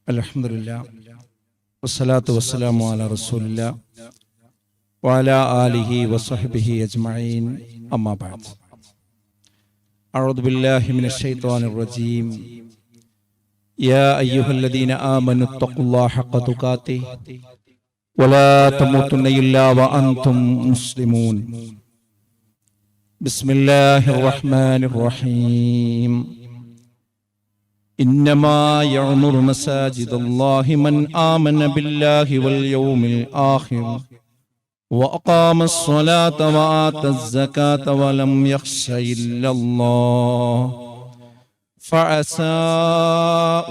അൽഹംദുലില്ലാ വസ്സലാത്തു വസ്സലാമു അലാ റസൂലില്ലാ വഅലാ ആലിഹി വസഹ്ബിഹി അജ്മഈൻ അമ്മാ ബഅദ്. അഊദു ബില്ലാഹി മിനശ് ശൈത്വാനിർ റജീം. യാ അയ്യുഹല്ലദീന ആമനു തഖുല്ലാഹ ഹഖ്ക തുഖാതിഹി വലാ തമൂതുന്ന ഇല്ലാ വഅൻതും മുസ്ലിമൂൻ. ബിസ്മില്ലാഹിർ റഹ്മാനിർ റഹീം. إنما يعمر مساجد الله من آمن بالله واليوم الآخر وأقام الصلاة وآتى الزكاة ولم يخش إلا الله فعسى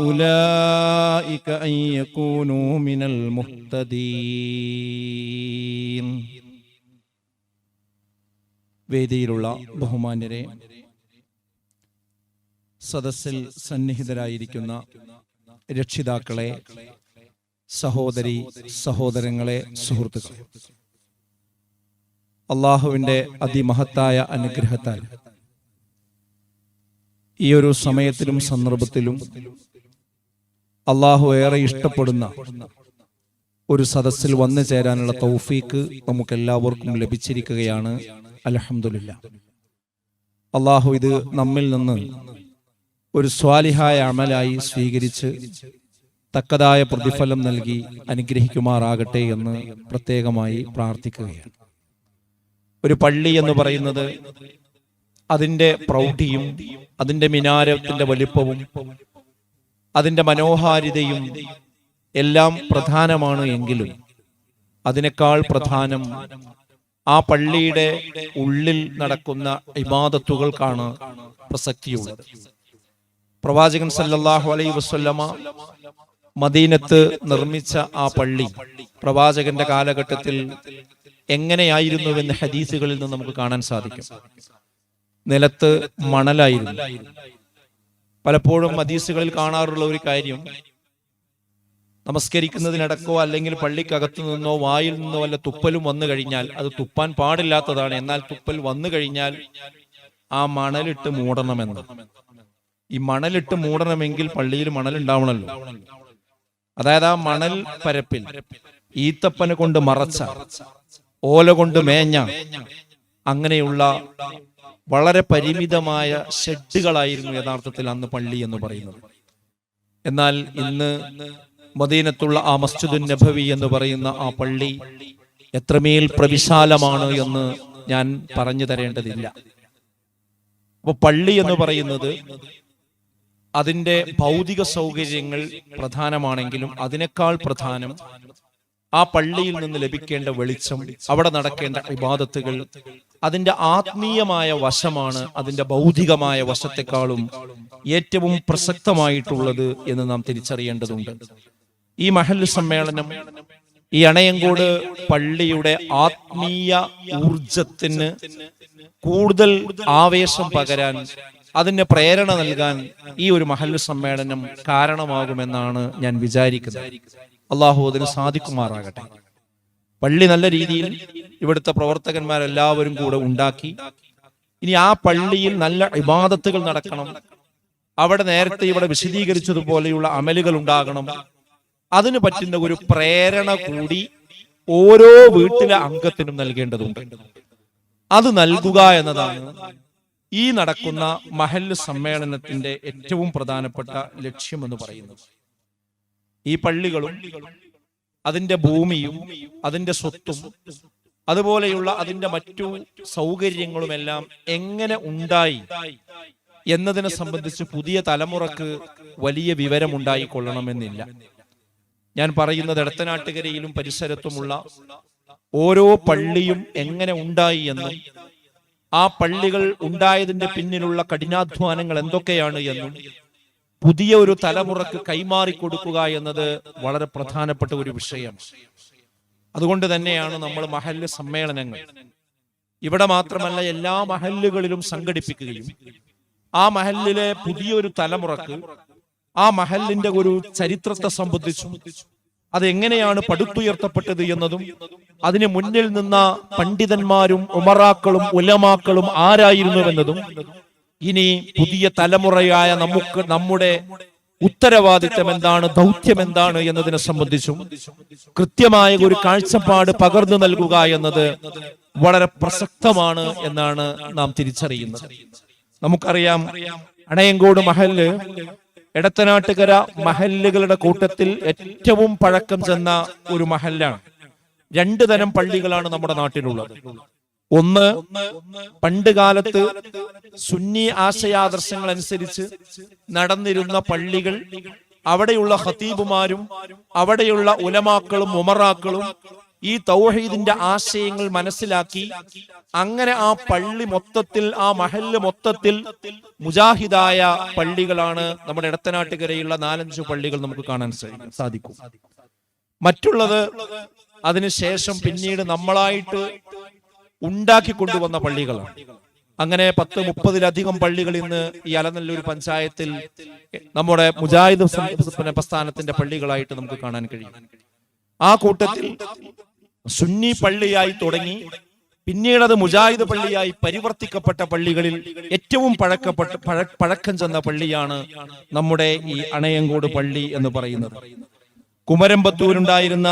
أولئك أن يكونوا من المهتدين. വേദിയിലുള്ള ബഹുമാന്യരെ, സദസ്സിൽ സന്നിഹിതരായിരിക്കുന്ന രക്ഷിതാക്കളെ, സഹോദരി സഹോദരങ്ങളെ, സുഹൃത്തുക്കളെ, അള്ളാഹുവിൻ്റെ അതിമഹത്തായ അനുഗ്രഹത്താൽ ഈ ഒരു സമയത്തിലും സന്ദർഭത്തിലും അള്ളാഹു ഏറെ ഇഷ്ടപ്പെടുന്ന ഒരു സദസ്സിൽ വന്നു ചേരാനുള്ള തൗഫീക്ക് നമുക്കെല്ലാവർക്കും ലഭിച്ചിരിക്കുകയാണ്. അൽഹംദുലില്ലാ. അള്ളാഹു ഇത് നമ്മിൽ നിന്ന് ഒരു സ്വാലിഹായ അമലായി സ്വീകരിച്ച് തക്കതായ പ്രതിഫലം നൽകി അനുഗ്രഹിക്കുമാറാകട്ടെ എന്ന് പ്രത്യേകമായി പ്രാർത്ഥിക്കുകയാണ്. ഒരു പള്ളി എന്ന് പറയുന്നത് അതിൻ്റെ പ്രൗഢിയും അതിൻ്റെ മിനാരത്തിന്റെ വലിപ്പവും അതിൻ്റെ മനോഹാരിതയും എല്ലാം പ്രധാനമാണ് എങ്കിലും അതിനേക്കാൾ പ്രധാനം ആ പള്ളിയുടെ ഉള്ളിൽ നടക്കുന്ന ഇബാദത്തുകൾക്കാണ് പ്രസക്തിയുള്ളത്. പ്രവാചകൻ സല്ലല്ലാഹു അലൈഹി വസല്ലമ മദീനത്ത് നിർമ്മിച്ച ആ പള്ളി പ്രവാചകന്റെ കാലഘട്ടത്തിൽ എങ്ങനെയായിരുന്നുവെന്ന് ഹദീസുകളിൽ നിന്ന് നമുക്ക് കാണാൻ സാധിക്കും. നിലത്ത് മണലായിരുന്നു. പലപ്പോഴും ഹദീസുകളിൽ കാണാറുള്ള ഒരു കാര്യം, നമസ്കരിക്കുന്നതിനിടക്കോ അല്ലെങ്കിൽ പള്ളിക്കകത്തു നിന്നോ വായിൽ നിന്നോ വല്ല തുപ്പലും വന്നു കഴിഞ്ഞാൽ അത് തുപ്പാൻ പാടില്ലാത്തതാണ്. എന്നാൽ തുപ്പൽ വന്നു കഴിഞ്ഞാൽ ആ മണലിട്ട് മൂടണമെന്ന്. ഈ മണലിട്ട് മൂടണമെങ്കിൽ പള്ളിയിൽ മണൽ ഉണ്ടാവണമല്ലോ. അതായത് ആ മണൽ പരപ്പിൽ ഈത്തപ്പന കൊണ്ട് മറച്ച, ഓല കൊണ്ട് മേഞ്ഞ, അങ്ങനെയുള്ള വളരെ പരിമിതമായ ഷെഡുകളായിരുന്നു യഥാർത്ഥത്തിൽ അന്ന് പള്ളി എന്ന് പറയുന്നത്. എന്നാൽ ഇന്ന് മദീനത്തുള്ള ആ മസ്ജിദുൻ നബവി എന്ന് പറയുന്ന ആ പള്ളി എത്രമേൽ പ്രവിശാലമാണ് എന്ന് ഞാൻ പറഞ്ഞു തരേണ്ടതില്ല. അപ്പൊ പള്ളി എന്ന് പറയുന്നത് അതിൻ്റെ ഭൗതിക സൗകര്യങ്ങൾ പ്രധാനമാണെങ്കിലും അതിനേക്കാൾ പ്രധാനം ആ പള്ളിയിൽ നിന്ന് ലഭിക്കേണ്ട വെളിച്ചം, അവിടെ നടക്കേണ്ട ഇബാദത്തുകൾ, അതിൻ്റെ ആത്മീയമായ വശമാണ് അതിൻ്റെ ഭൗതികമായ വശത്തെക്കാളും ഏറ്റവും പ്രസക്തമായിട്ടുള്ളത് എന്ന് നാം തിരിച്ചറിയേണ്ടതുണ്ട്. ഈ മഹല്ല് സമ്മേളനം, ഈ അണയങ്കോട് പള്ളിയുടെ ആത്മീയ ഊർജത്തിന് കൂടുതൽ ആവേശം പകരാൻ, അതിന് പ്രേരണ നൽകാൻ ഈ ഒരു മഹല്ല് സമ്മേളനം കാരണമാകുമെന്നാണ് ഞാൻ വിചാരിക്കുന്നത്. അള്ളാഹു അതിന് സാധിക്കുമാറാകട്ടെ. പള്ളി നല്ല രീതിയിൽ ഇവിടുത്തെ പ്രവർത്തകന്മാരെല്ലാവരും കൂടെ ഉണ്ടാക്കി. ഇനി ആ പള്ളിയിൽ നല്ല ഇബാദത്തുകൾ നടക്കണം. അവിടെ നേരത്തെ ഇവിടെ വിശദീകരിച്ചതുപോലെയുള്ള അമലുകൾ ഉണ്ടാകണം. അതിന് പറ്റുന്ന ഒരു പ്രേരണ കൂടി ഓരോ വീട്ടിലെ അംഗത്തിനും നൽകേണ്ടതുണ്ട്. അത് നൽകുക എന്നതാണ് ഈ നടക്കുന്ന മഹല്ല് സമ്മേളനത്തിന്റെ ഏറ്റവും പ്രധാനപ്പെട്ട ലക്ഷ്യം എന്ന് പറയുന്നത്. ഈ പള്ളികളും അതിന്റെ ഭൂമിയും അതിന്റെ സ്വത്തും അതുപോലെയുള്ള അതിന്റെ മറ്റു സൗകര്യങ്ങളുമെല്ലാം എങ്ങനെ ഉണ്ടായി എന്നതിനെ സംബന്ധിച്ച് പുതിയ തലമുറക്ക് വലിയ വിവരമുണ്ടായിക്കൊള്ളണമെന്നില്ല. ഞാൻ പറയുന്നത് എടത്തനാട്ടുകരയിലും പരിസരത്തുമുള്ള ഓരോ പള്ളിയും എങ്ങനെ ഉണ്ടായി എന്നും ആ പള്ളികൾ ഉണ്ടായതിന്റെ പിന്നിലുള്ള കഠിനാധ്വാനങ്ങൾ എന്തൊക്കെയാണ് എന്നും പുതിയ ഒരു തലമുറക്ക് കൈമാറി കൊടുക്കുക എന്നത് വളരെ പ്രധാനപ്പെട്ട ഒരു വിഷയം. അതുകൊണ്ട് തന്നെയാണ് നമ്മൾ മഹല്ല് സമ്മേളനങ്ങൾ ഇവിടെ മാത്രമല്ല എല്ലാ മഹല്ലുകളിലും സംഘടിപ്പിക്കുകയും ആ മഹല്ലിലെ പുതിയൊരു തലമുറക്ക് ആ മഹല്ലിന്റെ ഒരു ചരിത്രത്തെ സംബന്ധിച്ചും അതെങ്ങനെയാണ് പടുത്തുയർത്തപ്പെട്ടത് എന്നതും അതിന് മുന്നിൽ നിന്ന പണ്ഡിതന്മാരും ഉമറാക്കളും ഉലമാക്കളും ആരായിരുന്നുവെന്നതും ഇനി പുതിയ തലമുറയായ നമ്മുടെ ഉത്തരവാദിത്തം എന്താണ്, ദൗത്യം എന്താണ് എന്നതിനെ സംബന്ധിച്ചും കൃത്യമായ ഒരു കാഴ്ചപ്പാട് പകർന്നു നൽകുക എന്നത് വളരെ പ്രസക്തമാണ് എന്നാണ് നാം തിരിച്ചറിയുന്നത്. നമുക്കറിയാം, അണയങ്കോട് മഹല്ല് എടത്തനാട്ടുകര മഹല്ലുകളുടെ കൂട്ടത്തിൽ ഏറ്റവും പഴക്കം ചെന്ന ഒരു മഹല്ലാണ്. 2 തരം പള്ളികളാണ് നമ്മുടെ നാട്ടിലുള്ളത്. ഒന്ന്, പണ്ട് കാലത്ത് സുന്നി ആശയാദർശങ്ങൾ അനുസരിച്ച് നടന്നിരുന്ന പള്ളികൾ, അവിടെയുള്ള ഖതീബുമാരും അവിടെയുള്ള ഉലമാക്കളും ഉമറാക്കളും ഈ തൗഹീദിന്റെ ആശയങ്ങൾ മനസ്സിലാക്കി അങ്ങനെ ആ പള്ളി മൊത്തത്തിൽ, ആ മഹല്ല് മൊത്തത്തിൽ മുജാഹിദായ പള്ളികളാണ് നമ്മുടെ എടത്തനാട്ടുകരയുള്ള 4-5 പള്ളികൾ നമുക്ക് കാണാൻ സാധിക്കും. മറ്റുള്ളത് അതിനുശേഷം പിന്നീട് നമ്മളായിട്ട് ഉണ്ടാക്കി കൊണ്ടുവന്ന പള്ളികളാണ്. അങ്ങനെ 10-30-ലധികം പള്ളികൾ ഇന്ന് ഈ അലനല്ലൂർ പഞ്ചായത്തിൽ നമ്മുടെ മുജാഹിദ് പ്രസ്ഥാനത്തിന്റെ പള്ളികളായിട്ട് നമുക്ക് കാണാൻ കഴിയും. ആ കൂട്ടത്തിൽ സുന്നി പള്ളിയായി തുടങ്ങി പിന്നീട് അത് മുജാഹിദ് പള്ളിയായി പരിവർത്തിക്കപ്പെട്ട പള്ളികളിൽ ഏറ്റവും പഴക്കം ചെന്ന പള്ളിയാണ് നമ്മുടെ ഈ അണയങ്കോട് പള്ളി എന്ന് പറയുന്നത്. കുമരമ്പത്തൂരുണ്ടായിരുന്ന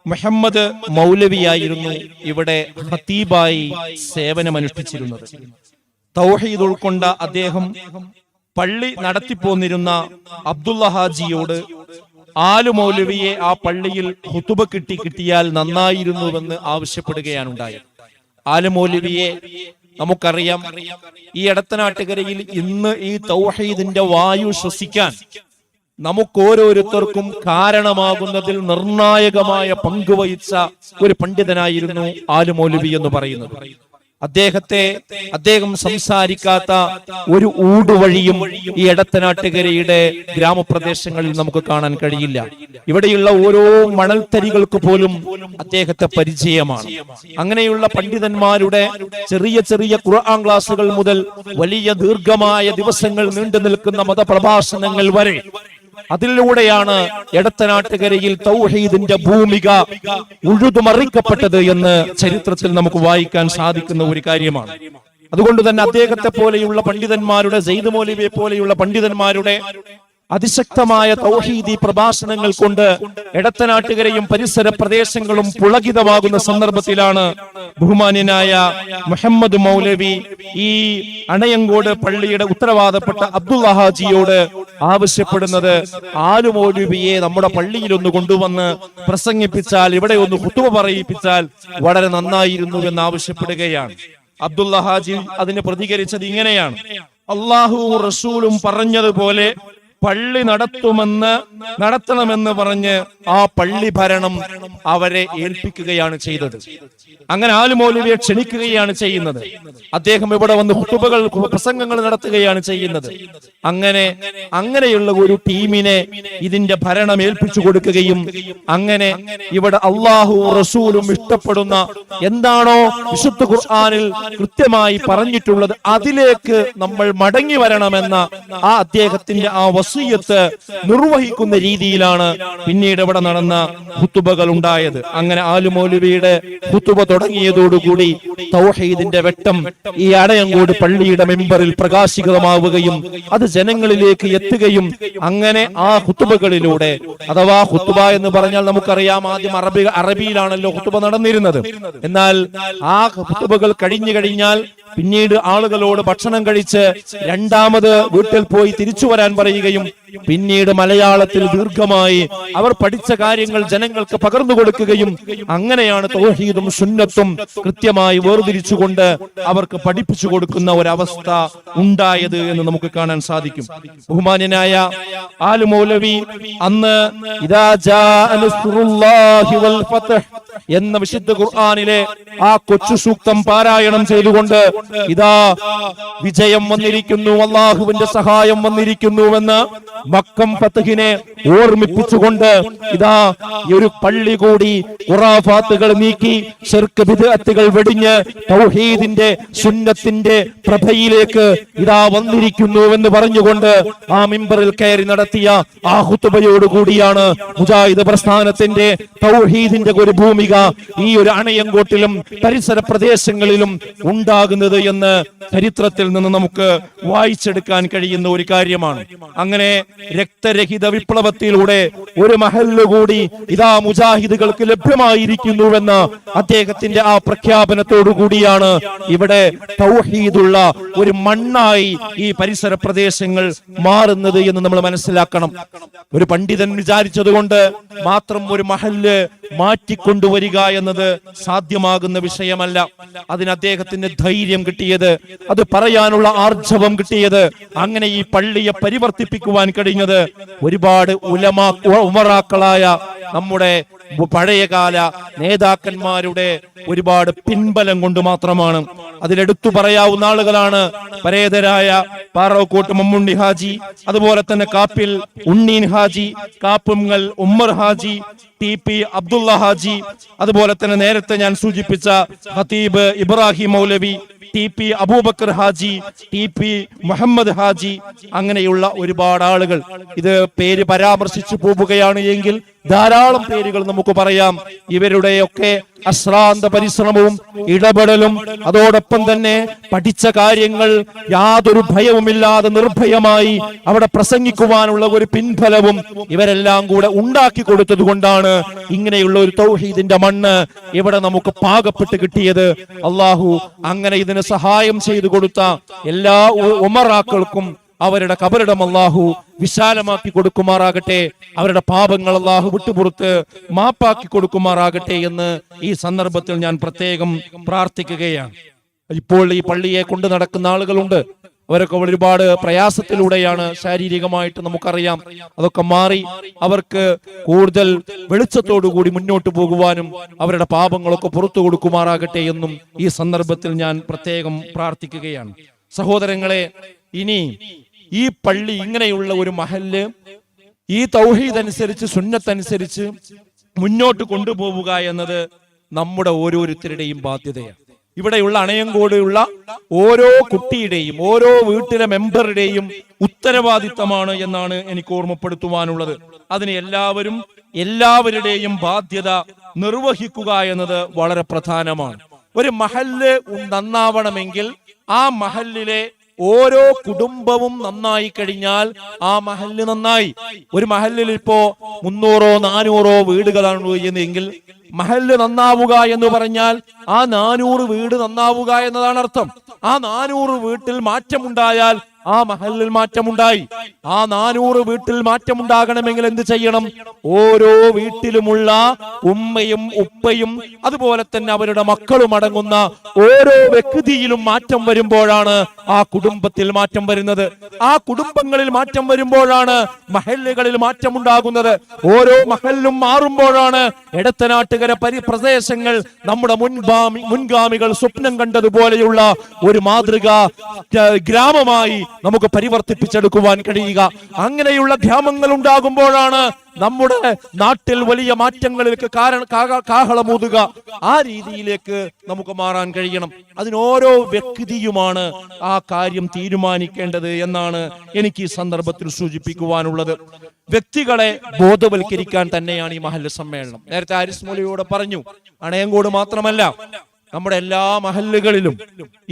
മുഹമ്മദ് മൗലവിയായിരുന്നു ഇവിടെ ഖതീബായി സേവനമനുഷ്ഠിച്ചിരുന്നത്. തൗഹീദ് ഉൾക്കൊണ്ട അദ്ദേഹം പള്ളി നടത്തിപ്പോന്നിരുന്ന അബ്ദുള്ള ഹാജിയോട് ആലു മൗലവിയെ ആ പള്ളിയിൽ ഖുതുബ കിട്ടിയാൽ നന്നായിരുന്നുവെന്ന് ആവശ്യപ്പെടുകയാണ് ഉണ്ടായത്. ആലു മൗലവിയെ നമുക്കറിയാം, ഈ എടത്തനാട്ടുകരയിൽ ഇന്ന് ഈ തൗഹീദിന്റെ വായു ശ്വസിക്കാൻ നമുക്കോരോരുത്തർക്കും കാരണമാകുന്നതിൽ നിർണായകമായ പങ്കുവഹിച്ച ഒരു പണ്ഡിതനായിരുന്നു ആലു മൗലവി എന്ന് പറയുന്നത്. അദ്ദേഹം സംസാരിക്കാത്ത ഒരു ഊടുവഴിയും ഈ എടത്തനാട്ടുകരയുടെ ഗ്രാമപ്രദേശങ്ങളിൽ നമുക്ക് കാണാൻ കഴിയില്ല. ഇവിടെയുള്ള ഓരോ മണൽത്തരികൾക്ക് പോലും അദ്ദേഹത്തെ പരിചയമാണ്. അങ്ങനെയുള്ള പണ്ഡിതന്മാരുടെ ചെറിയ ചെറിയ ഖുർആൻ ക്ലാസുകൾ മുതൽ വലിയ ദീർഘമായ ദിവസങ്ങൾ നീണ്ടു നിൽക്കുന്ന മതപ്രഭാഷണങ്ങൾ വരെ, അതിലൂടെയാണ് എടത്തനാട്ടുകരയിൽ തൗഹീദിന്റെ ഭൂമിക ഉഴുതുമറിക്കപ്പെട്ടത് എന്ന് ചരിത്രത്തിൽ നമുക്ക് വായിക്കാൻ സാധിക്കുന്ന ഒരു കാര്യമാണ്. അതുകൊണ്ട് തന്നെ അദ്ദേഹത്തെ പോലെയുള്ള പണ്ഡിതന്മാരുടെ, സെയ്ദ് മൗലവിയെ പോലെയുള്ള പണ്ഡിതന്മാരുടെ അതിശക്തമായ തൗഹീദി പ്രഭാഷണങ്ങൾ കൊണ്ട് എടത്തനാട്ടുകരയും പരിസര പ്രദേശങ്ങളും പുളകിതമാകുന്ന സന്ദർഭത്തിലാണ് ബഹുമാന്യനായ മുഹമ്മദ് മൗലവി ഈ അണയങ്കോട് പള്ളിയുടെ ഉത്തരവാദപ്പെട്ട അബ്ദുള്ള ഹാജിയോട് ആവശ്യപ്പെടുന്നത്, ആലു മൗലവിയെ നമ്മുടെ പള്ളിയിൽ ഒന്ന് കൊണ്ടുവന്ന് പ്രസംഗിപ്പിച്ചാൽ, ഇവിടെ ഒന്ന് ഖുതുബ പറയിപ്പിച്ചാൽ വളരെ നന്നായിരുന്നു എന്ന് ആവശ്യപ്പെടുകയാണ്. അബ്ദുള്ള ഹാജി അതിന് പ്രതികരിച്ചത് ഇങ്ങനെയാണ്: അല്ലാഹുവും റസൂലും പറഞ്ഞതുപോലെ പള്ളി നടത്തണമെന്ന് പറഞ്ഞ് ആ പള്ളി ഭരണം അവരെ ഏൽപ്പിക്കുകയാണ് ചെയ്തത്. അങ്ങനെ ആലു മൗലവിയെ ക്ഷണിക്കുകയാണ് ചെയ്യുന്നത്. അദ്ദേഹം ഇവിടെ വന്ന് ഖുതുബകൾ, പ്രസംഗങ്ങൾ നടത്തുകയാണ് ചെയ്യുന്നത്. അങ്ങനെയുള്ള ഒരു ടീമിനെ ഇതിന്റെ ഭരണം ഏൽപ്പിച്ചു കൊടുക്കുകയും അങ്ങനെ ഇവിടെ അള്ളാഹു റസൂലും ഇഷ്ടപ്പെടുന്ന എന്താണോ വിശുദ്ധ ഖുർആനിൽ കൃത്യമായി പറഞ്ഞിട്ടുള്ളത് അതിലേക്ക് നമ്മൾ മടങ്ങി വരണമെന്ന ആ അദ്ദേഹത്തിന്റെ ആ വസിയ്യത്ത് നിർവഹിക്കുന്ന രീതിയിലാണ് പിന്നീട് ഇവിടെ നടന്ന ഖുതുബകൾ ഉണ്ടായത്. അങ്ങനെ ആലു മൗലവിയുടെ ഖുതുബ തുടങ്ങിയതോടുകൂടി തൗഹീദിന്റെ വെട്ടം ഈ അടയങ്കോട് പള്ളിയുടെ മെമ്പറിൽ പ്രകാശിതമാവുകയും അത് ജനങ്ങളിലേക്ക് എത്തുകയും അങ്ങനെ ആ ഖുതുബകളിലൂടെ, അഥവാ ഖുതുബ എന്ന് പറഞ്ഞാൽ നമുക്കറിയാം ആദ്യം അറബിയിലാണല്ലോ ഖുതുബ നടന്നിരുന്നത്. എന്നാൽ ആ ഖുതുബകൾ കഴിഞ്ഞാൽ പിന്നീട് ആളുകളോട് ഭക്ഷണം കഴിച്ച് രണ്ടാമത് വീട്ടിൽ പോയി തിരിച്ചു വരാൻ പറയുകയും പിന്നീട് മലയാളത്തിൽ ദീർഘമായി അവർ പഠിച്ച കാര്യങ്ങൾ ജനങ്ങൾക്ക് പകർന്നു കൊടുക്കുകയും അങ്ങനെയാണ് തൗഹീദും സുന്നത്തും കൃത്യമായി വേർതിരിച്ചുകൊണ്ട് അവർക്ക് പഠിപ്പിച്ചു കൊടുക്കുന്ന ഒരവസ്ഥ ഉണ്ടായത് എന്ന് നമുക്ക് കാണാൻ സാധിക്കും. ബഹുമാന്യനായ ആലു മൗലവി അന്ന് ഇദാ ജാഅ നസ്റുല്ലാഹി വൽ ഫത്ഹ് എന്ന വിശുദ്ധ ഖുർആനിലെ ആ കൊച്ചു സൂക്തം പാരായണം ചെയ്തുകൊണ്ട് ഇതാ വിജയം വന്നിരിക്കുന്നു, അല്ലാഹുവിന്റെ സഹായം വന്നിരിക്കുന്നുവെന്ന് മക്കം ഫത്ഹിനെ ഓർമ്മിപ്പിച്ചുകൊണ്ട് ഇതാ ഒരു പള്ളി കൂടി ഖുറാഫാത്തുകൾ നീക്കി ശിർക്ക് ബിദ്അത്തുകൾ വെടിഞ്ഞ് തൗഹീദിന്റെ സുന്നത്തിന്റെ പ്രഭയിലേക്ക് ഇതാ വന്നിരിക്കുന്നുവെന്ന് പറഞ്ഞുകൊണ്ട് ആ മിമ്പറിൽ കയറി നടത്തിയ ആ ഖുതുബയോട് കൂടിയാണ് മുജാഹിദ് പ്രസ്ഥാനത്തിന്റെ തൗഹീദിന്റെ ഒരു ഭൂമിക ഈ ഒരു അണയങ്കോട്ടിലും പരിസര പ്രദേശങ്ങളിലും ഉണ്ടാകുന്നത് എന്ന് ചരിത്രത്തിൽ നിന്ന് നമുക്ക് വായിച്ചെടുക്കാൻ കഴിയുന്ന ഒരു കാര്യമാണ്. അങ്ങനെ രക്തരഹിത വിപ്ലവത്തിലൂടെ ഒരു മഹല്ല് കൂടി ഇതാ മുജാഹിദുകൾക്ക് ലഭ്യമായിരിക്കുന്നുവെന്ന അദ്ദേഹത്തിന്റെ ആ പ്രഖ്യാപനത്തോടു കൂടിയാണ് ഇവിടെ തൗഹീദുള്ള ഒരു മണ്ണായി ഈ പരിസര പ്രദേശങ്ങൾ മാറുന്നത് എന്ന് നമ്മൾ മനസ്സിലാക്കണം. ഒരു പണ്ഡിതൻ വിചാരിച്ചതുകൊണ്ട് മാത്രം ഒരു മഹല്ല് മാറ്റിക്കൊണ്ടുവരിക എന്നത് സാധ്യമാകുന്ന വിഷയമല്ല. അതിന് അദ്ദേഹത്തിന് ധൈര്യം കിട്ടിയത്, അത് പറയാനുള്ള ആർജവം കിട്ടിയത്, അങ്ങനെ ഈ പള്ളിയെ പരിവർത്തിപ്പിക്കുവാൻ കഴിഞ്ഞത് ഒരുപാട് ഉമറാക്കളായ നമ്മുടെ പഴയകാല നേതാക്കന്മാരുടെ ഒരുപാട് പിൻബലം കൊണ്ട് മാത്രമാണ്. അതിലെടുത്തു പറയാവുന്ന ആളുകളാണ് പരേതരായ പാറോക്കോട്ട് മമ്മുണ്ണി ഹാജി, അതുപോലെ തന്നെ കാപ്പിൽ ഉണ്ണീൻ ഹാജി, കാപ്പുങ്ങൽ ഉമ്മർ ഹാജി, TP അബ്ദുള്ള ഹാജി, അതുപോലെ തന്നെ നേരത്തെ ഞാൻ സൂചിപ്പിച്ച ഖതീബ് ഇബ്രാഹിം മൗലവി, TP അബൂബക്കർ ഹാജി, TP മുഹമ്മദ് ഹാജി, അങ്ങനെയുള്ള ഒരുപാട് ആളുകൾ. ഇത് പേര് പരാമർശിച്ചു പോവുകയാണ് എങ്കിൽ ധാരാളം പേരുകൾ നമുക്ക് പറയാം. ഇവരുടെയൊക്കെ അശ്രാന്ത പരിശ്രമവും ഇടപെടലും അതോടൊപ്പം തന്നെ പഠിച്ച കാര്യങ്ങൾ യാതൊരു ഭയവുമില്ലാതെ നിർഭയമായി അവിടെ പ്രസംഗിക്കുവാനുള്ള ഒരു പിൻഫലവും ഇവരെല്ലാം കൂടെ ഉണ്ടാക്കി കൊടുത്തത് കൊണ്ടാണ് ഇങ്ങനെയുള്ള ഒരു തൗഹീദിന്റെ മണ്ണ് ഇവിടെ നമുക്ക് പാകപ്പെട്ട് കിട്ടിയത്. അള്ളാഹു അങ്ങനെ ഇതിന് സഹായം ചെയ്തു കൊടുത്ത എല്ലാ ഉമറാക്കൾക്കും അവരുടെ കബറിടം അല്ലാഹു വിശാലമാക്കി കൊടുക്കുമാറാകട്ടെ, അവരുടെ പാപങ്ങൾ അല്ലാഹു വിട്ടുപുറത്ത് മാപ്പാക്കി കൊടുക്കുമാറാകട്ടെ എന്ന് ഈ സന്ദർഭത്തിൽ ഞാൻ പ്രത്യേകം പ്രാർത്ഥിക്കുകയാണ്. ഇപ്പോൾ ഈ പള്ളിയെ കൊണ്ട് നടക്കുന്ന ആളുകളുണ്ട്, അവരൊക്കെ ഒരുപാട് പ്രയാസത്തിലൂടെയാണ് ശാരീരികമായിട്ട്, നമുക്കറിയാം. അതൊക്കെ മാറി അവർക്ക് കൂടുതൽ വെളിച്ചത്തോടുകൂടി മുന്നോട്ട് പോകുവാനും അവരുടെ പാപങ്ങളൊക്കെ പുറത്തു കൊടുക്കുമാറാകട്ടെ എന്നും ഈ സന്ദർഭത്തിൽ ഞാൻ പ്രത്യേകം പ്രാർത്ഥിക്കുകയാണ്. സഹോദരങ്ങളെ, ഇനി ഈ പള്ളി, ഇങ്ങനെയുള്ള ഒരു മഹല്ല് ഈ തൗഹീദ് അനുസരിച്ച് സുന്നത്തനുസരിച്ച് മുന്നോട്ട് കൊണ്ടുപോവുക എന്നത് നമ്മുടെ ഓരോരുത്തരുടെയും ബാധ്യതയാണ്. ഇവിടെയുള്ള അണയങ്കോടുള്ള ഓരോ കുട്ടിയുടെയും ഓരോ വീട്ടിലെ മെമ്പറുടെയും ഉത്തരവാദിത്തമാണ് എന്നാണ് എനിക്ക് ഓർമ്മപ്പെടുത്തുവാനുള്ളത്. അതിന് എല്ലാവരുടെയും ബാധ്യത നിർവഹിക്കുക എന്നത് വളരെ പ്രധാനമാണ്. ഒരു മഹല്ല് നന്നാവണമെങ്കിൽ ആ മഹല്ലിലെ ഓരോ കുടുംബവും നന്നായി കഴിഞ്ഞാൽ ആ മഹല്ല് നന്നായി. ഒരു മഹല്ലിൽ ഇപ്പോ 300-400 വീടുകളാണ് എങ്കിൽ മഹല്ല് നന്നാവുക എന്ന് പറഞ്ഞാൽ ആ 400 വീട് നന്നാവുക എന്നതാണ് അർത്ഥം. ആ 400 വീട്ടിൽ മാറ്റമുണ്ടായാൽ ആ മഹല്ലിൽ മാറ്റമുണ്ടായി. ആ 400 വീട്ടിൽ മാറ്റമുണ്ടാകണമെങ്കിൽ എന്ത് ചെയ്യണം? ഓരോ വീട്ടിലുമുള്ള ഉമ്മയും ഉപ്പയും അതുപോലെ തന്നെ അവരുടെ മക്കളും അടങ്ങുന്ന ഓരോ വ്യക്തിയിലും മാറ്റം വരുമ്പോഴാണ് ആ കുടുംബത്തിൽ മാറ്റം വരുന്നത്. ആ കുടുംബങ്ങളിൽ മാറ്റം വരുമ്പോഴാണ് മഹല്ലുകളിൽ മാറ്റമുണ്ടാകുന്നത്. ഓരോ മഹല്ലും മാറുമ്പോഴാണ് ഇടത്തനാട്ടുകര പ്രദേശങ്ങൾ നമ്മുടെ മുൻഗാമികൾ സ്വപ്നം കണ്ടതുപോലെയുള്ള ഒരു മാതൃകാ ഗ്രാമമായി നമുക്ക് പരിവർത്തിപ്പിച്ചെടുക്കുവാൻ കഴിയുക. അങ്ങനെയുള്ള ഗ്രാമങ്ങൾ ഉണ്ടാകുമ്പോഴാണ് നമ്മുടെ നാട്ടിൽ വലിയ മാറ്റങ്ങളിലേക്ക് കാഹളമൂതുക. ആ രീതിയിലേക്ക് നമുക്ക് മാറാൻ കഴിയണം. അതിനോരോ വ്യക്തിയുമാണ് ആ കാര്യം തീരുമാനിക്കേണ്ടത് എന്നാണ് എനിക്ക് ഈ സന്ദർഭത്തിൽ സൂചിപ്പിക്കുവാനുള്ളത്. വ്യക്തികളെ ബോധവൽക്കരിക്കാൻ തന്നെയാണ് ഈ മഹല്ല് സമ്മേളനം. നേരത്തെ ആരിസ് മൗലവിയോട് പറഞ്ഞു, അണയങ്കോട് മാത്രമല്ല നമ്മുടെ എല്ലാ മഹല്ലുകളിലും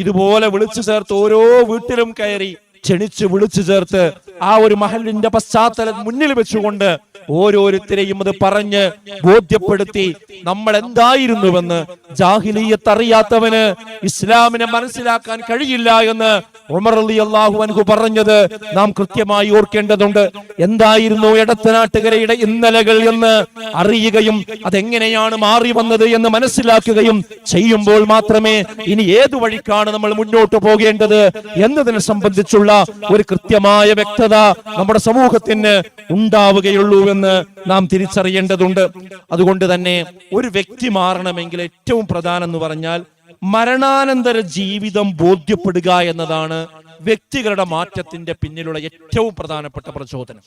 ഇതുപോലെ വിളിച്ചു ചേർത്ത് ഓരോ വീട്ടിലും കയറി ക്ഷണിച്ച് വിളിച്ചു ചേർത്ത് ആ ഒരു മഹല്ലിന്റെ പശ്ചാത്തലം മുന്നിൽ വെച്ചുകൊണ്ട് ഓരോരുത്തരെയും അത് പറഞ്ഞ് ബോധ്യപ്പെടുത്തി നമ്മൾ എന്തായിരുന്നുവെന്ന് ജാഹിലിയ്യത്ത് അറിയാത്തവന് ഇസ്ലാമിനെ മനസ്സിലാക്കാൻ കഴിയില്ല എന്ന് ഉമർ റളിയല്ലാഹു അൻഹു പറഞ്ഞത് നാം കൃത്യമായി ഓർക്കേണ്ടതുണ്ട്. എന്തായിരുന്നു എടത്തനാട്ടുകരയുടെ ഇന്നലകൾ എന്ന് അറിയുകയും അതെങ്ങനെയാണ് മാറി വന്നത് എന്ന് മനസ്സിലാക്കുകയും ചെയ്യുമ്പോൾ മാത്രമേ ഇനി ഏതു വഴിക്കാണ് നമ്മൾ മുന്നോട്ട് പോകേണ്ടത് എന്നതിനെ സംബന്ധിച്ചുള്ള ഒരു കൃത്യമായ വ്യക്തത നമ്മുടെ സമൂഹത്തിന് ഉണ്ടാവുകയുള്ളൂ എന്ന് നാം തിരിച്ചറിയേണ്ടതുണ്ട്. അതുകൊണ്ട് തന്നെ ഒരു വ്യക്തി മാറണമെങ്കിൽ ഏറ്റവും പ്രധാനം എന്ന് പറഞ്ഞാൽ മരണാനന്തര ജീവിതം ബോധ്യപ്പെടുക എന്നതാണ് വ്യക്തികളുടെ മാറ്റത്തിന്റെ പിന്നിലുള്ള ഏറ്റവും പ്രധാനപ്പെട്ട പ്രചോദനം.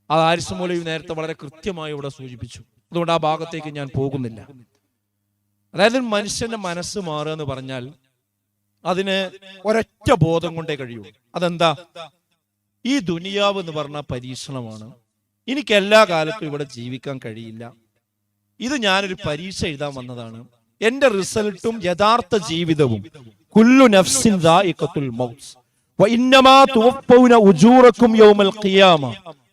അത് ആരിസ് മൗലവി നേരത്തെ വളരെ കൃത്യമായി ഇവിടെ സൂചിപ്പിച്ചു. അതുകൊണ്ട് ആ ഭാഗത്തേക്ക് ഞാൻ പോകുന്നില്ല. അതായത് മനുഷ്യന്റെ മനസ്സ് മാറുക എന്ന് പറഞ്ഞാൽ അതിന് ഒരൊറ്റ ബോധം കൊണ്ടേ കഴിയൂ. അതെന്താ? ഈ ദുനിയാവ് എന്ന് പറഞ്ഞ പരീക്ഷണമാണ്. എനിക്ക് എല്ലാ കാലത്തും ഇവിടെ ജീവിക്കാൻ കഴിയില്ല. ഇത് ഞാനൊരു പരീക്ഷ എഴുതാൻ വന്നതാണ്. എന്റെ റിസൾട്ടും യഥാർത്ഥ ജീവിതവും കുല്ലു നഫ്സിൻ ദാഇഖത്തുൽ മൗത്ത്, വഇന്നമാ തുവഫൗന ഉജൂറക്കും യൗമൽ ഖിയാമ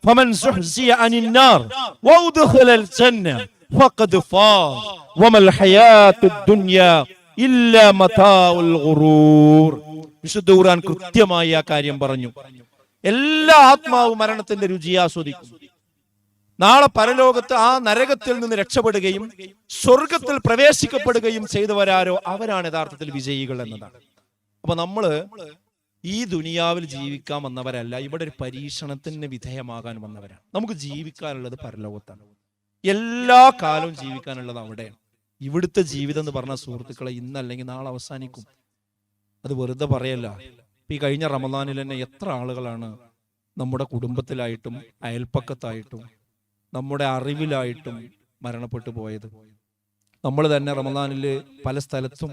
ഫമൻ സുഹ്സിയ അനിൻ നാർ വഉദ്ഖിലൽ ജന്ന ഫഖദ് ഫാസ് വമൽ ഹയാത്തുദ് ദുനിയ ഇല്ലാ മതാഉൽ ഗുറൂർ. വിശുദ്ധ ഖുർആൻ കൃത്യമായി ആ കാര്യം പറഞ്ഞു. എല്ലാ ആത്മാവും മരണത്തിന്റെ രുചി ആസ്വദിക്കും. നാളെ പരലോകത്ത് ആ നരകത്തിൽ നിന്ന് രക്ഷപ്പെടുകയും സ്വർഗത്തിൽ പ്രവേശിക്കപ്പെടുകയും ചെയ്തവരാരോ അവരാണ് യഥാർത്ഥത്തിൽ വിജയികൾ എന്നതാണ്. അപ്പൊ നമ്മള് ഈ ദുനിയാവിൽ ജീവിക്കാൻ വന്നവരല്ല, ഇവിടെ ഒരു പരീക്ഷണത്തിന് വിധേയമാകാൻ വന്നവരാണ്. നമുക്ക് ജീവിക്കാനുള്ളത് പരലോകത്താണ്. എല്ലാ കാലവും ജീവിക്കാനുള്ളത് അവിടെയാണ്. ഇവിടുത്തെ ജീവിതം എന്ന് പറഞ്ഞ സുഹൃത്തുക്കളെ ഇന്നല്ലെങ്കിൽ നാളെ അവസാനിക്കും. അത് വെറുതെ പറയല്ല. ഈ കഴിഞ്ഞ റമദാനിൽ തന്നെ എത്ര ആളുകളാണ് നമ്മുടെ കുടുംബത്തിലായിട്ടും അയൽപ്പക്കത്തായിട്ടും നമ്മുടെ അറിവിലായിട്ടും മരണപ്പെട്ടു പോയത്. നമ്മൾ തന്നെ റമദാനില് പല സ്ഥലത്തും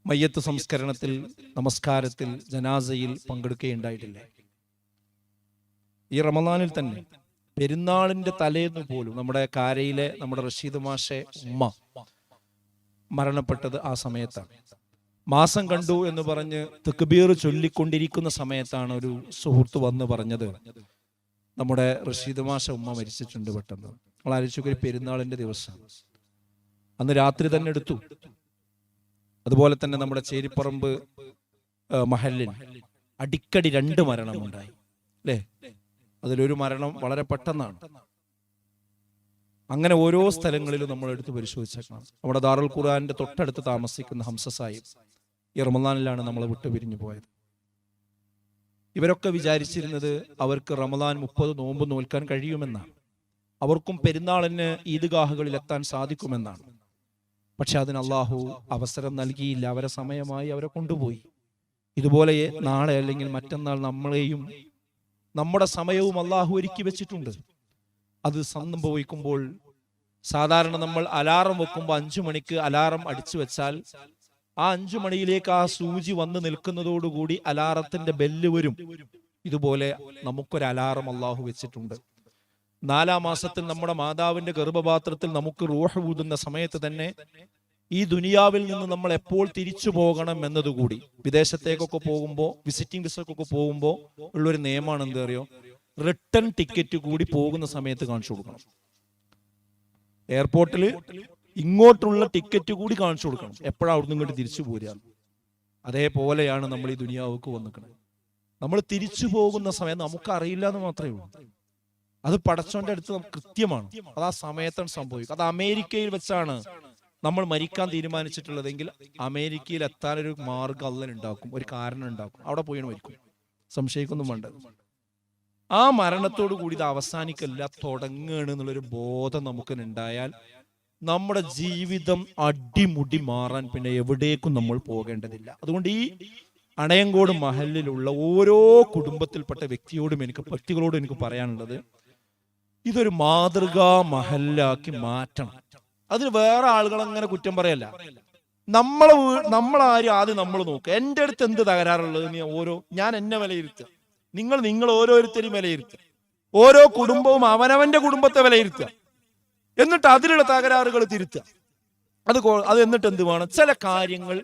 മയ്യത്ത് സംസ്കരണത്തിൽ, നമസ്കാരത്തിൽ, ജനാസയിൽ പങ്കെടുക്കുകയുണ്ടായിട്ടില്ലേ? ഈ റമദാനിൽ തന്നെ പെരുന്നാളിന്റെ തലേന്ന് പോലും നമ്മുടെ കാരയിലെ നമ്മുടെ റഷീദ് മാഷെ ഉമ്മ മരണപ്പെട്ടത് ആ സമയത്താണ്. മാസം കണ്ടു എന്ന് പറഞ്ഞ് തക്ബീർ ചൊല്ലിക്കൊണ്ടിരിക്കുന്ന സമയത്താണ് ഒരു സുഹൃത്ത് വന്ന് പറഞ്ഞത്, നമ്മുടെ റഷീദ് മാഷ ഉമ്മ മരിച്ചിട്ടുണ്ട് പെട്ടെന്ന്. നമ്മൾ ആലോചിച്ചു, പെരുന്നാളിന്റെ ദിവസം അന്ന് രാത്രി തന്നെ എടുത്തു. അതുപോലെ തന്നെ നമ്മുടെ ചേരിപ്പറമ്പ് മഹല്ലിൽ അടിക്കടി 2 മരണമുണ്ടായി അല്ലേ? അതിലൊരു മരണം വളരെ പെട്ടെന്നാണ്. അങ്ങനെ ഓരോ സ്ഥലങ്ങളിലും നമ്മൾ എടുത്ത് പരിശോധിച്ചേക്കണം. നമ്മുടെ ദാറുൽ ഖുർആന്റെ തൊട്ടടുത്ത് താമസിക്കുന്ന ഹംസ സാഹിബ് ഈ റമദാനിലാണ് നമ്മളെ വിട്ടുപിരിഞ്ഞു പോയത്. ഇവരൊക്കെ വിചാരിച്ചിരുന്നത് അവർക്ക് റമദാൻ 30 നോമ്പ് നോൽക്കാൻ കഴിയുമെന്നാണ്. അവർക്കും പെരുന്നാളിന് ഈദ്ഗാഹുകളിൽ എത്താൻ സാധിക്കുമെന്നാണ്. പക്ഷെ അതിന് അള്ളാഹു അവസരം നൽകിയില്ല. അവരെ സമയമായി അവരെ കൊണ്ടുപോയി. ഇതുപോലെ നാളെ അല്ലെങ്കിൽ മറ്റന്നാൾ നമ്മളെയും നമ്മുടെ സമയവും അള്ളാഹു ഒരുക്കി വെച്ചിട്ടുണ്ട്. അത് സംഭവിക്കുമ്പോൾ സാധാരണ നമ്മൾ അലാറം വെക്കുമ്പോൾ 5 മണിക്ക് അലാറം അടിച്ചു വെച്ചാൽ ആ 5 മണിയിലേക്ക് ആ സൂചി വന്ന് നിൽക്കുന്നതോടുകൂടി അലാറത്തിന്റെ ബെല്ല് വരും. ഇതുപോലെ നമുക്കൊരു അലാറം അള്ളാഹു വെച്ചിട്ടുണ്ട്. 4-ാം മാസത്തിൽ നമ്മുടെ മാതാവിന്റെ ഗർഭപാത്രത്തിൽ നമുക്ക് റൂഹ് ഊതുന്ന സമയത്ത് തന്നെ ഈ ദുനിയാവിൽ നിന്ന് നമ്മൾ എപ്പോൾ തിരിച്ചു പോകണം എന്നതുകൂടി, വിദേശത്തേക്കൊക്കെ പോകുമ്പോൾ, വിസിറ്റിംഗ് വിസക്കൊക്കെ പോകുമ്പോൾ ഉള്ളൊരു നിയമമാണ്. എന്താ അറിയോ? റിട്ടേൺ ടിക്കറ്റ് കൂടി പോകുന്ന സമയത്ത് കാണിച്ചു കൊടുക്കണം. എയർപോർട്ടിൽ ഇങ്ങോട്ടുള്ള ടിക്കറ്റ് കൂടി കാണിച്ചു കൊടുക്കണം, എപ്പോഴാണ് അവിടുന്ന് ഇങ്ങോട്ട് തിരിച്ചു പോരുക. അതേപോലെയാണ് നമ്മൾ ഈ ദുനിയാവുക്ക് വന്നിക്കുന്നത്. നമ്മൾ തിരിച്ചു പോകുന്ന സമയം നമുക്കറിയില്ല എന്ന് മാത്രമേ ഉള്ളൂ. അത് പടച്ചോന്റെ അടുത്ത് കൃത്യമാണ്. അത് ആ സമയത്താണ് സംഭവിക്കും. അത് അമേരിക്കയിൽ വെച്ചാണ് നമ്മൾ മരിക്കാൻ തീരുമാനിച്ചിട്ടുള്ളതെങ്കിൽ അമേരിക്കയിൽ എത്താനൊരു മാർഗം അള്ളൻ ഉണ്ടാക്കും, ഒരു കാരണം ഉണ്ടാക്കും. അവിടെ പോയി മരിക്കും, സംശയിക്കൊന്നും വേണ്ട. ആ മരണത്തോടു കൂടി ഇത് അവസാനിക്കല്ല, തുടങ്ങുകയാണ് എന്നുള്ളൊരു ബോധം നമുക്ക് ഉണ്ടായാൽ നമ്മുടെ ജീവിതം അടിമുടി മാറാൻ പിന്നെ എവിടേക്കും നമ്മൾ പോകേണ്ടതില്ല. അതുകൊണ്ട് ഈ അണയങ്കോട് മഹലിലുള്ള ഓരോ കുടുംബത്തിൽപ്പെട്ട വ്യക്തിയോടും എനിക്ക് പറയാനുള്ളത്, ഇതൊരു മാതൃകാ മഹല്ലാക്കി മാറ്റണം. അതിന് വേറെ ആളുകൾ അങ്ങനെ കുറ്റം പറയല്ല. നമ്മളാരും ആദ്യം നമ്മൾ നോക്കുക. എൻ്റെ അടുത്ത് എന്ത് തകരാറുള്ളത് ഞാൻ എന്നെ വിലയിരുത്തുക, നിങ്ങൾ ഓരോരുത്തരും വിലയിരുത്തുക. ഓരോ കുടുംബവും അവനവന്റെ കുടുംബത്തെ വിലയിരുത്തുക. എന്നിട്ട് അതിലുള്ള തകരാറുകൾ തിരുത്തുക. അത് എന്നിട്ട് എന്ത് വേണം? ചില കാര്യങ്ങൾ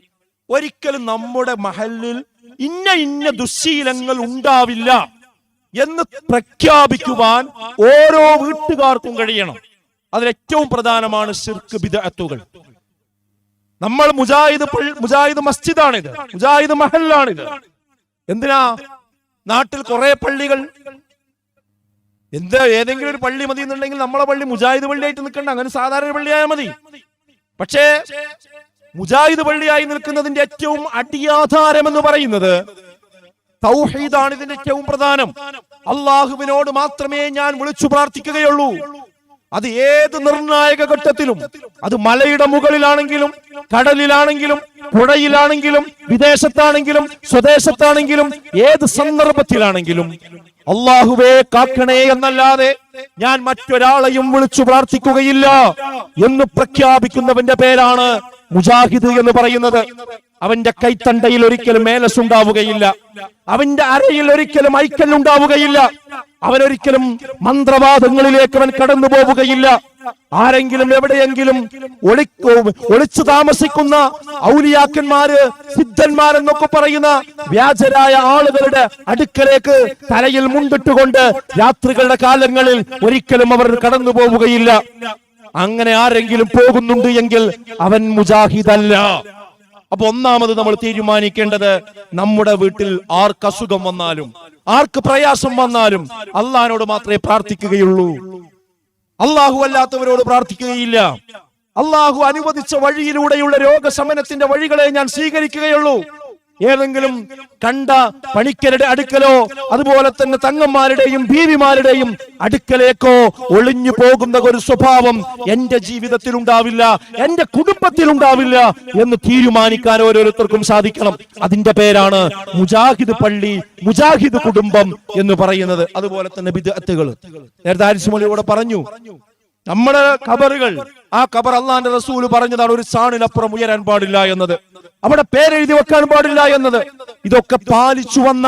ഒരിക്കലും നമ്മുടെ മഹല്ലിൽ ഇന്ന ദുശ്ശീലങ്ങൾ ഉണ്ടാവില്ല എന്ന് പ്രഖ്യാപിക്കുവാൻ ഓരോ വീട്ടുകാർക്കും കഴിയണം. അതിലേറ്റവും പ്രധാനമാണ് ശിർക്ക് ബിദ്അത്തുകൾ. നമ്മൾ മുജാഹിദ് മസ്ജിദാണിത്, മുജാഹിദ് മഹല്ലാണിത്. എന്തിനാ നാട്ടിൽ കുറെ പള്ളികൾ? ഏതെങ്കിലും ഒരു പള്ളി മതി എന്നുണ്ടെങ്കിൽ നമ്മളെ പള്ളി മുജാഹിദ് പള്ളിയായിട്ട് നിൽക്കണ്ട, അങ്ങനെ സാധാരണ പള്ളിയായാൽ മതി. പക്ഷേ മുജാഹിദ് പള്ളിയായി നിൽക്കുന്നതിന്റെ ഏറ്റവും അടിയാധാരം എന്ന് പറയുന്നത് തൗഹീദാണ്. ഇതിന്റെ ഏറ്റവും പ്രധാനം. അള്ളാഹുവിനോട് മാത്രമേ ഞാൻ വിളിച്ചു പ്രാർത്ഥിക്കുകയുള്ളൂ. അത് ഏത് നിർണായക ഘട്ടത്തിലും, അത് മലയുടെ മുകളിലാണെങ്കിലും, കടലിലാണെങ്കിലും, പുഴയിലാണെങ്കിലും, വിദേശത്താണെങ്കിലും, സ്വദേശത്താണെങ്കിലും, ഏത് സന്ദർഭത്തിലാണെങ്കിലും അള്ളാഹുവേ കാക്കണേ എന്നല്ലാതെ ഞാൻ മറ്റൊരാളെയും വിളിച്ചു പ്രാർത്ഥിക്കുകയില്ല എന്ന് പ്രഖ്യാപിക്കുന്നവന്റെ പേരാണ് മുജാഹിദ് എന്ന് പറയുന്നത്. അവന്റെ കൈത്തണ്ടയിൽ ഒരിക്കലും മേലസ് ഉണ്ടാവുകയില്ല, അവന്റെ അരയിൽ ഒരിക്കലും ഐക്കൽ ഉണ്ടാവുകയില്ല. അവനൊരിക്കലും മന്ത്രവാദങ്ങളിലേക്ക് അവൻ കടന്നു പോവുകയില്ല. ആരെങ്കിലും എവിടെയെങ്കിലും ഒളിച്ചു താമസിക്കുന്ന ഔലിയാക്കന്മാര്, സിദ്ധന്മാരെന്നൊക്കെ പറയുന്ന വ്യാജരായ ആളുകളുടെ അടുക്കലേക്ക് തലയിൽ മുണ്ടിട്ടുകൊണ്ട് രാത്രികളുടെ കാലങ്ങളിൽ ഒരിക്കലും അവർ കടന്നു പോവുകയില്ല. അങ്ങനെ ആരെങ്കിലും പോകുന്നുണ്ട് എങ്കിൽ അവൻ മുജാഹിദല്ല. അപ്പൊ ഒന്നാമത് നമ്മൾ തീരുമാനിക്കേണ്ടത്, നമ്മുടെ വീട്ടിൽ ആർക്ക് അസുഖം വന്നാലും ആർക്ക് പ്രയാസം വന്നാലും അള്ളാഹിനോട് മാത്രമേ പ്രാർത്ഥിക്കുകയുള്ളൂ. അള്ളാഹു അല്ലാത്തവരോട് പ്രാർത്ഥിക്കുകയില്ല. അള്ളാഹു അനുവദിച്ച വഴിയിലൂടെയുള്ള രോഗശമനത്തിന്റെ വഴികളെ ഞാൻ സ്വീകരിക്കുകയുള്ളൂ. ഏതെങ്കിലും കണ്ട പണിക്കരുടെ അടുക്കലോ അതുപോലെ തന്നെ തങ്ങന്മാരുടെയും ബീവിമാരുടെയും അടുക്കലേക്കോ ഒളിഞ്ഞു പോകുന്ന ഒരു സ്വഭാവം എന്റെ ജീവിതത്തിൽ ഉണ്ടാവില്ല, എന്റെ കുടുംബത്തിൽ ഉണ്ടാവില്ല എന്ന് തീരുമാനിക്കാൻ ഓരോരുത്തർക്കും സാധിക്കണം. അതിന്റെ പേരാണ് മുജാഹിദ് പള്ളി, മുജാഹിദ് കുടുംബം എന്ന് പറയുന്നത്. അതുപോലെ തന്നെ ബിദ്അത്തുകൾ. നേരത്തെ ആരിസ്മോളിയോട് പറഞ്ഞു, നമ്മുടെ ഖബറുകൾ, ആ ഖബർ അള്ളാന്റെ റസൂല് പറഞ്ഞതാണ് ഒരു ചാണിനപ്പുറം ഉയരാൻ പാടില്ല എന്നത്, അവിടെ പേരെഴുതി വെക്കാൻ പാടില്ല എന്നത്. ഇതൊക്കെ പാലിച്ചു വന്ന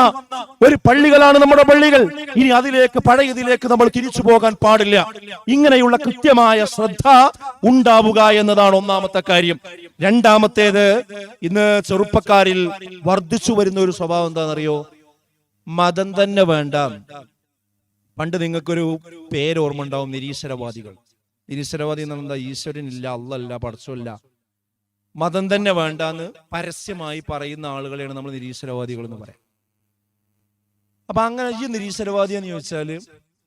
ഒരു പള്ളികളാണ് നമ്മുടെ പള്ളികൾ. ഇനി അതിലേക്ക്, പഴയതിലേക്ക് നമ്മൾ തിരിച്ചു പോകാൻ പാടില്ല. ഇങ്ങനെയുള്ള കൃത്യമായ ശ്രദ്ധ ഉണ്ടാവുക എന്നതാണ് ഒന്നാമത്തെ കാര്യം. രണ്ടാമത്തേത്, ഇന്ന് ചെറുപ്പക്കാരിൽ വർദ്ധിച്ചു വരുന്ന ഒരു സ്വഭാവം എന്താണെന്നറിയോ? മതം തന്നെ വേണ്ട. പണ്ട് നിങ്ങൾക്കൊരു പേര് ഓർമ്മ ഉണ്ടാവും, നിരീശ്വരവാദികൾ. നിരീശ്വരവാദി എന്ന് പറഞ്ഞാൽ ഈശ്വരനില്ല, അള്ളല്ല, പടച്ചമില്ല, മതം തന്നെ വേണ്ടാന്ന് പരസ്യമായി പറയുന്ന ആളുകളെയാണ് നമ്മൾ നിരീശ്വരവാദികൾ എന്ന് പറയാം. അപ്പൊ അങ്ങനെ ഈ നിരീശ്വരവാദി എന്ന് ചോദിച്ചാൽ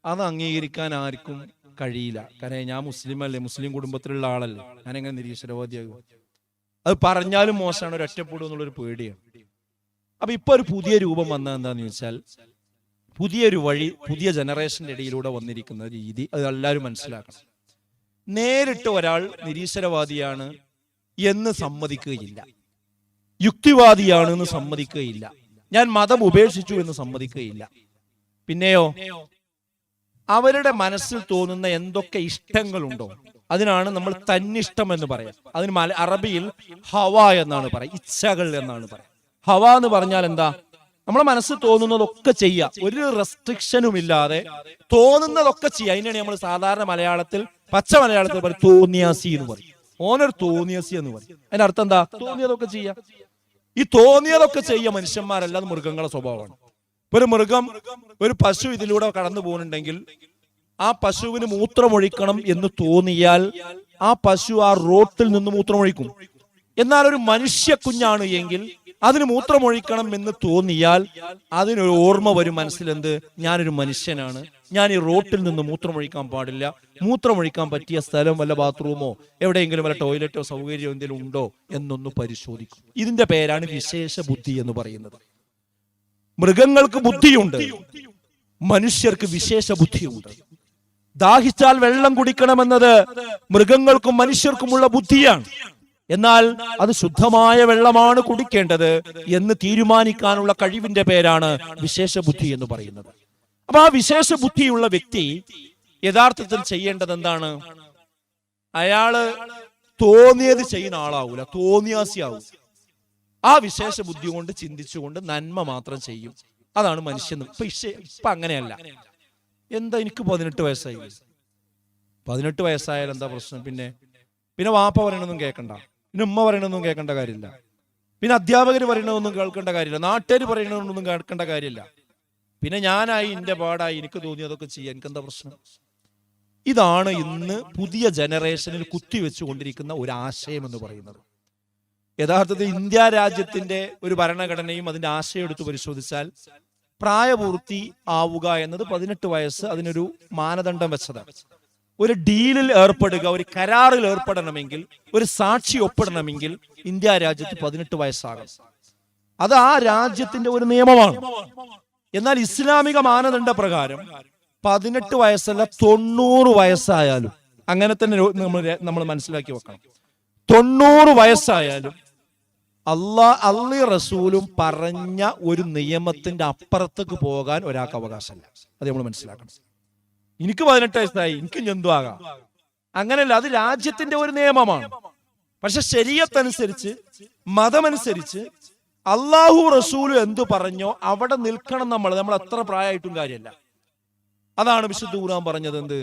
അത് അംഗീകരിക്കാൻ ആർക്കും കഴിയില്ല. കാരണം ഞാൻ മുസ്ലിം അല്ലേ, മുസ്ലിം കുടുംബത്തിലുള്ള ആളല്ലേ, ഞാൻ എങ്ങനെ നിരീശ്വരവാദിയാകും? അത് പറഞ്ഞാലും മോശമാണ്, ഒരു ഒറ്റപ്പെടും എന്നുള്ളൊരു പേടിയാണ്. അപ്പൊ ഇപ്പൊ ഒരു പുതിയ രൂപം വന്നത് എന്താന്ന് ചോദിച്ചാൽ, പുതിയൊരു വഴി, പുതിയ ജനറേഷന്റെ ഇടയിലൂടെ വന്നിരിക്കുന്ന രീതി അത് എല്ലാവരും മനസ്സിലാക്കണം. നേരിട്ട് ഒരാൾ നിരീശ്വരവാദിയാണ് എന്ന് സമ്മതിക്കുകയില്ല, യുക്തിവാദിയാണ് എന്ന് സമ്മതിക്കുകയില്ല, ഞാൻ മതം ഉപേക്ഷിച്ചു എന്ന് സമ്മതിക്കുകയില്ല. പിന്നെയോ അവരുടെ മനസ്സിൽ തോന്നുന്ന എന്തൊക്കെ ഇഷ്ടങ്ങളുണ്ടോ അതിനാണ് നമ്മൾ തന്നിഷ്ടം എന്ന് പറയാം. അതിന് അറബിയിൽ ഹവ എന്നാണ് പറയാം, ഇച്ഛകൾ എന്നാണ് പറയാം. ഹവ എന്ന് പറഞ്ഞാൽ എന്താ? നമ്മളെ മനസ്സിൽ തോന്നുന്നതൊക്കെ ചെയ്യാം, ഒരു റെസ്ട്രിക്ഷനും ഇല്ലാതെ തോന്നുന്നതൊക്കെ ചെയ്യാം. അതിനാണ് നമ്മൾ സാധാരണ മലയാളത്തിൽ, പച്ച മലയാളത്തിൽ പറയും തോന്നിയാസി എന്ന് പറയും. ഓനൊരു തോന്നിയാസി എന്ന് പറയും. അതിന്റെ അർത്ഥം എന്താ? തോന്നിയതൊക്കെ ചെയ്യാം. ഈ തോന്നിയതൊക്കെ ചെയ്യാം മനുഷ്യന്മാരല്ലാതെ മൃഗങ്ങളുടെ സ്വഭാവമാണ്. ഒരു മൃഗം, ഒരു പശു ഇതിലൂടെ കടന്നു പോകുന്നുണ്ടെങ്കിൽ ആ പശുവിന് മൂത്രമൊഴിക്കണം എന്ന് തോന്നിയാൽ ആ പശു ആ റോട്ടിൽ നിന്ന് മൂത്രമൊഴിക്കും. എന്നാൽ ഒരു മനുഷ്യ കുഞ്ഞാണ് എങ്കിൽ അതിന് മൂത്രമൊഴിക്കണം എന്ന് തോന്നിയാൽ അതിനൊരു ഓർമ്മ വരും മനസ്സിലെന്ത്, ഞാനൊരു മനുഷ്യനാണ്, ഞാൻ ഈ റോട്ടിൽ നിന്ന് മൂത്രമൊഴിക്കാൻ പാടില്ല, മൂത്രമൊഴിക്കാൻ പറ്റിയ സ്ഥലം വല്ല ബാത്റൂമോ എവിടെയെങ്കിലും വല്ല ടോയ്ലറ്റോ സൗകര്യമോ എന്തെങ്കിലും ഉണ്ടോ എന്നൊന്ന് പരിശോധിക്കും. ഇതിന്റെ പേരാണ് വിശേഷ ബുദ്ധി എന്ന് പറയുന്നത്. മൃഗങ്ങൾക്ക് ബുദ്ധിയുണ്ട്, മനുഷ്യർക്ക് വിശേഷ ബുദ്ധിയുണ്ട്. ദാഹിച്ചാൽ വെള്ളം കുടിക്കണമെന്നത് മൃഗങ്ങൾക്കും മനുഷ്യർക്കുമുള്ള ബുദ്ധിയാണ്. എന്നാൽ അത് ശുദ്ധമായ വെള്ളമാണ് കുടിക്കേണ്ടത് എന്ന് തീരുമാനിക്കാനുള്ള കഴിവിന്റെ പേരാണ് വിശേഷ ബുദ്ധി എന്ന് പറയുന്നത്. അപ്പൊ ആ വിശേഷ ബുദ്ധിയുള്ള വ്യക്തി യഥാർത്ഥത്തിൽ ചെയ്യേണ്ടത് എന്താണ്? അയാള് തോന്നിയത് ചെയ്യുന്ന ആളാവൂല, തോന്നിയാസിയാവും. ആ വിശേഷ ബുദ്ധി കൊണ്ട് ചിന്തിച്ചുകൊണ്ട് നന്മ മാത്രം ചെയ്യും. അതാണ് മനുഷ്യൻ. ഇപ്പൊ അങ്ങനെയല്ല. എന്താ, എനിക്ക് 18 വയസ്സായി, 18 വയസ്സായാലും എന്താ പ്രശ്നം? പിന്നെ വാപ്പ പറയണതൊന്നും കേൾക്കണ്ട, പിന്നെ ഉമ്മ പറയണതൊന്നും കേൾക്കേണ്ട കാര്യമില്ല, പിന്നെ അധ്യാപകർ പറയണതൊന്നും കേൾക്കേണ്ട കാര്യമില്ല, നാട്ടുകാർ പറയണതൊന്നും കേൾക്കേണ്ട കാര്യമില്ല, പിന്നെ ഞാനായി എന്റെ പാടായി എനിക്ക് തോന്നിയതൊക്കെ ചെയ്യാൻ എനിക്കെന്താ പ്രശ്നം? ഇതാണ് ഇന്ന് പുതിയ ജനറേഷനിൽ കുത്തിവെച്ചുകൊണ്ടിരിക്കുന്ന ഒരു ആശയം എന്ന് പറയുന്നത്. യഥാർത്ഥത്തിൽ ഇന്ത്യ രാജ്യത്തിന്റെ ഒരു ഭരണഘടനയും അതിന്റെ ആശയം എടുത്ത് പരിശോധിച്ചാൽ പ്രായപൂർത്തി ആവുക എന്നത് 18 വയസ്സ് അതിനൊരു മാനദണ്ഡം വെച്ചതാണ്. ഒരു ഡീലിൽ ഏർപ്പെടുക, ഒരു കരാറിൽ ഏർപ്പെടണമെങ്കിൽ, ഒരു സാക്ഷി ഒപ്പിടണമെങ്കിൽ ഇന്ത്യ രാജ്യത്ത് 18 വയസ്സാകണം. അത് ആ രാജ്യത്തിന്റെ ഒരു നിയമമാണ്. എന്നാൽ ഇസ്ലാമിക മാനദണ്ഡ പ്രകാരം 18 വയസ്സല്ല 90 വയസ്സായാലും അങ്ങനെ തന്നെ നമ്മൾ മനസ്സിലാക്കി വെക്കണം. 90 വയസ്സായാലും അള്ളി റസൂലും പറഞ്ഞ ഒരു നിയമത്തിന്റെ അപ്പുറത്തേക്ക് പോകാൻ ഒരാൾക്ക് അവകാശമില്ല. അത് നമ്മൾ മനസ്സിലാക്കണം. എനിക്ക് 18 വയസ്സായി, എനിക്ക് എന്തു ആകാം, അങ്ങനെയല്ല. അത് രാജ്യത്തിന്റെ ഒരു നിയമമാണ്. പക്ഷെ ശരീഅത്തനുസരിച്ച്, മതമനുസരിച്ച് അള്ളാഹു റസൂല് എന്തു പറഞ്ഞോ അവിടെ നിൽക്കണം. നമ്മൾ എത്ര പ്രായമായിട്ടും കാര്യമല്ല. അതാണ് വിശുദ്ധ ഖുർആൻ പറഞ്ഞത്. എന്ത്?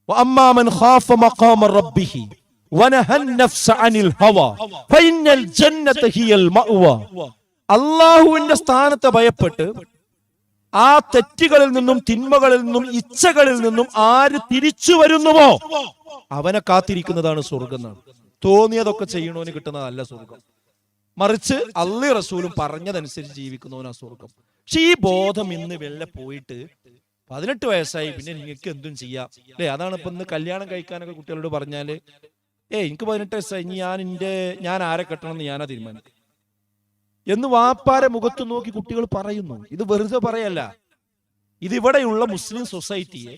വഅമ്മാ മൻ ഖാഫ മഖാമ റബ്ബിഹി വനഹൻ നഫ്സ അനിൽ ഹവാ ഫഇന്നൽ ജന്നത ഹിയൽ മഅ്വാ. അല്ലാഹുവിന്റെ സ്ഥാനത്തെ ഭയപ്പെട്ട് ആ തെറ്റുകളിൽ നിന്നും തിന്മകളിൽ നിന്നും ഇച്ഛകളിൽ നിന്നും ആര് തിരിച്ചു വരുന്നുവോ അവനെ കാത്തിരിക്കുന്നതാണ് സ്വർഗം എന്നാണ്. തോന്നിയതൊക്കെ ചെയ്യണോന് കിട്ടുന്നതല്ല സ്വർഗം, മറിച്ച് അള്ളി റസൂലും പറഞ്ഞതനുസരിച്ച് ജീവിക്കുന്നവനാ സ്വർഗം. പക്ഷെ ഈ ബോധം ഇന്ന് വെള്ളം പോയിട്ട് 18 വയസ്സായി, പിന്നെ നിങ്ങൾക്ക് എന്തും ചെയ്യാം അല്ലെ? അതാണ് ഇപ്പൊ ഇന്ന് കല്യാണം കഴിക്കാനൊക്കെ കുട്ടികളോട് പറഞ്ഞാല് എനിക്ക് 18 വയസ്സായി, ഞാൻ ആരെ കെട്ടണം എന്ന് ഞാനാ തീരുമാനിക്കും എന്ന് വാപ്പാരെ മുഖത്ത് നോക്കി കുട്ടികൾ പറയുന്നു. ഇത് വെറുതെ പറയല്ല, ഇതിവിടെയുള്ള മുസ്ലിം സൊസൈറ്റിയെ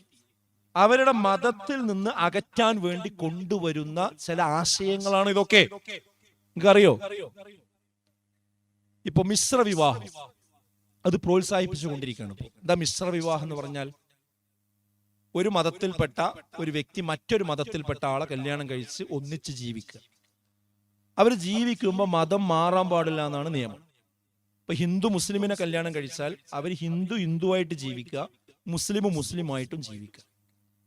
അവരുടെ മതത്തിൽ നിന്ന് അകറ്റാൻ വേണ്ടി കൊണ്ടുവരുന്ന ചില ആശയങ്ങളാണ് ഇതൊക്കെ. നിങ്ങൾക്കറിയോ, ഇപ്പൊ മിശ്ര വിവാഹം അത് പ്രോത്സാഹിപ്പിച്ചുകൊണ്ടിരിക്കുകയാണ്. എന്താ മിശ്ര വിവാഹം എന്ന് പറഞ്ഞാൽ? ഒരു മതത്തിൽപ്പെട്ട ഒരു വ്യക്തി മറ്റൊരു മതത്തിൽപ്പെട്ട ആളെ കല്യാണം കഴിച്ച് ഒന്നിച്ച് ജീവിക്കുക. അവർ ജീവിക്കുമ്പോൾ മതം മാറാൻ പാടില്ല എന്നാണ് നിയമം. ഇപ്പൊ ഹിന്ദു മുസ്ലിമിനെ കല്യാണം കഴിച്ചാൽ അവർ ഹിന്ദുവായിട്ട് ജീവിക്കുക, മുസ്ലിമായിട്ടും ജീവിക്കുക.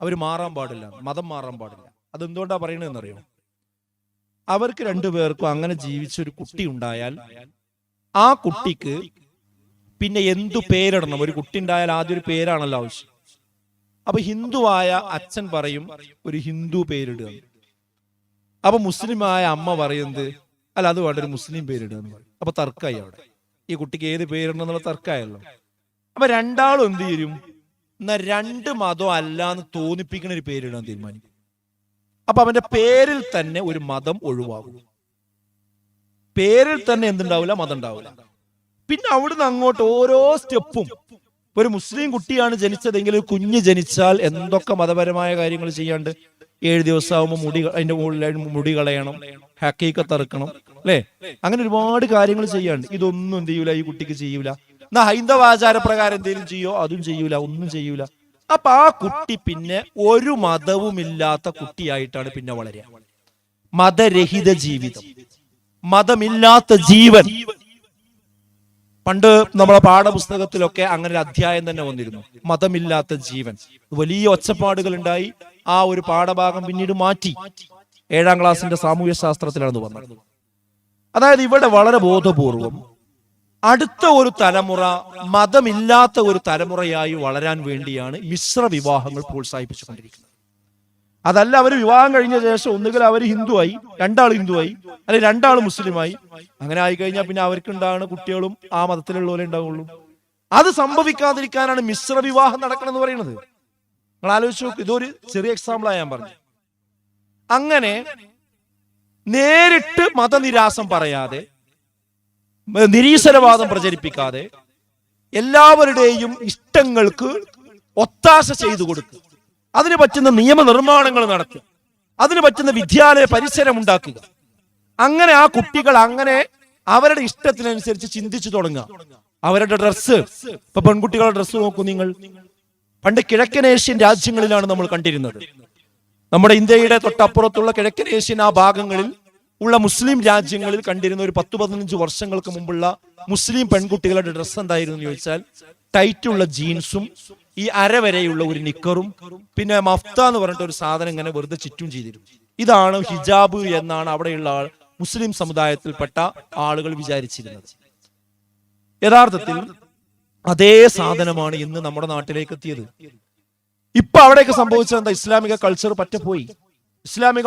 അവർ മാറാൻ പാടില്ല, മതം മാറാൻ പാടില്ല. അതെന്തുകൊണ്ടാ പറയണതെന്നറിയോ? അവർക്ക് രണ്ടുപേർക്കും അങ്ങനെ ജീവിച്ചൊരു കുട്ടി ഉണ്ടായാൽ ആ കുട്ടിക്ക് പിന്നെ എന്തു പേരിടണം? ഒരു കുട്ടി ഉണ്ടായാൽ ആദ്യം ഒരു പേരാണല്ലോ ആവശ്യം. അപ്പൊ ഹിന്ദുവായ അച്ഛൻ പറയും ഒരു ഹിന്ദു പേരിടുക. അപ്പൊ മുസ്ലിമായ അമ്മ പറയുന്നത് അല്ല, അത് വേണ്ട, ഒരു മുസ്ലിം പേരിടുക എന്ന് പറയും. അപ്പൊ തർക്കമായി അവിടെ. ഈ കുട്ടിക്ക് ഏത് പേരിടണം എന്നുള്ള തർക്കമായല്ലോ. അപ്പൊ രണ്ടാളും എന്ത് ചെയ്യും? എന്നാ രണ്ട് മതം അല്ലാന്ന് തോന്നിപ്പിക്കുന്ന ഒരു പേരിടാൻ തീരുമാനിക്കും. അപ്പൊ അവന്റെ പേരിൽ തന്നെ ഒരു മതം ഒഴിവാകും. പേരിൽ തന്നെ എന്തുണ്ടാവില്ല? മതം ഉണ്ടാവില്ല. പിന്നെ അവിടുന്ന് അങ്ങോട്ട് ഓരോ സ്റ്റെപ്പും, ഒരു മുസ്ലിം കുട്ടിയാണ് ജനിച്ചതെങ്കിൽ കുഞ്ഞ് ജനിച്ചാൽ എന്തൊക്കെ മതപരമായ കാര്യങ്ങൾ ചെയ്യാണ്ട് 7 ദിവസം ആവുമ്പോൾ അതിന്റെ മുകളിൽ മുടി കളയണം, ഹക്കീക്കത്ത് ഇറക്കണം, അല്ലെ? അങ്ങനെ ഒരുപാട് കാര്യങ്ങൾ ചെയ്യാണ്ട്. ഇതൊന്നും എന്ത് ചെയ്യൂല, ഈ കുട്ടിക്ക് ചെയ്യൂല. എന്നാ ഹൈന്ദവ ആചാരപ്രകാരം എന്തെങ്കിലും ചെയ്യോ? അതും ചെയ്യൂല, ഒന്നും ചെയ്യൂല. അപ്പൊ ആ കുട്ടി പിന്നെ ഒരു മതവുമില്ലാത്ത കുട്ടിയായിട്ടാണ് പിന്നെ വളരുക. മതരഹിത ജീവിതം, മതമില്ലാത്ത ജീവൻ. പണ്ട് നമ്മളെ പാഠപുസ്തകത്തിലൊക്കെ അങ്ങനെ ഒരു അധ്യായം തന്നെ വന്നിരുന്നു, മതമില്ലാത്ത ജീവൻ. വലിയ ഒച്ചപ്പാടുകൾ ഉണ്ടായി. ആ ഒരു പാഠഭാഗം പിന്നീട് മാറ്റി. 7ാം ക്ലാസ്സിന്റെ സാമൂഹ്യ ശാസ്ത്രത്തിലാണ് വന്നത്. അതായത് ഇവിടെ വളരെ ബോധപൂർവം അടുത്ത ഒരു തലമുറ മതമില്ലാത്ത ഒരു തലമുറയായി വളരാൻ വേണ്ടിയാണ് മിശ്ര വിവാഹങ്ങൾ പ്രോത്സാഹിപ്പിച്ചുകൊണ്ടിരിക്കുന്നത്. അതല്ല, അവർ വിവാഹം കഴിഞ്ഞ ശേഷം ഒന്നുകിൽ അവർ ഹിന്ദുവായി, രണ്ടാൾ ഹിന്ദുവായി, അല്ലെങ്കിൽ രണ്ടാൾ മുസ്ലിമായി. അങ്ങനെ ആയിക്കഴിഞ്ഞാൽ പിന്നെ അവർക്കുണ്ടാകുന്ന കുട്ടികളും ആ മതത്തിലുള്ളവരെ ഉണ്ടാവുള്ളൂ. അത് സംഭവിക്കാതിരിക്കാനാണ് മിശ്ര വിവാഹം നടക്കണം എന്ന് പറയുന്നത്. നിങ്ങൾ ആലോചിച്ച് നോക്ക്. ഇതൊരു ചെറിയ എക്സാമ്പിളാണ് ഞാൻ പറഞ്ഞു. അങ്ങനെ നേരിട്ട് മതനിരാസം പറയാതെ, നിരീശ്വരവാദം പ്രചരിപ്പിക്കാതെ, എല്ലാവരുടെയും ഇഷ്ടങ്ങൾക്ക് ഒത്താശ ചെയ്തു കൊടുക്കുക, അതിന് പറ്റുന്ന നിയമനിർമ്മാണങ്ങൾ നടത്തുക, അതിന് പറ്റുന്ന വിദ്യാലയ പരിസരം ഉണ്ടാക്കുക. അങ്ങനെ ആ കുട്ടികൾ അങ്ങനെ അവരുടെ ഇഷ്ടത്തിനനുസരിച്ച് ചിന്തിച്ചു തുടങ്ങുക. അവരുടെ ഡ്രസ്സ്, ഇപ്പൊ പെൺകുട്ടികളുടെ ഡ്രസ്സ് നോക്കൂ നിങ്ങൾ. പണ്ട് കിഴക്കൻ ഏഷ്യൻ രാജ്യങ്ങളിലാണ് നമ്മൾ കണ്ടിരുന്നത്. നമ്മുടെ ഇന്ത്യയുടെ തൊട്ടപ്പുറത്തുള്ള കിഴക്കൻ ഏഷ്യൻ ആ ഭാഗങ്ങളിൽ ഉള്ള മുസ്ലിം രാജ്യങ്ങളിൽ കണ്ടിരുന്ന ഒരു 10-15 വർഷങ്ങൾക്ക് മുമ്പുള്ള മുസ്ലിം പെൺകുട്ടികളുടെ ഡ്രസ്സ് എന്തായിരുന്നു എന്ന് ചോദിച്ചാൽ, ടൈറ്റുള്ള ജീൻസും ഈ അരവരെയുള്ള ഒരു നിക്കറും പിന്നെ മഫ്ത എന്ന് പറഞ്ഞിട്ട് ഒരു സാധനം ഇങ്ങനെ വെറുതെ ചുറ്റും ചെയ്തിരുന്നു. ഇതാണ് ഹിജാബ് എന്നാണ് അവിടെയുള്ള മുസ്ലിം സമുദായത്തിൽപ്പെട്ട ആളുകൾ വിചാരിച്ചിരുന്നത്. യഥാർത്ഥത്തിൽ അതേ സാധനമാണ് ഇന്ന് നമ്മുടെ നാട്ടിലേക്ക് എത്തിയത്. ഇപ്പൊ അവിടെയൊക്കെ സംഭവിച്ചത് എന്താ? ഇസ്ലാമിക കൾച്ചർ പറ്റപ്പോയി, ഇസ്ലാമിക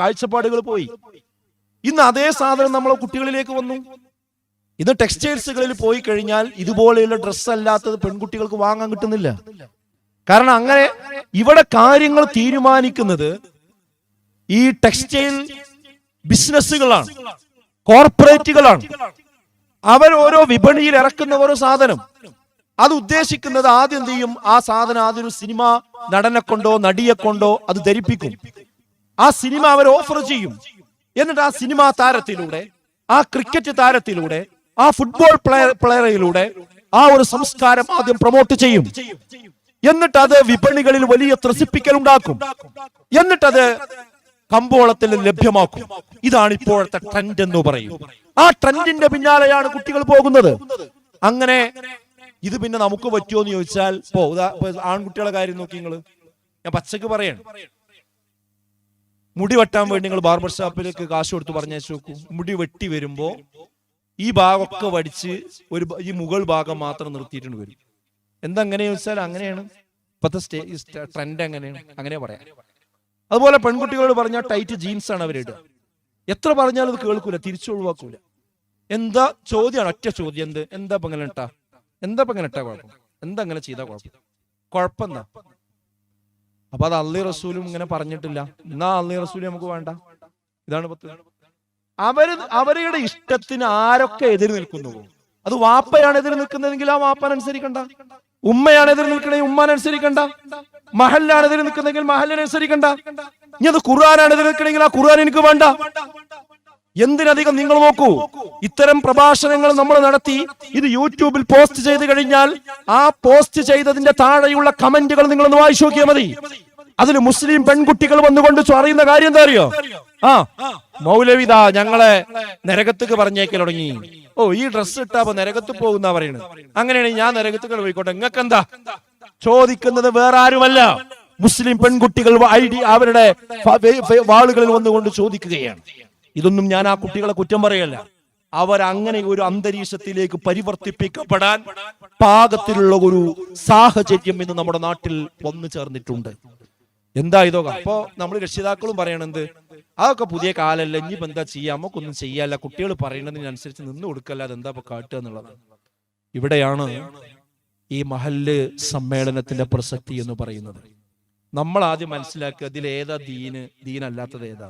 കാഴ്ചപ്പാടുകൾ പോയി. ഇന്ന് അതേ സാധനം നമ്മളെ കുട്ടികളിലേക്ക് വന്നു. ഇന്ന് ടെക്സ്റ്റൈൽസുകളിൽ പോയി കഴിഞ്ഞാൽ ഇതുപോലെയുള്ള ഡ്രസ്സ് അല്ലാത്തത് പെൺകുട്ടികൾക്ക് വാങ്ങാൻ കിട്ടുന്നില്ല. കാരണം അങ്ങനെ ഇവിടെ കാര്യങ്ങൾ തീരുമാനിക്കുന്നത് ഈ ടെക്സ്റ്റൈൽ ബിസിനസ്സുകളാണ്, കോർപ്പറേറ്റുകളാണ്. അവർ ഓരോ വിപണിയിൽ ഇറക്കുന്ന ഓരോ സാധനം, അത് ഉദ്ദേശിക്കുന്നത് ആദ്യം എന്ത് ചെയ്യും? ആ സാധനം ആദ്യം ഒരു സിനിമ നടനെ കൊണ്ടോ നടിയെ കൊണ്ടോ അത് ധരിപ്പിക്കും. ആ സിനിമ അവർ ഓഫർ ചെയ്യും. എന്നിട്ട് ആ സിനിമാ താരത്തിലൂടെ, ആ ക്രിക്കറ്റ് താരത്തിലൂടെ, ആ ഫുട്ബോൾ പ്ലെയറിലൂടെ ആ ഒരു സംസ്കാരം ആദ്യം പ്രൊമോട്ട് ചെയ്യും. എന്നിട്ട് അത് വിപണികളിൽ വലിയ ത്രസിപ്പിക്കൽ ഉണ്ടാക്കും. എന്നിട്ടത് കമ്പോളത്തിൽ ലഭ്യമാക്കും. ഇതാണ് ഇപ്പോഴത്തെ ട്രെൻഡ് എന്ന് പറയും. ആ ട്രെൻഡിന്റെ പിന്നാലെയാണ് കുട്ടികൾ പോകുന്നത്. അങ്ങനെ ഇത് പിന്നെ നമുക്ക് പറ്റുമോ എന്ന് ചോദിച്ചാൽ ആൺകുട്ടികളെ കാര്യം നോക്കി നിങ്ങള്, ഞാൻ പച്ചക്ക് പറയാണ്, മുടി വെട്ടാൻ വേണ്ടി നിങ്ങൾ ബാർബർ ഷോപ്പിലേക്ക് കാശ് കൊടുത്ത് പറഞ്ഞേച്ചു നോക്കൂ. മുടി വെട്ടി വരുമ്പോ ഈ ഭാഗമൊക്കെ വടിച്ച് ഈ മുകൾ ഭാഗം മാത്രം നിർത്തിയിട്ടുണ്ട് വരും. എന്താ അങ്ങനെ ചോദിച്ചാൽ അങ്ങനെയാണ് ഇപ്പത്തെ ട്രെൻഡ്, അങ്ങനെയാണ്, അങ്ങനെ പറയാം. അതുപോലെ പെൺകുട്ടികളോട് പറഞ്ഞാൽ ടൈറ്റ് ജീൻസ് ആണ് അവരിടുക. എത്ര പറഞ്ഞാലും അത് കേൾക്കൂല, തിരിച്ചൊഴിവാക്കൂല. എന്താ ചോദ്യമാണ്, ഒറ്റ ചോദ്യം, എന്താ ഇപ്പൊ ഇങ്ങനെ ഇട്ടാ, എന്താ ഇപ്പൊ ഇങ്ങനെ ഇട്ടാ കുഴപ്പം, എന്താ അങ്ങനെ ചെയ്താ കുഴപ്പം എന്താ? അപ്പൊ അത് അള്ളി റസൂലും ഇങ്ങനെ പറഞ്ഞിട്ടില്ല. എന്നാ അള്ളി റസൂലും നമുക്ക് വേണ്ട. ഇതാണ് അവരുടെ ഇഷ്ടത്തിന് ആരൊക്കെ എതിര് നിൽക്കുന്നുവോ, അത് വാപ്പയാണ് എതിര് നിൽക്കുന്നതെങ്കിൽ ആ വാപ്പനനുസരിക്കണ്ട, ഉമ്മയാണ് എതിര് നിൽക്കണമെങ്കിൽ ഉമ്മാനനുസരിക്കണ്ട, മഹല്ലാണ് എതിര് നിൽക്കുന്നെങ്കിൽ മഹലിനനുസരിക്കണ്ട, ഇനി അത് ഖുർആനാണ് എതിര് നിൽക്കണമെങ്കിൽ ആ ഖുർആൻ എനിക്ക് വേണ്ട. എന്തിനധികം നിങ്ങൾ നോക്കൂ, ഇത്തരം പ്രഭാഷണങ്ങൾ നമ്മൾ നടത്തി ഇത് യൂട്യൂബിൽ പോസ്റ്റ് ചെയ്ത് കഴിഞ്ഞാൽ ആ പോസ്റ്റ് ചെയ്തതിന്റെ താഴെയുള്ള കമന്റുകൾ നിങ്ങളൊന്ന് വായിച്ചു നോക്കിയാൽ മതി. അതിൽ മുസ്ലിം പെൺകുട്ടികൾ വന്നുകൊണ്ട് പറയുന്ന കാര്യം എന്താ അറിയോ? മൗലവിദ ഞങ്ങളെ നരകത്തേക്ക് പറഞ്ഞേക്കൽ തുടങ്ങി. ഈ ഡ്രസ്സ് ഇട്ടാ നരകത്ത് പോകുന്ന പറയുന്നത്. അങ്ങനെയാണെങ്കിൽ ഞാൻ നരകത്തേക്ക് പോയിക്കോട്ടെ, നിങ്ങൾക്ക് എന്താ? ചോദിക്കുന്നത് വേറെ ആരുമല്ല, മുസ്ലിം പെൺകുട്ടികൾ അവരുടെ വാളുകളിൽ വന്നുകൊണ്ട് ചോദിക്കുകയാണ്. ഇതൊന്നും ഞാൻ ആ കുട്ടികളെ കുറ്റം പറയല്ല. അവരങ്ങനെ ഒരു അന്തരീക്ഷത്തിലേക്ക് പരിവർത്തിപ്പിക്കപ്പെടാൻ പാകത്തിലുള്ള ഒരു സാഹചര്യം ഇന്ന് നമ്മുടെ നാട്ടിൽ വന്നു ചേർന്നിട്ടുണ്ട്. എന്താ ഇതൊക്കെ? അപ്പോ നമ്മൾ രക്ഷിതാക്കളും പറയണത് അതൊക്കെ പുതിയ കാലല്ല, ഇനിയിപ്പോ എന്താ ചെയ്യാം, നമുക്കൊന്നും ചെയ്യാല്ല, കുട്ടികൾ പറയുന്നതിനനുസരിച്ച് നിന്ന് കൊടുക്കല്ല, അതെന്താ ഇപ്പൊ കാട്ടുക എന്നുള്ളത്. ഇവിടെയാണ് ഈ മഹല്ല് സമ്മേളനത്തിന്റെ പ്രസക്തി എന്ന് പറയുന്നത്. നമ്മൾ ആദ്യം മനസ്സിലാക്കുക ഇതിലേതാ ദീനല്ലാത്തത് ഏതാ,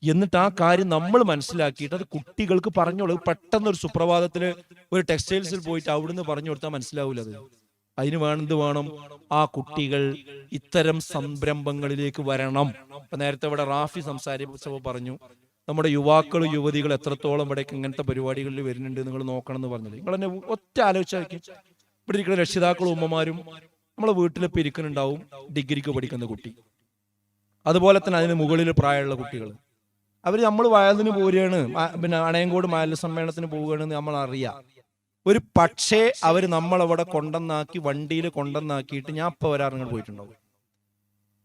എന്നിട്ട് ആ കാര്യം നമ്മൾ മനസ്സിലാക്കിയിട്ട് അത് കുട്ടികൾക്ക് പറഞ്ഞു കൊടുക്കും. പെട്ടെന്ന് ഒരു സുപ്രഭാതത്തില് ഒരു ടെക്സ്റ്റൈൽസിൽ പോയിട്ട് അവിടുന്ന് പറഞ്ഞു കൊടുത്താൽ മനസ്സിലാവൂല. അതിന് വേണം ആ കുട്ടികൾ ഇത്തരം സംരംഭങ്ങളിലേക്ക് വരണം. നേരത്തെ ഇവിടെ റാഫി സംസാരിച്ചപ്പോൾ പറഞ്ഞു, നമ്മുടെ യുവാക്കളും യുവതികൾ എത്രത്തോളം ഇവിടേക്ക് ഇങ്ങനത്തെ പരിപാടികളിൽ വരുന്നുണ്ട് നിങ്ങൾ നോക്കണം എന്ന് പറഞ്ഞത്. നിങ്ങൾ തന്നെ ഒറ്റ ആലോചിച്ചാക്കി, ഇവിടെ ഇരിക്കുന്ന രക്ഷിതാക്കളും ഉമ്മമാരും നമ്മളെ വീട്ടിലിപ്പോൾ ഇരിക്കുന്നുണ്ടാവും ഡിഗ്രിക്ക് പഠിക്കുന്ന കുട്ടി, അതുപോലെ തന്നെ അതിന് മുകളിൽ പ്രായമുള്ള കുട്ടികൾ. അവർ നമ്മൾ വയലിന് പോരുകയാണ്, പിന്നെ അണയങ്കോട് മഹല്ല് സമ്മേളനത്തിന് പോവുകയാണെന്ന് നമ്മൾ അറിയാം. ഒരു പക്ഷേ അവർ നമ്മളവിടെ കൊണ്ടുവന്നാക്കി, വണ്ടിയിൽ കൊണ്ടുവന്നാക്കിയിട്ട് ഞാൻ ഇപ്പൊ വരാറിങ്ങൾ പോയിട്ടുണ്ടാവും.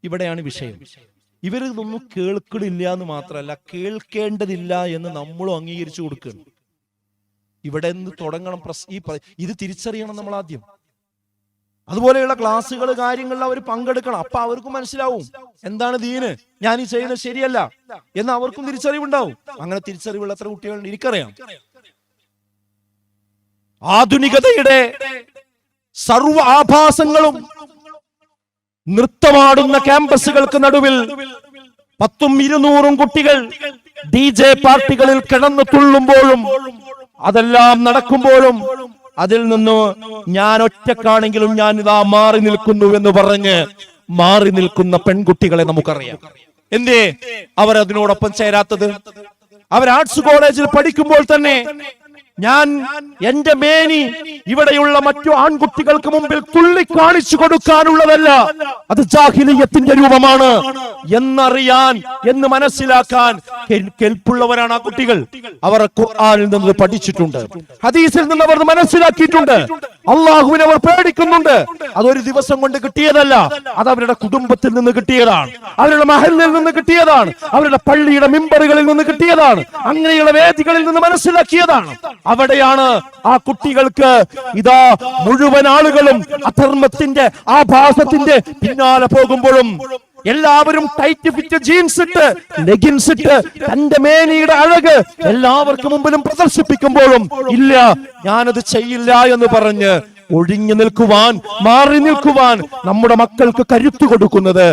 ഇവിടെയാണ് വിഷയം. ഇവരിതൊന്നും കേൾക്കണില്ല എന്ന് മാത്രമല്ല, കേൾക്കേണ്ടതില്ല എന്ന് നമ്മളും അംഗീകരിച്ചു കൊടുക്കണം. ഇവിടെ നിന്ന് തുടങ്ങണം ഇത് തിരിച്ചറിയണം നമ്മൾ ആദ്യം. അതുപോലെയുള്ള ക്ലാസ്സുകൾ കാര്യങ്ങളിൽ അവർ പങ്കെടുക്കണം. അപ്പൊ അവർക്കും മനസ്സിലാവും എന്താണ് ദീന്, ഞാൻ ഈ ചെയ്യുന്നത് ശരിയല്ല എന്ന് അവർക്കും തിരിച്ചറിവുണ്ടാവും. അങ്ങനെ തിരിച്ചറിവുള്ള എത്ര കുട്ടികളുണ്ട് എനിക്കറിയാം. ആധുനികതയുടെ സർവ ആഭാസങ്ങളും നൃത്തമാടുന്ന ക്യാമ്പസുകൾക്ക് നടുവിൽ 100-200 കുട്ടികൾ DJ പാർട്ടികളിൽ കിടന്നു തുള്ളുമ്പോഴും അതെല്ലാം നടക്കുമ്പോഴും അതിൽ നിന്ന് ഞാൻ ഒറ്റക്കാണെങ്കിലും ഞാൻ ഇതാ മാറി നിൽക്കുന്നു എന്ന് പറഞ്ഞ് മാറി നിൽക്കുന്ന പെൺകുട്ടികളെ നമുക്കറിയാം. എന്തേ അവരതിനോടൊപ്പം ചേരാത്തത്? അവർ ആർട്സ് കോളേജിൽ പഠിക്കുമ്പോൾ തന്നെ ഞാൻ എന്റെ മേനി ഇവിടെയുള്ള മറ്റു ആൺകുട്ടികൾക്ക് മുമ്പിൽ തുള്ളി കാണിച്ചു കൊടുക്കാനുള്ളതല്ല, അത് ജാഹിലിയ്യത്തിന്റെ രൂപമാണ് എന്നറിയാൻ, എന്ന് മനസ്സിലാക്കാൻ കെൽപ്പുള്ളവരാണ് ആ കുട്ടികൾ. അവർ ഖുർആനിൽ നിന്ന് പഠിച്ചിട്ടുണ്ട്, ഹദീസിൽ നിന്ന് അവർ മനസ്സിലാക്കിയിട്ടുണ്ട്, അള്ളാഹുവിനെ അവർ പേടിക്കുന്നുണ്ട്. അതൊരു ദിവസം കൊണ്ട് കിട്ടിയതല്ല, അത് അവരുടെ കുടുംബത്തിൽ നിന്ന് കിട്ടിയതാണ്, അവരുടെ മഹല്ലിൽ നിന്ന് കിട്ടിയതാണ്, അവരുടെ പള്ളിയുടെ മിമ്പറുകളിൽ നിന്ന് കിട്ടിയതാണ്, അങ്ങനെയുള്ള വേദികളിൽ നിന്ന് മനസ്സിലാക്കിയതാണ്. അവിടെയാണ് ആ കുട്ടികൾക്ക് ഇതാ മുഴുവൻ ആളുകളും അധർമ്മത്തിന്റെ ആഭാസത്തിന്റെ പിന്നാലെ പോകുമ്പോഴും എല്ലാവരും ടൈറ്റ് ഫിറ്റ് ജീൻസ് ഇട്ട് ലെഗിൻസ് ഇട്ട് തന്റെ മേനിയുടെ അഴക് എല്ലാവർക്കും മുമ്പിലും പ്രദർശിപ്പിക്കുമ്പോഴും ഇല്ല ഞാനത് ചെയ്യില്ല എന്ന് പറഞ്ഞ് ഒഴിഞ്ഞു നിൽക്കുവാൻ, മാറി നിൽക്കുവാൻ നമ്മുടെ മക്കൾക്ക് കരുത്തു കൊടുക്കുന്നത്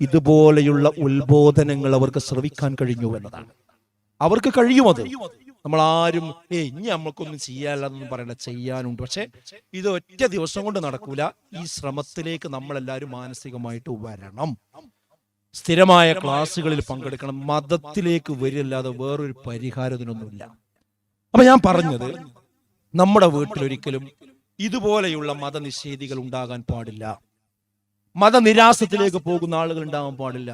ഇതുപോലെയുള്ള ഉത്ബോധനങ്ങൾ അവർക്ക് ശ്രവിക്കാൻ കഴിഞ്ഞു എന്നതാണ്. അവർക്ക് കഴിയുമത്. നമ്മളാരും ഇനി നമ്മൾക്കൊന്നും ചെയ്യാനൊന്നും പറയണ്ട, ചെയ്യാനുണ്ട്. പക്ഷെ ഇത് ഒറ്റ ദിവസം കൊണ്ട് നടക്കൂല. ഈ ശ്രമത്തിലേക്ക് നമ്മളെല്ലാവരും മാനസികമായിട്ട് വരണം. സ്ഥിരമായ ക്ലാസ്സുകളിൽ പങ്കെടുക്കണം. മതത്തിലേക്ക് വരില്ലാതെ വേറൊരു പരിഹാരം ഇതിനൊന്നുമില്ല. അപ്പൊ ഞാൻ പറഞ്ഞത്, നമ്മുടെ വീട്ടിലൊരിക്കലും ഇതുപോലെയുള്ള മതനിഷേധികൾ ഉണ്ടാകാൻ പാടില്ല. മതനിരാസത്തിലേക്ക് പോകുന്ന ആളുകൾ ഉണ്ടാകാൻ പാടില്ല.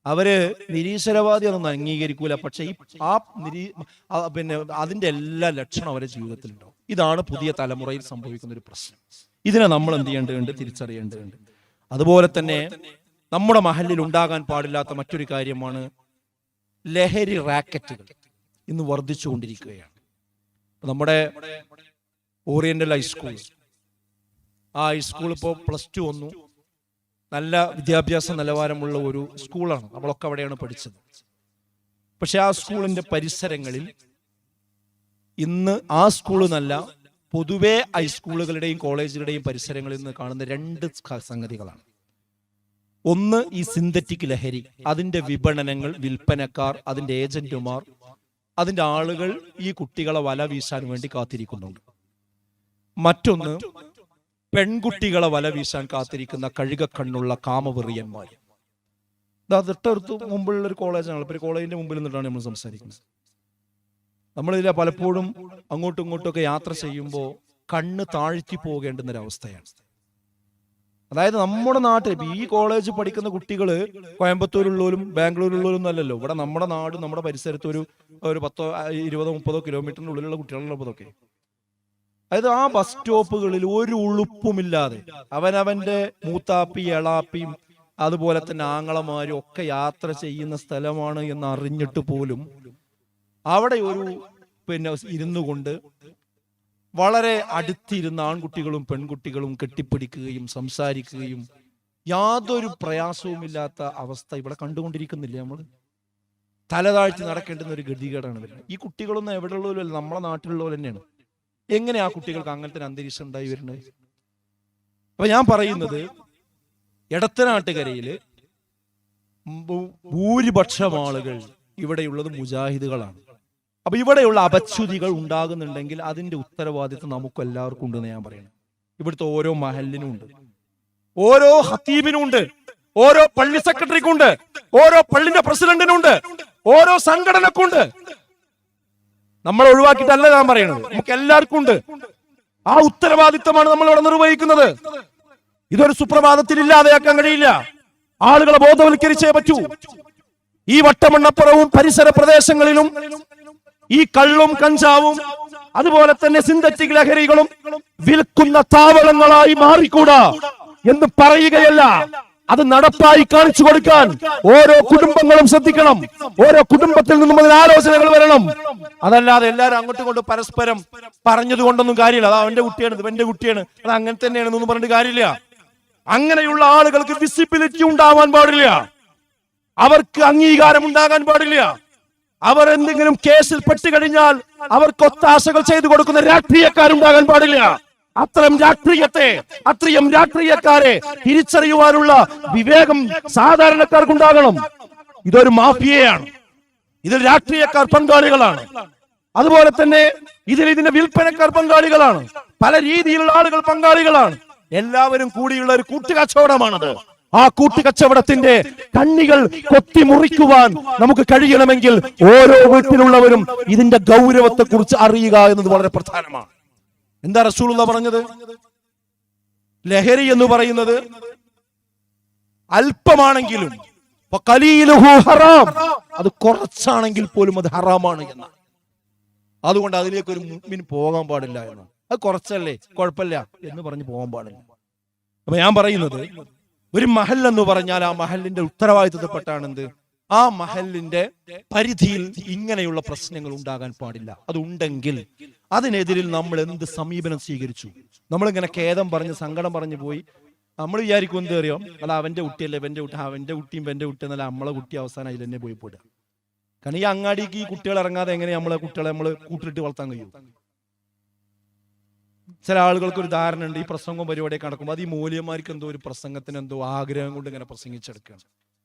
അവര് നിരീശ്വരവാദി അതൊന്നും അംഗീകരിക്കൂല. പക്ഷെ പിന്നെ അതിന്റെ എല്ലാ ലക്ഷണം അവരുടെ ജീവിതത്തിലുണ്ടാവും. ഇതാണ് പുതിയ തലമുറയിൽ സംഭവിക്കുന്ന ഒരു പ്രശ്നം. ഇതിനെ നമ്മൾ എന്ത് ചെയ്യേണ്ടതുണ്ട്? തിരിച്ചറിയേണ്ടതുണ്ട്. അതുപോലെ തന്നെ നമ്മുടെ മഹല്ലിൽ ഉണ്ടാകാൻ പാടില്ലാത്ത മറ്റൊരു കാര്യമാണ് ലഹരി റാക്കറ്റുകൾ. ഇന്ന് വർദ്ധിച്ചുകൊണ്ടിരിക്കുകയാണ്. നമ്മുടെ ഓറിയന്റൽ ഹൈസ്കൂൾ, ആ ഹൈസ്കൂൾ ഇപ്പോൾ +2 വന്നു. നല്ല വിദ്യാഭ്യാസ നിലവാരമുള്ള ഒരു സ്കൂളാണ്. നമ്മളൊക്കെ അവിടെയാണ് പഠിച്ചത്. പക്ഷെ ആ സ്കൂളിന്റെ പരിസരങ്ങളിൽ ഇന്ന് ആ സ്കൂൾ എന്നല്ല, പൊതുവെ ഹൈസ്കൂളുകളുടെയും കോളേജുകളുടെയും പരിസരങ്ങളിൽ നിന്ന് കാണുന്ന 2 സംഗതികളാണ്. ഒന്ന്, ഈ സിന്തറ്റിക് ലഹരി, അതിന്റെ വിപണനങ്ങൾ, വിൽപ്പനക്കാർ, അതിന്റെ ഏജന്റുമാർ, അതിന്റെ ആളുകൾ ഈ കുട്ടികളെ വല വീശാൻ വേണ്ടി കാത്തിരിക്കുന്നുണ്ട്. മറ്റൊന്ന്, പെൺകുട്ടികളെ വല വീശാൻ കാത്തിരിക്കുന്ന കഴുകക്കണ്ണുള്ള കാമവെറിയന്മാർ. തൊട്ടടുത്ത് മുമ്പുള്ള ഒരു കോളേജാണ്. ഇപ്പൊ കോളേജിന്റെ മുമ്പിൽ നിന്നിട്ടാണ് നമ്മൾ സംസാരിക്കുന്നത്. നമ്മളിതിൽ പലപ്പോഴും അങ്ങോട്ടും ഇങ്ങോട്ടും ഒക്കെ യാത്ര ചെയ്യുമ്പോൾ കണ്ണ് താഴ്ത്തി പോകേണ്ടുന്നൊരവസ്ഥയാണ്. അതായത് നമ്മുടെ നാട്ടിൽ ഈ കോളേജ് പഠിക്കുന്ന കുട്ടികള് കോയമ്പത്തൂരുള്ളവരും ബാംഗ്ലൂരുള്ളവരും അല്ലല്ലോ. ഇവിടെ നമ്മുടെ നാട്, നമ്മുടെ പരിസരത്ത് ഒരു 10, 20, 30 കിലോമീറ്ററിന് ഉള്ളിലുള്ള കുട്ടികളുള്ളതൊക്കെ. അതായത് ആ ബസ് സ്റ്റോപ്പുകളിൽ ഒരു ഉളുപ്പുമില്ലാതെ അവനവന്റെ മൂത്താപ്പി, എളാപ്പിയും അതുപോലെ തന്നെ ആങ്ങളമാരും ഒക്കെ യാത്ര ചെയ്യുന്ന സ്ഥലമാണ് എന്ന് അറിഞ്ഞിട്ട് പോലും അവിടെ ഒരു ഇരുന്നു കൊണ്ട് വളരെ അടുത്തിരുന്ന ആൺകുട്ടികളും പെൺകുട്ടികളും കെട്ടിപ്പിടിക്കുകയും സംസാരിക്കുകയും യാതൊരു പ്രയാസവുമില്ലാത്ത അവസ്ഥ ഇവിടെ കണ്ടുകൊണ്ടിരിക്കുന്നില്ല. നമ്മൾ തലതാഴ്ത്തി നടക്കേണ്ടുന്ന ഒരു ഗതികേടാണ് വരുന്നത്. ഈ കുട്ടികളൊന്നും എവിടെ ഉള്ളവരല്ല, നമ്മളെ നാട്ടിലുള്ളവർ തന്നെയാണ്. എങ്ങനെ ആ കുട്ടികൾക്ക് അങ്ങനത്തെ അന്തരീക്ഷം ഉണ്ടായി വരുന്നത്? അപ്പൊ ഞാൻ പറയുന്നത്, എടത്തനാട്ടുകരയില് ഭൂരിപക്ഷം ആളുകൾ ഇവിടെയുള്ളത് മുജാഹിദുകളാണ്. അപ്പൊ ഇവിടെയുള്ള അപച്യുതികൾ ഉണ്ടാകുന്നുണ്ടെങ്കിൽ അതിന്റെ ഉത്തരവാദിത്വം നമുക്ക് എല്ലാവർക്കും ഉണ്ടെന്ന് ഞാൻ പറയുന്നത്. ഇവിടുത്തെ ഓരോ മഹല്ലിനും ഉണ്ട്, ഓരോ ഖത്തീബിനും ഉണ്ട്, ഓരോ പള്ളി സെക്രട്ടറിക്കും ഉണ്ട്, ഓരോ പള്ളിന്റെ പ്രസിഡന്റിനും ഉണ്ട്, ഓരോ സംഘടനക്കുണ്ട്. നമ്മൾ ഒഴിവാക്കിയിട്ടല്ല ഞാൻ പറയുന്നത്, നമുക്ക് എല്ലാവർക്കും ഉണ്ട്. ആ ഉത്തരവാദിത്തമാണ് നമ്മൾ ഇവിടെ നിർവഹിക്കുന്നത്. ഇതൊരു സുപ്രഭാതത്തിൽ ഇല്ലാതെയാക്കാൻ കഴിയില്ല. ആളുകളെ ബോധവൽക്കരിച്ചേ പറ്റൂ. ഈ വട്ടമണ്ണപ്പുറവും പരിസര പ്രദേശങ്ങളിലും ഈ കള്ളും കഞ്ചാവും അതുപോലെ തന്നെ സിന്തറ്റിക് ലഹരികളും വിൽക്കുന്ന താവളങ്ങളായി മാറിക്കൂടാ എന്ന് പറയുകയല്ല, അത് നടപ്പായി കാണിച്ചു കൊടുക്കാൻ ഓരോ കുടുംബങ്ങളും ശ്രദ്ധിക്കണം. ഓരോ കുടുംബത്തിൽ നിന്നും അതിന് ആലോചനകൾ വരണം. അതല്ലാതെ എല്ലാവരും അങ്ങോട്ടും കൊണ്ട് പരസ്പരം പറഞ്ഞത് കൊണ്ടൊന്നും കാര്യമില്ല. അത് അവന്റെ കുട്ടിയാണ്, ഇത് എന്റെ കുട്ടിയാണ്, അത് അങ്ങനെ തന്നെയാണെന്നൊന്നും പറഞ്ഞിട്ട് കാര്യമില്ല. അങ്ങനെയുള്ള ആളുകൾക്ക് വിസിബിലിറ്റി ഉണ്ടാവാൻ പാടില്ല, അവർക്ക് അംഗീകാരം ഉണ്ടാകാൻ പാടില്ല. അവർ എന്തെങ്കിലും കേസിൽ പെട്ടുകഴിഞ്ഞാൽ അവർക്ക് ഒത്താശകൾ ചെയ്തു കൊടുക്കുന്ന രാഷ്ട്രീയക്കാരുണ്ടാകാൻ പാടില്ല. അത്രയും രാഷ്ട്രീയക്കാരെ തിരിച്ചറിയുവാനുള്ള വിവേകം സാധാരണക്കാർക്കുണ്ടാകണം. ഇതൊരു മാഫിയയാണ്, ഇതിൽ രാഷ്ട്രീയക്കാർ പങ്കാളികളാണ്, അതുപോലെ തന്നെ ഇതിന്റെ വിൽപ്പനക്കാർ പങ്കാളികളാണ്, പല രീതിയിലുള്ള ആളുകൾ പങ്കാളികളാണ്. എല്ലാവരും കൂടിയുള്ള ഒരു കൂട്ടുകച്ചവടമാണത്. ആ കൂട്ടുകച്ചവടത്തിന്റെ കണ്ണികൾ കൊത്തി മുറിക്കുവാൻ നമുക്ക് കഴിയണമെങ്കിൽ ഓരോ വീട്ടിലുള്ളവരും ഇതിന്റെ ഗൗരവത്തെ കുറിച്ച് അറിയുക എന്നത് വളരെ പ്രധാനമാണ്. എന്താ റസൂലുള്ളാഹി പറഞ്ഞത്? ലഹരി എന്ന് പറയുന്നത് അല്പമാണെങ്കിലും അത് കുറച്ചാണെങ്കിൽ പോലും അത് ഹറാമാണ് എന്നാണ്. അതുകൊണ്ട് അതിലേക്ക് ഒരു മുഅ്മിൻ പോകാൻ പാടില്ല എന്നാണ്. അത് കുറച്ചല്ലേ, കുഴപ്പമില്ല എന്ന് പറഞ്ഞ് പോകാൻ പാടില്ല. അപ്പൊ ഞാൻ പറയുന്നത്, ഒരു മഹൽ എന്ന് പറഞ്ഞാൽ ആ മഹലിന്റെ ഉത്തരവാദിത്തപ്പെട്ടാണെന്ത്, ആ മഹലിന്റെ പരിധിയിൽ ഇങ്ങനെയുള്ള പ്രശ്നങ്ങൾ ഉണ്ടാകാൻ പാടില്ല. അതുണ്ടെങ്കിൽ അതിനെതിരിൽ നമ്മൾ എന്ത് സമീപനം സ്വീകരിച്ചു? നമ്മളിങ്ങനെ ഖേദം പറഞ്ഞ് സങ്കടം പറഞ്ഞു പോയി നമ്മൾ വിചാരിക്കും എന്ത് അറിയാം, അല്ല അവന്റെ കുട്ടിയല്ലേ, എന്റെ കുട്ടി, അവന്റെ കുട്ടിയും എന്റെ കുട്ടി എന്നല്ല, നമ്മളെ കുട്ടി അവസാനം അതിൽ തന്നെ പോയി പോടുക. കാരണം ഈ അങ്ങാടിക്ക് ഈ കുട്ടികൾ ഇറങ്ങാതെ എങ്ങനെ നമ്മളെ കുട്ടികളെ നമ്മൾ കൂട്ടിട്ട് വളർത്താൻ കഴിയും? ചില ആളുകൾക്ക് ഒരു ധാരണ ഉണ്ട്, ഈ പ്രസംഗവും പരിപാടിയൊക്കെ നടക്കുമ്പോൾ അത് ഈ മൂല്യന്മാർക്ക് എന്തോ ഒരു പ്രസംഗത്തിന് എന്തോ ആഗ്രഹം കൊണ്ട് ഇങ്ങനെ പ്രസംഗിച്ചെടുക്കുകയാണ്.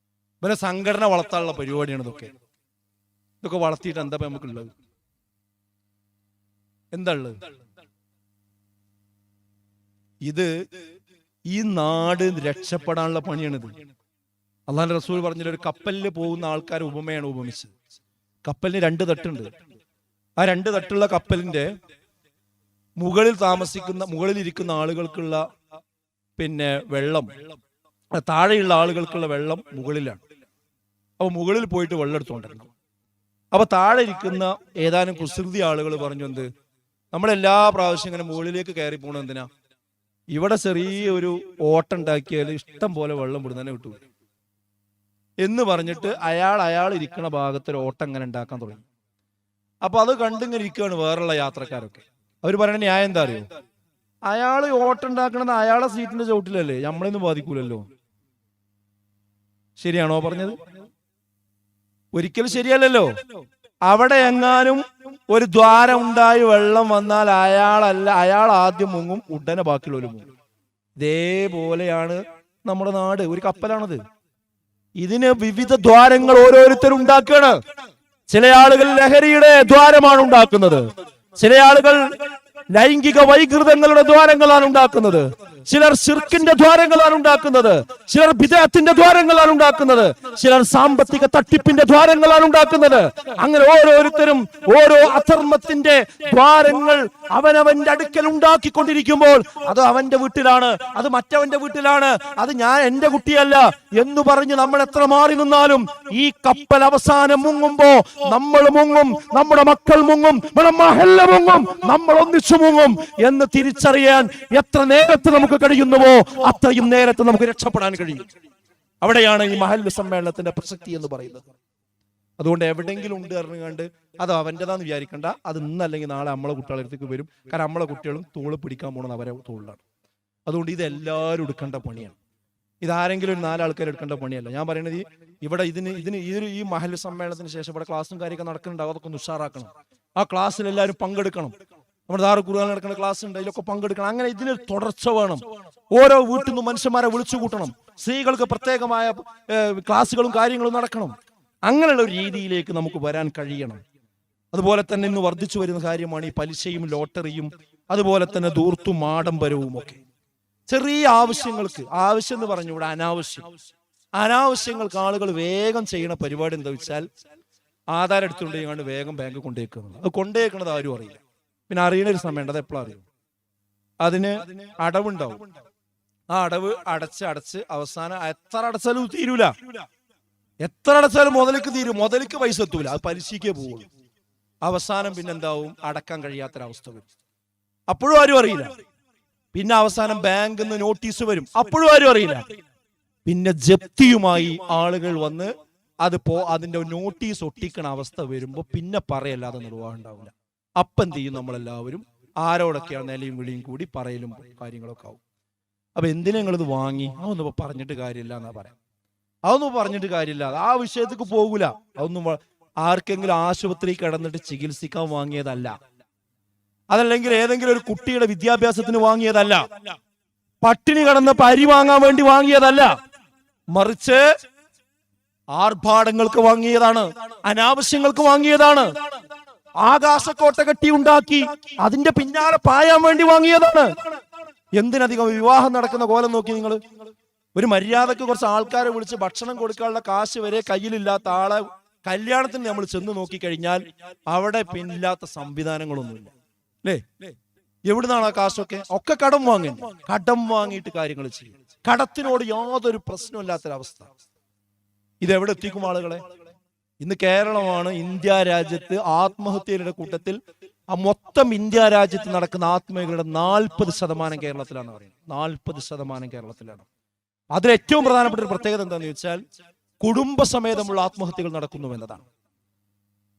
പിന്നെ സംഘടന വളർത്താനുള്ള പരിപാടിയാണ് ഇതൊക്കെ വളർത്തിയിട്ട് എന്താ നമുക്കുള്ളത്? എന്താ ഉള്ളത്? ഇത് ഈ നാട് രക്ഷപ്പെടാനുള്ള പണിയാണിത്. അല്ലാഹുവിന്റെ റസൂൽ പറഞ്ഞിട്ട് ഒരു കപ്പലിൽ പോകുന്ന ആൾക്കാരെ ഉപമയാണ് ഉപമിച്ചത്. കപ്പലിന് 2 തട്ടുണ്ട്. ആ 2 തട്ടുള്ള കപ്പലിന്റെ മുകളിലിരിക്കുന്ന ആളുകൾക്കുള്ള വെള്ളം, താഴെയുള്ള ആളുകൾക്കുള്ള വെള്ളം മുകളിലാണ്. അപ്പൊ മുകളിൽ പോയിട്ട് വെള്ളം എടുത്തുകൊണ്ടിരണം. അപ്പൊ താഴെ ഇരിക്കുന്ന ഏതാനും കുസൃതി ആളുകൾ പറഞ്ഞു, എന്ത് നമ്മളെല്ലാ പ്രാവശ്യം ഇങ്ങനെ മുകളിലേക്ക് കയറി പോകണം എന്തിനാ? ഇവിടെ ചെറിയൊരു ഓട്ടം ഉണ്ടാക്കിയാൽ ഇഷ്ടം പോലെ വെള്ളം വിടുന്നതന്നെ വിട്ടു എന്ന് പറഞ്ഞിട്ട് അയാൾ ഇരിക്കുന്ന ഭാഗത്ത് ഒരു ഓട്ടം ഇങ്ങനെ ഉണ്ടാക്കാൻ തുടങ്ങി. അപ്പൊ അത് കണ്ടിങ്ങനെ ഇരിക്കുകയാണ് വേറെയുള്ള യാത്രക്കാരൊക്കെ. അവർ പറയുന്ന ന്യായം എന്താ അറിയോ? അയാൾ ഓട്ടം ഉണ്ടാക്കണത് അയാളെ സീറ്റിന്റെ ചവിട്ടിലല്ലേ, നമ്മളൊന്നും ബാധിക്കൂലല്ലോ. ശരിയാണോ പറഞ്ഞത്? ഒരിക്കലും ശരിയല്ലല്ലോ. അവിടെ എങ്ങാനും ഒരു ദ്വാരം ഉണ്ടായി വെള്ളം വന്നാൽ അയാൾ ആദ്യം മുങ്ങും, ഉടനെ ബാക്കിയുള്ളവരും മുങ്ങും. ഇതേപോലെയാണ് നമ്മുടെ നാട്. ഒരു കപ്പലാണത്. ഇതിന് വിവിധ ദ്വാരങ്ങൾ ഓരോരുത്തരും ഉണ്ടാക്കുകയാണ്. ചില ആളുകൾ ലഹരിയുടെ ദ്വാരമാണ് ഉണ്ടാക്കുന്നത്, ചില ആളുകൾ ലൈംഗിക വൈകൃതങ്ങളുടെ ദ്വാരങ്ങളാണ് ഉണ്ടാക്കുന്നത്, ചിലർ ശിർക്കിന്റെ ദ്വാരങ്ങളാണ് ഉണ്ടാക്കുന്നത്, ചിലർ ബിദഅത്തിന്റെ ദ്വാരങ്ങളാണ് ഉണ്ടാക്കുന്നത്, ചിലർ സാമ്പത്തിക തട്ടിപ്പിന്റെ ദ്വാരങ്ങളാണ് ഉണ്ടാക്കുന്നത്. അങ്ങനെ ഓരോരുത്തരും ഓരോ അധർമ്മത്തിന്റെ ദ്വാരങ്ങൾ അവനവന്റെ അടുക്കൽ ഉണ്ടാക്കിക്കൊണ്ടിരിക്കുമ്പോൾ അത് അവന്റെ വീട്ടിലാണ്, അത് മറ്റവന്റെ വീട്ടിലാണ്, അത് എന്റെ കുട്ടിയല്ല എന്ന് പറഞ്ഞ് നമ്മൾ എത്ര മാറി നിന്നാലും ഈ കപ്പൽ അവസാനം മുങ്ങുമ്പോ നമ്മൾ മുങ്ങും, നമ്മുടെ മക്കൾ മുങ്ങും, നമ്മുടെ മഹല്ല മുങ്ങും, നമ്മൾ ഒന്നിച്ചു മുങ്ങും എന്ന് തിരിച്ചറിയാൻ എത്ര നേരത്തെ നമുക്ക് കഴിയുന്നുവോ അത്രയും നേരത്തെ നമുക്ക് രക്ഷപ്പെടാൻ കഴിയും. അവിടെയാണ് ഈ മഹല്ല് സമ്മേളനത്തിന്റെ പ്രസക്തി എന്ന് പറയുന്നത്. അതുകൊണ്ട് എവിടെയെങ്കിലും ഉണ്ട് അറിഞ്ഞുകൊണ്ട് അത് അവൻ്റെതാന്ന് വിചാരിക്കണ്ട. അത് ഇന്നല്ലെങ്കിൽ നാളെ നമ്മളെ കുട്ടികളുടെ അടുത്തേക്ക് വരും. കാരണം നമ്മളെ കുട്ടികളും തോള് പിടിക്കാൻ പോകണമെന്ന് അവരെ തോളിലാണ്. അതുകൊണ്ട് ഇത് എല്ലാവരും എടുക്കേണ്ട പണിയാണ്. ഇതാരെങ്കിലും ഒരു 4 ആൾക്കാർ എടുക്കേണ്ട പണിയല്ല. ഞാൻ പറയുന്നത് ഇവിടെ ഈ മഹല്ല് സമ്മേളനത്തിന് ശേഷം ഇവിടെ ക്ലാസ്സും കാര്യമൊക്കെ നടക്കുന്നുണ്ടാവും. അതൊക്കെ ഒന്ന് ഉഷാറാക്കണം. ആ ക്ലാസ്സിൽ എല്ലാവരും പങ്കെടുക്കണം. നമ്മുടെ ദാറുൽ ഖുർആൻ നടക്കുന്ന ക്ലാസ് ഉണ്ട്, അതിലൊക്കെ പങ്കെടുക്കണം. അങ്ങനെ ഇതിനൊരു തുടർച്ച വേണം. ഓരോ വീട്ടിൽ നിന്നും മനുഷ്യന്മാരെ വിളിച്ചു കൂട്ടണം. സ്ത്രീകൾക്ക് പ്രത്യേകമായ ക്ലാസ്സുകളും കാര്യങ്ങളും നടക്കണം. അങ്ങനെയുള്ള ഒരു രീതിയിലേക്ക് നമുക്ക് വരാൻ കഴിയണം. അതുപോലെ തന്നെ ഇന്ന് വർദ്ധിച്ചു വരുന്ന കാര്യമാണ് ഈ പലിശയും ലോട്ടറിയും, അതുപോലെ തന്നെ ധൂർത്തും ആഡംബരവും ഒക്കെ. ചെറിയ ആവശ്യങ്ങൾക്ക്, ആവശ്യം എന്ന് പറഞ്ഞു ഇവിടെ അനാവശ്യങ്ങൾക്ക് ആളുകൾ വേഗം ചെയ്യുന്ന പരിപാടി എന്താ വെച്ചാൽ ആധാരം എടുത്തുകൊണ്ടേക്കാണ്ട് വേഗം ബാങ്ക് കൊണ്ടുവയ്ക്കുന്നത്. അത് കൊണ്ടുവയ്ക്കണത് ആരും അറിയില്ല. പിന്നെ അറിയണ ഒരു സമയമുണ്ട്, അത് എപ്പോഴും അറിയും. അതിന് അടവുണ്ടാവും. ആ അടവ് അടച്ച് അവസാനം എത്ര അടച്ചാലും തീരൂല. എത്ര അടച്ചാലും മുതലേക്ക് തീരും, മുതലേക്ക് പൈസ എത്തൂല, അത് പലിശയ്ക്കേ പോവുള്ളൂ. അവസാനം പിന്നെ എന്താവും, അടക്കാൻ കഴിയാത്തൊരവസ്ഥ വരും. അപ്പോഴും ആരും അറിയില്ല. പിന്നെ അവസാനം ബാങ്കിൽ നിന്ന് നോട്ടീസ് വരും, അപ്പോഴും ആരും അറിയില്ല. പിന്നെ ജപ്തിയുമായി ആളുകൾ വന്ന് അതിന്റെ നോട്ടീസ് ഒട്ടിക്കണ അവസ്ഥ വരുമ്പോ പിന്നെ പറയല്ലാതെ നിർവാഹം ഉണ്ടാവില്ല. അപ്പം എന്ത് ചെയ്യും, നമ്മളെല്ലാവരും ആരോടൊക്കെയാണ് നിലയും വിളിയും കൂടി പറയലും കാര്യങ്ങളൊക്കെ ആവും. അപ്പൊ എന്തിനാ നിങ്ങളിത് വാങ്ങി? അതൊന്നും പറഞ്ഞിട്ട് കാര്യമില്ല എന്നാ പറയാം. അതൊന്നും പറഞ്ഞിട്ട് കാര്യമില്ല, ആ വിഷയത്തേക്ക് പോകൂല. അതൊന്നും ആർക്കെങ്കിലും ആശുപത്രി കിടന്നിട്ട് ചികിത്സിക്കാൻ വാങ്ങിയതല്ല, അതല്ലെങ്കിൽ ഏതെങ്കിലും ഒരു കുട്ടിയുടെ വിദ്യാഭ്യാസത്തിന് വാങ്ങിയതല്ല, പട്ടിണി കിടന്നപ്പോ അരി വാങ്ങാൻ വേണ്ടി വാങ്ങിയതല്ല, മറിച്ച് ആർഭാടങ്ങൾക്ക് വാങ്ങിയതാണ്, അനാവശ്യങ്ങൾക്ക് വാങ്ങിയതാണ്, ആകാശക്കോട്ട കെട്ടി ഉണ്ടാക്കി അതിന്റെ പിന്നാലെ പായാൻ വേണ്ടി വാങ്ങിയതാണ്. എന്തിനധികം വിവാഹം നടക്കുന്ന കോലം നോക്കി നിങ്ങൾ. ഒരു മര്യാദക്ക് കുറച്ച് ആൾക്കാരെ വിളിച്ച് ഭക്ഷണം കൊടുക്കാനുള്ള കാശ് വരെ കയ്യിലില്ലാത്ത ആളെ കല്യാണത്തിന് നമ്മൾ ചെന്ന് നോക്കിക്കഴിഞ്ഞാൽ അവിടെ പിന്നില്ലാത്ത സംവിധാനങ്ങളൊന്നുമില്ല, അല്ലേ? എവിടുന്നാണ് ആ കാശൊക്കെ? ഒക്കെ കടം വാങ്ങിയിട്ട് കാര്യങ്ങൾ ചെയ്യും. കടത്തിനോട് യാതൊരു പ്രശ്നമില്ലാത്തൊരവസ്ഥ. ഇതെവിടെ എത്തിക്കും ആളുകളെ? ഇന്ന് കേരളമാണ് ഇന്ത്യ രാജ്യത്ത് ആത്മഹത്യയുടെ കൂട്ടത്തിൽ മൊത്തം ഇന്ത്യ രാജ്യത്ത് നടക്കുന്ന ആത്മഹത്യകളുടെ 40% കേരളത്തിലാണ് പറയുന്നത്. 40% കേരളത്തിലാണ്. അതിൽ ഏറ്റവും പ്രധാനപ്പെട്ട ഒരു പ്രത്യേകത എന്താണെന്ന് ചോദിച്ചാൽ കുടുംബസമേതമുള്ള ആത്മഹത്യകൾ നടക്കുന്നു എന്നതാണ്.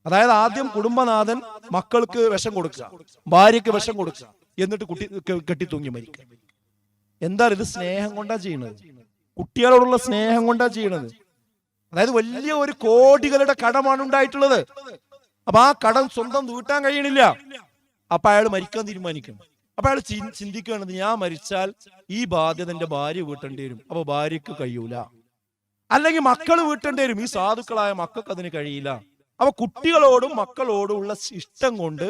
അതായത് ആദ്യം കുടുംബനാഥൻ മക്കൾക്ക് വിഷം കൊടുക്കുക, ഭാര്യയ്ക്ക് വിഷം കൊടുക്കുക, എന്നിട്ട് കുട്ടി കെട്ടിത്തൂങ്ങി മരിക്കുക. എന്താ ഇത്? സ്നേഹം കൊണ്ടാ ചെയ്യണത്, കുട്ടികളോടുള്ള സ്നേഹം കൊണ്ടാ ചെയ്യണത്. അതായത് വലിയ ഒരു കോടികളുടെ കടമാണ് ഉണ്ടായിട്ടുള്ളത്. അപ്പൊ ആ കടം സ്വന്തം വീട്ടാൻ കഴിയണില്ല. അപ്പൊ അയാൾ മരിക്കാൻ തീരുമാനിക്കണം. അപ്പൊ അയാൾ ചിന്തിക്കുകയാണെന്ന്, ഞാൻ മരിച്ചാൽ ഈ ബാധ്യത എന്റെ ഭാര്യ വീട്ടേണ്ടി വരും, അപ്പൊ ഭാര്യക്ക് കഴിയൂല. അല്ലെങ്കിൽ മക്കൾ വീട്ടേണ്ടി വരും, ഈ സാധുക്കളായ മക്കൾക്ക് അതിന് കഴിയില്ല. അപ്പൊ കുട്ടികളോടും മക്കളോടും ഉള്ള ഇഷ്ടം കൊണ്ട്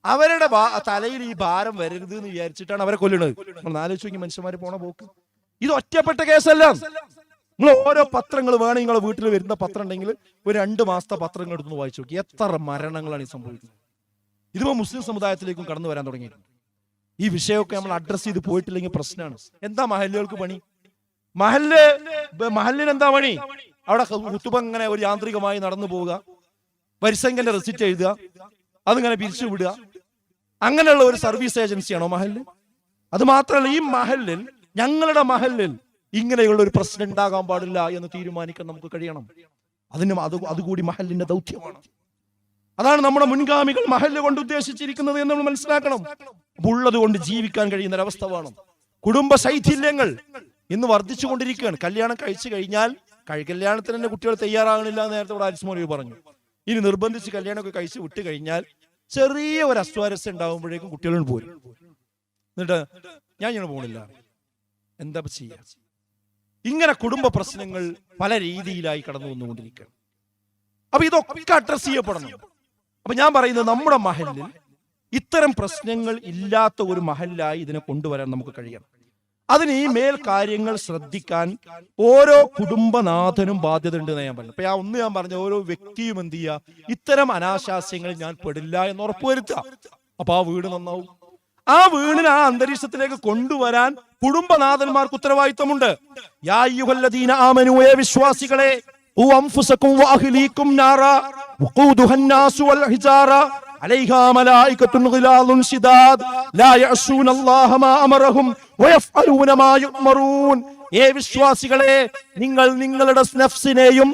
അവരുടെ തലയിൽ ഈ ഭാരം വരരുത് എന്ന് വിചാരിച്ചിട്ടാണ് അവരെ കൊല്ലുന്നത്. നമ്മൾ ആലോചിച്ച് നോക്കി മനുഷ്യന്മാര് പോണ പോക്ക്. ഇത് ഒറ്റപ്പെട്ട കേസല്ല. നിങ്ങൾ ഓരോ പത്രങ്ങൾ വേണം, നിങ്ങളെ വീട്ടിൽ വരുന്ന പത്രം ഉണ്ടെങ്കിൽ ഒരു 2 മാസത്തെ പത്രങ്ങൾ എടുത്ത് വായിച്ചു നോക്കി, എത്ര മരണങ്ങളാണ് ഈ സംഭവിക്കുന്നത്. ഇതിപ്പോ മുസ്ലിം സമുദായത്തിലേക്കും കടന്നു വരാൻ തുടങ്ങിയിട്ടുണ്ട്. ഈ വിഷയമൊക്കെ നമ്മൾ അഡ്രസ് ചെയ്ത് പോയിട്ടില്ലെങ്കിൽ പ്രശ്നമാണ്. എന്താ മഹല്ലുകൾക്ക് പണി? മഹല്ലിന് എന്താ പണി? അവിടെ കുത്തുബ ഇങ്ങനെ ഒരു യാന്ത്രികമായി നടന്നു പോവുക, വരിസംഖ്യന്റെ റെസിറ്റ് എഴുതുക, അതിങ്ങനെ പിരിച്ചു വിടുക, അങ്ങനെയുള്ള ഒരു സർവീസ് ഏജൻസിയാണോ മഹല്ല്? അത് മാത്രമല്ല, ഈ മഹല്ലിൽ, ഞങ്ങളുടെ മഹല്ലിൽ ഇങ്ങനെയുള്ള ഒരു പ്രശ്നം ഉണ്ടാകാൻ പാടില്ല എന്ന് തീരുമാനിക്കാൻ നമുക്ക് കഴിയണം. അതുകൂടി മഹല്ലിന്റെ ദൗത്യമാണ്. അതാണ് നമ്മുടെ മുൻഗാമികൾ മഹല്ല് കൊണ്ട് ഉദ്ദേശിച്ചിരിക്കുന്നത് എന്ന് നമ്മൾ മനസ്സിലാക്കണം. ഉള്ളത് കൊണ്ട് ജീവിക്കാൻ കഴിയുന്ന ഒരവസ്ഥ വേണം. കുടുംബ ശൈഥില്യങ്ങൾ ഇന്ന് വർദ്ധിച്ചുകൊണ്ടിരിക്കുകയാണ്. കല്യാണം കഴിച്ചു കഴിഞ്ഞാൽ കല്യാണത്തിന് തന്നെ കുട്ടികൾ തയ്യാറാകണില്ല എന്ന് നേരത്തെ ഇവിടെ ആരിസ് മൗലവി പറഞ്ഞു. ഇനി നിർബന്ധിച്ച് കല്യാണമൊക്കെ കഴിച്ച് വിട്ട് കഴിഞ്ഞാൽ ചെറിയ ഒരു അസ്വാരസ്യം ഉണ്ടാകുമ്പോഴേക്കും കുട്ടികളും പോരും. എന്നിട്ട് ഞാൻ ഇങ്ങനെ പോകണില്ല, എന്താ ചെയ്യാ? ഇങ്ങനെ കുടുംബ പ്രശ്നങ്ങൾ പല രീതിയിലായി കടന്നു വന്നുകൊണ്ടിരിക്കുകയാണ്. അപ്പൊ ഇതൊക്കെ അഡ്രസ് ചെയ്യപ്പെടണം. അപ്പൊ ഞാൻ പറയുന്നത്, നമ്മുടെ മഹല്ലിൽ ഇത്തരം പ്രശ്നങ്ങൾ ഇല്ലാത്ത ഒരു മഹല്ലായി ഇതിനെ കൊണ്ടുവരാൻ നമുക്ക് കഴിയണം. അതിന് ഈ മേൽ കാര്യങ്ങൾ ശ്രദ്ധിക്കാൻ ഓരോ കുടുംബനാഥനും ബാധ്യത ഉണ്ട് എന്ന് ഞാൻ പറഞ്ഞു. അപ്പൊ ഞാൻ പറഞ്ഞ ഓരോ വ്യക്തിയും എന്ത് ചെയ്യുക, ഇത്തരം അനാശാസ്യങ്ങളിൽ ഞാൻ പെടില്ല എന്ന് ഉറപ്പുവരുത്തുക. അപ്പൊ ആ വീട് നന്നാവും. ആ വീടിന് ആ അന്തരീക്ഷത്തിലേക്ക് കൊണ്ടുവരാൻ കുടുംബനാഥന്മാർക്ക് ഉത്തരവാദിത്വമുണ്ട്. യാ അയ്യുഹല്ലദീന ആമനൂ, വിശ്വാസികളെ, അൻഫുസകും വഅഹ്ലീകും നാറ വഖൂദുഹാ അന്നാസു വൽ ഹിജാറ അലൈഹാ മലായികത്തുൻ ഗിലാദുൻ ശിദാദ് ലാ യഅസൂനല്ലാഹ മാ അമറഹും വയഫ്അലൂന മാ യുഅ്മറൂൻ. വിശ്വാസികളെ, നിങ്ങൾ നിങ്ങളുടെ നഫ്സിനെയും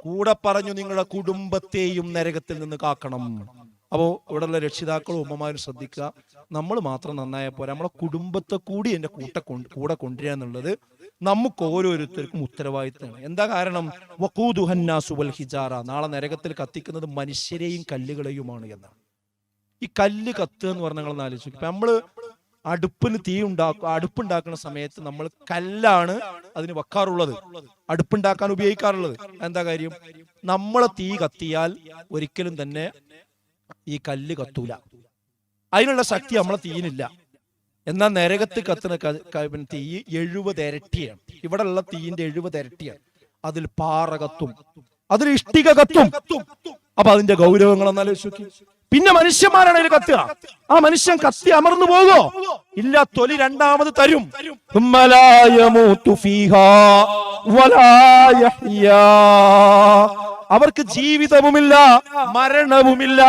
കൂടെ പറഞ്ഞു നിങ്ങളുടെ കുടുംബത്തെയും നരകത്തിൽ നിന്ന് കാക്കണം. അപ്പോ ഇവിടെയുള്ള രക്ഷിതാക്കളും ഉമ്മമാരും ശ്രദ്ധിക്കുക, നമ്മൾ മാത്രം നന്നായ പോരാ, നമ്മളെ കുടുംബത്തെ കൂടി എന്റെ കൂടെ കൊണ്ടുവരിക എന്നുള്ളത് നമുക്ക് ഓരോരുത്തർക്കും ഉത്തരവാദിത്തമാണ്. എന്താ കാരണം? വഖൂദുഹന്നാസു വൽ ഹിജാറ, നാളെ നരകത്തിൽ കത്തിക്കുന്നത് മനുഷ്യരെയും കല്ലുകളെയുമാണ് എന്നാണ്. ഈ കല്ല് കത്തുക എന്ന് പറഞ്ഞാൽ നിങ്ങൾ ആലോചിക്കും. ഇപ്പൊ നമ്മള് അടുപ്പിന് അടുപ്പുണ്ടാക്കുന്ന സമയത്ത് നമ്മൾ കല്ലാണ് അതിന് വെക്കാറുള്ളത്, അടുപ്പുണ്ടാക്കാൻ ഉപയോഗിക്കാറുള്ളത്. എന്താ കാര്യം? നമ്മളെ തീ കത്തിയാൽ ഒരിക്കലും തന്നെ ഈ കല്ല് കത്തൂല. അതിനുള്ള ശക്തി നമ്മളെ തീയിനില്ല. എന്നാൽ നരകത്ത് കത്തുന്ന തീ 70 ഇരട്ടിയാണ്. ഇവിടെ ഉള്ള തീയിന്റെ 70 ഇരട്ടിയാണ്. അതിൽ പാറ കത്തും, അതിൽ ഇഷ്ടിക കത്തും. അപ്പൊ അതിന്റെ ഗൗരവങ്ങൾ എന്നാലോചിച്ചു. പിന്നെ മനുഷ്യന്മാരാണ് അതിൽ കത്തുക. ആ മനുഷ്യൻ കത്തി അമർന്നു പോകോ? ഇല്ല, തൊലി രണ്ടാമത് തരും. അവർക്ക് ജീവിതവുമില്ല, മരണവുമില്ല,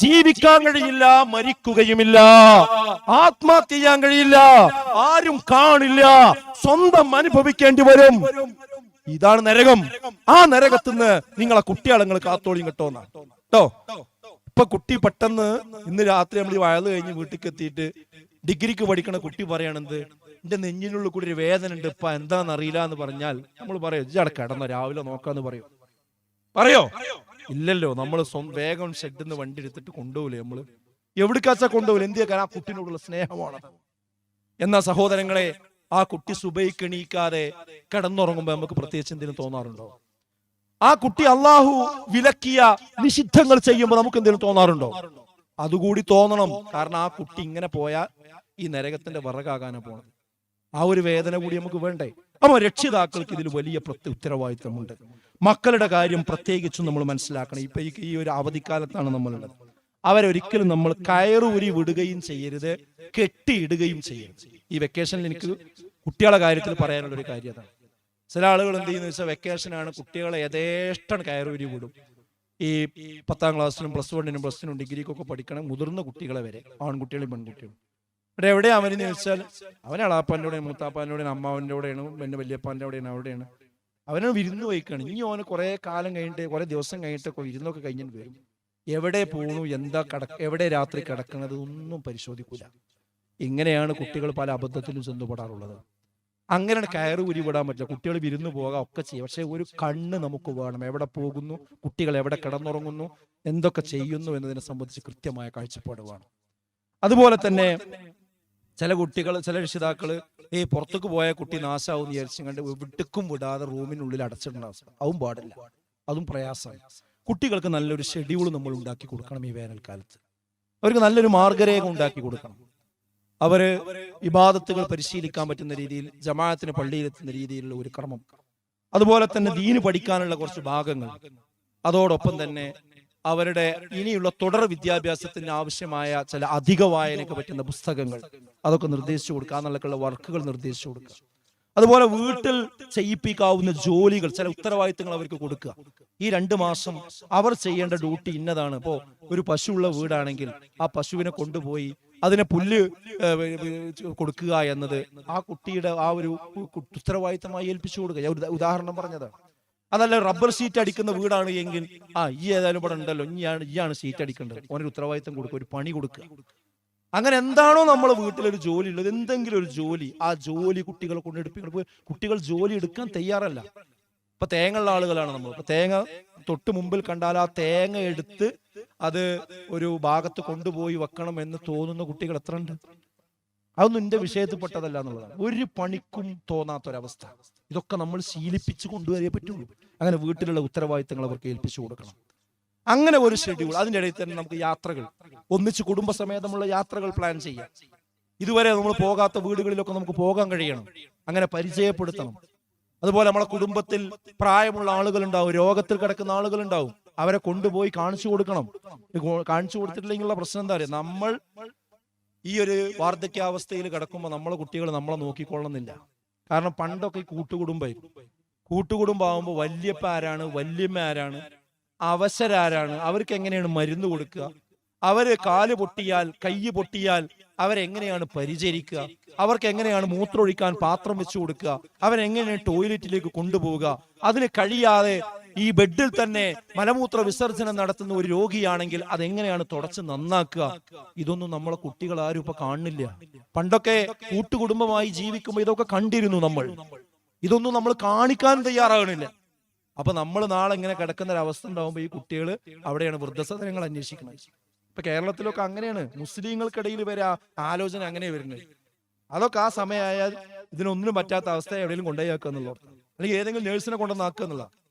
ജീവിക്കാൻ കഴിയില്ല, മരിക്കുകയുമില്ല, ആത്മഹത്യ ചെയ്യാൻ കഴിയില്ല, ആരും കാണില്ല, സ്വന്തം അനുഭവിക്കേണ്ടി വരും. ഇതാണ് നരകം. ആ നരകത്തിന്ന് നിങ്ങളെ കുട്ടികളെ നിങ്ങൾ കാത്തോളിയും കേട്ടോന്നാ കേട്ടോ. ഇപ്പൊ കുട്ടി പെട്ടെന്ന് ഇന്ന് രാത്രി നമ്മൾ വയല് കഴിഞ്ഞ് വീട്ടിൽ എത്തിയിട്ട് ഡിഗ്രിക്ക് പഠിക്കണ കുട്ടി പറയണത്, എന്റെ നെഞ്ഞിനുള്ളിൽ കൂടി ഒരു വേദന ഉണ്ട്, ഇപ്പൊ എന്താന്ന് അറിയില്ല എന്ന് പറഞ്ഞാൽ നമ്മൾ പറയോ, ഇജ്ജടെ കിടന്നോ, രാവിലെ നോക്കാന്ന് പറയോ? ഇല്ലല്ലോ. നമ്മൾ വേഗം ഷെഡിന്ന് വണ്ടി എടുത്തിട്ട് കൊണ്ടുപോകില്ലേ? നമ്മള് എവിടേക്കാച്ചാ കൊണ്ടുപോകില്ല. എന്തിയാ? ആ കുട്ടിനോടുള്ള സ്നേഹമാണ്. എന്നാ സഹോദരങ്ങളെ, ആ കുട്ടി സുബൈക്ക് എണീക്കാതെ കിടന്നുറങ്ങുമ്പോ നമുക്ക് പ്രത്യേകിച്ച് എന്തെങ്കിലും തോന്നാറുണ്ടോ? ആ കുട്ടി അള്ളാഹു വിലക്കിയ നിഷിദ്ധങ്ങൾ ചെയ്യുമ്പോൾ നമുക്ക് എന്തെങ്കിലും തോന്നാറുണ്ടോ? അതുകൂടി തോന്നണം. കാരണം ആ കുട്ടി ഇങ്ങനെ പോയാൽ ഈ നരകത്തിന്റെ വിറകാകാനാ പോണം. ആ ഒരു വേദന കൂടി നമുക്ക് വേണ്ടേ? അപ്പൊ രക്ഷിതാക്കൾക്ക് ഇതിൽ വലിയ ഉത്തരവാദിത്തമുണ്ട്. മക്കളുടെ കാര്യം പ്രത്യേകിച്ചും നമ്മൾ മനസ്സിലാക്കണം. ഇപ്പൊ ഈ ഒരു അവധിക്കാലത്താണ് നമ്മളുള്ളത്. അവരൊരിക്കലും നമ്മൾ കയറൂരി വിടുകയും ചെയ്യരുത്, കെട്ടിയിടുകയും ചെയ്യരുത്. ഈ വെക്കേഷനിൽ എനിക്ക് കുട്ടികളുടെ കാര്യത്തിൽ പറയാനുള്ള ഒരു കാര്യം അതാണ്. ചില ആളുകൾ എന്ത് ചെയ്യുന്ന വെച്ചാൽ വെക്കേഷനാണ്, കുട്ടികളെ യഥേഷ്ടം കയറൂരി വിടും. ഈ 10ാം ക്ലാസ്സിലും +1-നും +2-നും ഡിഗ്രിക്കൊക്കെ പഠിക്കണം മുതിർന്ന കുട്ടികളെ വരെ, ആൺകുട്ടികളും പെൺകുട്ടികളും. ഇവിടെ എവിടെയാ അവനെന്ന് ചോദിച്ചാൽ അവൻ അളാപ്പാൻ്റെ കൂടെയാണ്, മൂത്താപ്പാൻ്റെ കൂടെയാണ്, അമ്മാവൻ്റെ കൂടെയാണ്, എൻ്റെ വലിയപ്പാൻ്റെ കൂടെയാണ്, അവിടെയാണ്. അവനെ വിരുന്ന് പോയിക്കാണ്. ഇനി അവന് കുറെ കാലം കഴിഞ്ഞിട്ട്, കുറെ ദിവസം കഴിഞ്ഞിട്ടൊക്കെ വിരുന്നൊക്കെ കഴിഞ്ഞിട്ട് വരും. എവിടെ പോണു, എന്താ എവിടെ രാത്രി കിടക്കുന്നത് ഒന്നും പരിശോധിക്കൂല. ഇങ്ങനെയാണ് കുട്ടികൾ പല അബദ്ധത്തിലും ചെന്നുപെടാറുള്ളത്. അങ്ങനെ കയറ് ഉരിവിടാൻ പറ്റില്ല. കുട്ടികൾ വിരുന്ന് പോകാം, ഒക്കെ ചെയ്യും. പക്ഷെ ഒരു കണ്ണ് നമുക്ക് വേണം. എവിടെ പോകുന്നു, കുട്ടികൾ എവിടെ കിടന്നുറങ്ങുന്നു, എന്തൊക്കെ ചെയ്യുന്നു എന്നതിനെ സംബന്ധിച്ച് കൃത്യമായ കാഴ്ചപ്പാട് വേണം. അതുപോലെ തന്നെ ചില കുട്ടികൾ, ചില രക്ഷിതാക്കള് പുറത്തേക്ക് പോയ കുട്ടി നാശാവും വിചാരിച്ചു കണ്ട് വിട്ടുക്കും വിടാതെ റൂമിനുള്ളിൽ അടച്ചിടുന്ന അവസ്ഥ. അതും പാടില്ല, അതും പ്രയാസമായി. കുട്ടികൾക്ക് നല്ലൊരു ഷെഡ്യൂൾ നമ്മൾ ഉണ്ടാക്കി കൊടുക്കണം. ഈ വേനൽക്കാലത്ത് അവർക്ക് നല്ലൊരു മാർഗരേഖ ഉണ്ടാക്കി കൊടുക്കണം. അവര് ഇബാദത്തുകൾ പരിശീലിക്കാൻ പറ്റുന്ന രീതിയിൽ, ജമാഅത്തിന് പള്ളിയിലെത്തുന്ന രീതിയിലുള്ള ഒരു ക്രമം, അതുപോലെ തന്നെ ദീന് പഠിക്കാനുള്ള കുറച്ച് ഭാഗങ്ങൾ, അതോടൊപ്പം തന്നെ അവരുടെ ഇനിയുള്ള തുടർ വിദ്യാഭ്യാസത്തിന് ആവശ്യമായ ചില അധിക വായനയ്ക്ക് പറ്റുന്ന പുസ്തകങ്ങൾ, അതൊക്കെ നിർദ്ദേശിച്ചു കൊടുക്കുക. എന്നുള്ള വർക്കുകൾ നിർദ്ദേശിച്ചു കൊടുക്കുക. അതുപോലെ വീട്ടിൽ ചെയ്യിപ്പിക്കാവുന്ന ജോലികൾ, ചില ഉത്തരവാദിത്തങ്ങൾ അവർക്ക് കൊടുക്കുക. ഈ 2 മാസം അവർ ചെയ്യേണ്ട ഡ്യൂട്ടി ഇന്നതാണ്. ഇപ്പോ ഒരു പശുവുള്ള വീടാണെങ്കിൽ ആ പശുവിനെ കൊണ്ടുപോയി അതിനെ പുല്ല് കൊടുക്കുക എന്നത് ആ കുട്ടിയുടെ ആ ഒരു ഉത്തരവാദിത്തമായി ഏൽപ്പിച്ചു കൊടുക്കുക. ഞാൻ ഒരു ഉദാഹരണം പറഞ്ഞതാണ്. അതല്ല റബ്ബർ ഷീറ്റ് അടിക്കുന്ന വീടാണ് എങ്കിൽ ഈ ഏതായാലും ഇവിടെ ഉണ്ടല്ലോ, ഈയാണ് ഷീറ്റ് അടിക്കേണ്ടത്, ഓനൊരു ഉത്തരവാദിത്തം കൊടുക്കുക, ഒരു പണി കൊടുക്കുക. അങ്ങനെ എന്താണോ നമ്മൾ വീട്ടിലൊരു ജോലി ഉള്ളത്, എന്തെങ്കിലും ഒരു ജോലി, ആ ജോലി കുട്ടികളെ കൊണ്ട് എടുപ്പിക്കണം. കുട്ടികൾ ജോലി എടുക്കാൻ തയ്യാറല്ല. ഇപ്പൊ തേങ്ങയുള്ള ആളുകളാണ് നമ്മൾ. ഇപ്പൊ തേങ്ങ തൊട്ട് മുമ്പിൽ കണ്ടാൽ ആ തേങ്ങ എടുത്ത് അത് ഒരു ഭാഗത്ത് കൊണ്ടുപോയി വെക്കണം എന്ന് തോന്നുന്ന കുട്ടികൾ എത്ര ഉണ്ട്? അതൊന്നും എന്റെ വിഷയത്തിൽപ്പെട്ടതല്ല എന്നുള്ളതാണ്. ഒരു പണിക്കും തോന്നാത്തൊരവസ്ഥ. ഇതൊക്കെ നമ്മൾ ശീലിപ്പിച്ചു കൊണ്ടുവരേ പറ്റുള്ളൂ. അങ്ങനെ വീട്ടിലുള്ള ഉത്തരവാദിത്തങ്ങൾ അവർക്ക് ഏൽപ്പിച്ചു കൊടുക്കണം. അങ്ങനെ ഒരു ഷെഡ്യൂൾ. അതിൻ്റെ ഇടയിൽ തന്നെ നമുക്ക് യാത്രകൾ, ഒന്നിച്ച് കുടുംബസമേതമുള്ള യാത്രകൾ പ്ലാൻ ചെയ്യാം. ഇതുവരെ നമ്മൾ പോകാത്ത വീടുകളിലൊക്കെ നമുക്ക് പോകാൻ കഴിയണം. അങ്ങനെ പരിചയപ്പെടുത്തണം. അതുപോലെ നമ്മളെ കുടുംബത്തിൽ പ്രായമുള്ള ആളുകളുണ്ടാവും, രോഗത്തിൽ കിടക്കുന്ന ആളുകളുണ്ടാവും. അവരെ കൊണ്ടുപോയി കാണിച്ചു കൊടുക്കണം. കാണിച്ചു കൊടുത്തിട്ടില്ലെങ്കിലുള്ള പ്രശ്നം എന്താ പറയുക, നമ്മൾ ഈ ഒരു വാർദ്ധക്യാവസ്ഥയിൽ കിടക്കുമ്പോൾ നമ്മളെ കുട്ടികൾ നമ്മളെ നോക്കിക്കൊള്ളുന്നില്ല. കാരണം പണ്ടൊക്കെ കൂട്ടുകുടുംബമാകുമ്പോൾ വല്യപ്പ ആരാണ്, വല്യമ്മ ആരാണ്, അവശരാരാണ്, അവർക്ക് എങ്ങനെയാണ് മരുന്ന് കൊടുക്കുക, അവര് കാല് പൊട്ടിയാൽ കൈ പൊട്ടിയാൽ അവരെങ്ങനെയാണ് പരിചരിക്കുക, അവർക്ക് എങ്ങനെയാണ് മൂത്രമൊഴിക്കാൻ പാത്രം വെച്ചു കൊടുക്കുക, അവരെങ്ങനെയാണ് ടോയ്ലറ്റിലേക്ക് കൊണ്ടുപോവുക, അതിന് കഴിയാതെ ഈ ബെഡിൽ തന്നെ മലമൂത്ര വിസർജനം നടത്തുന്ന ഒരു രോഗിയാണെങ്കിൽ അതെങ്ങനെയാണ് തുടച്ച് നന്നാക്കുക. ഇതൊന്നും നമ്മളെ കുട്ടികൾ ആരും ഇപ്പൊ കാണുന്നില്ല. പണ്ടൊക്കെ കൂട്ടുകുടുംബമായി ജീവിക്കുമ്പോൾ ഇതൊക്കെ കണ്ടിരുന്നു നമ്മൾ. ഇതൊന്നും നമ്മൾ കാണിക്കാൻ തയ്യാറാകണില്ല. അപ്പൊ നമ്മൾ നാളെ ഇങ്ങനെ കിടക്കുന്ന ഒരു അവസ്ഥ ഉണ്ടാവുമ്പോൾ ഈ കുട്ടികൾ അവിടെയാണ് വൃദ്ധസദനങ്ങൾ അന്വേഷിക്കുന്നത്. ഇപ്പൊ കേരളത്തിലൊക്കെ അങ്ങനെയാണ്. മുസ്ലിങ്ങൾക്കിടയിൽ വരെ ആലോചന അങ്ങനെ വരുന്നത്. അതൊക്കെ ആ സമയമായാൽ ഇതിനൊന്നിനും പറ്റാത്ത അവസ്ഥ എവിടെയെങ്കിലും കൊണ്ടുപോയാക്കുക എന്നുള്ളത്, അല്ലെങ്കിൽ ഏതെങ്കിലും നേഴ്സിനെ കൊണ്ടുവന്നാക്കുക എന്നുള്ള.